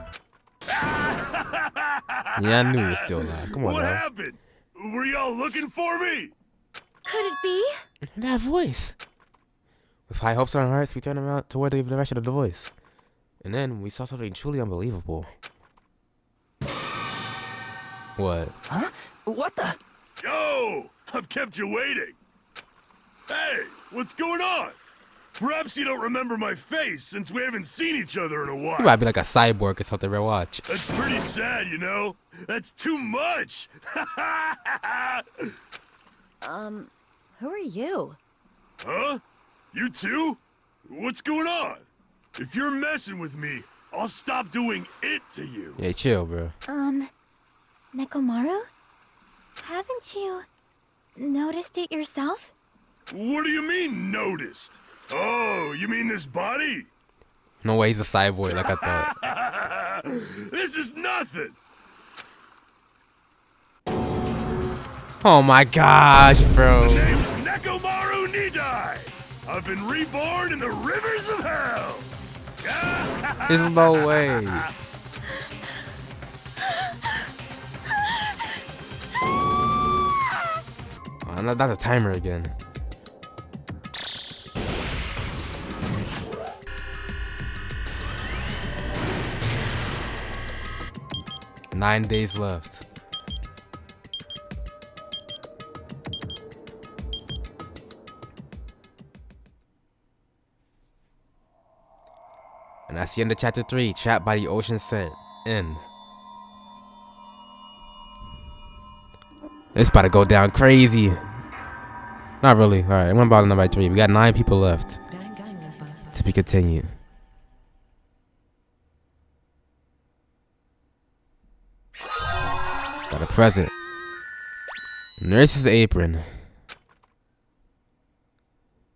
[SPEAKER 2] Yeah, I knew he was still alive. Come on,
[SPEAKER 16] What
[SPEAKER 2] now.
[SPEAKER 16] happened? Were y'all looking for me?
[SPEAKER 10] Could it be?
[SPEAKER 2] That voice. With high hopes on our hearts, we turned around toward the direction of the voice. And then we saw something truly unbelievable. What?
[SPEAKER 11] Huh? What the?
[SPEAKER 16] Yo! I've kept you waiting. Hey, what's going on? Perhaps you don't remember my face since we haven't seen each other in a while.
[SPEAKER 2] You might be like a cyborg or something, real watch.
[SPEAKER 16] That's pretty sad, you know? That's too much!
[SPEAKER 10] Who are you?
[SPEAKER 16] Huh? You too? What's going on? If you're messing with me, I'll stop doing it to you.
[SPEAKER 2] Yeah, chill, bro.
[SPEAKER 5] Nekomaru? Haven't you noticed it yourself?
[SPEAKER 16] What do you mean, noticed? Oh, you mean this body?
[SPEAKER 2] No way he's a cyborg like I thought.
[SPEAKER 16] This is nothing!
[SPEAKER 2] Oh my gosh, bro.
[SPEAKER 16] The name's Nekomaru Nidai! I've been reborn in the rivers of hell!
[SPEAKER 2] There's no way. Oh, not the timer again. Nine days left. And that's the end of chapter 3, Trapped by the Ocean Scent. End. It's about to go down crazy. Not really. Alright, I'm about number 3. We got 9 people left. To be continued. Got a present. Nurse's apron.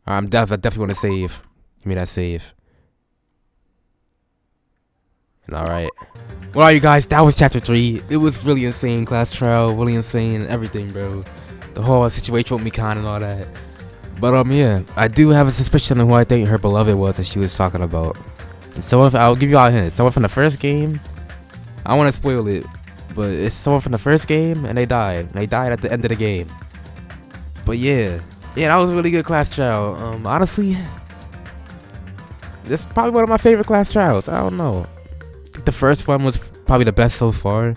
[SPEAKER 2] I definitely want to save. Give me that save. And alright. Well, alright, you guys, that was chapter 3. It was really insane, class trial, really insane, everything, bro. The whole situation with Mikan and all that. But yeah, I do have a suspicion of who I think her beloved was that she was talking about. And someone, I'll give you all a hint. Someone from the first game. I don't want to spoil it, but it's someone from the first game, and they died. They died at the end of the game. But yeah, that was a really good class trial. Honestly, this is probably one of my favorite class trials. I don't know. The first one was probably the best so far,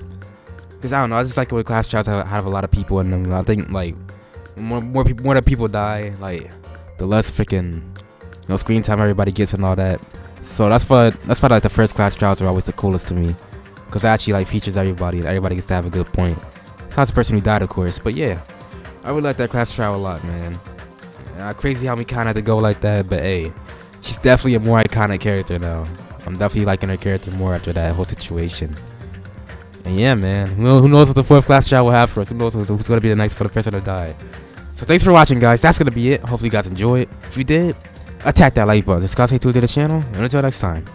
[SPEAKER 2] because I don't know, I just like it with class trials have a lot of people in them. I think like more the people die, like the less freaking screen time everybody gets and all that. So that's why like the first class trials are always the coolest to me, because it actually like features everybody and everybody gets to have a good point. Besides the person who died, of course. But yeah, I really like that class trial a lot, man. Crazy how we kind of had to go like that, but hey, she's definitely a more iconic character now. I'm definitely liking her character more after that whole situation. And yeah, man, who knows what the 4th class trial will have for us? Who knows who's going to be the next for the person to die? So thanks for watching, guys. That's going to be it. Hopefully you guys enjoyed. If you did, attack that like button. Subscribe to the channel. And until next time.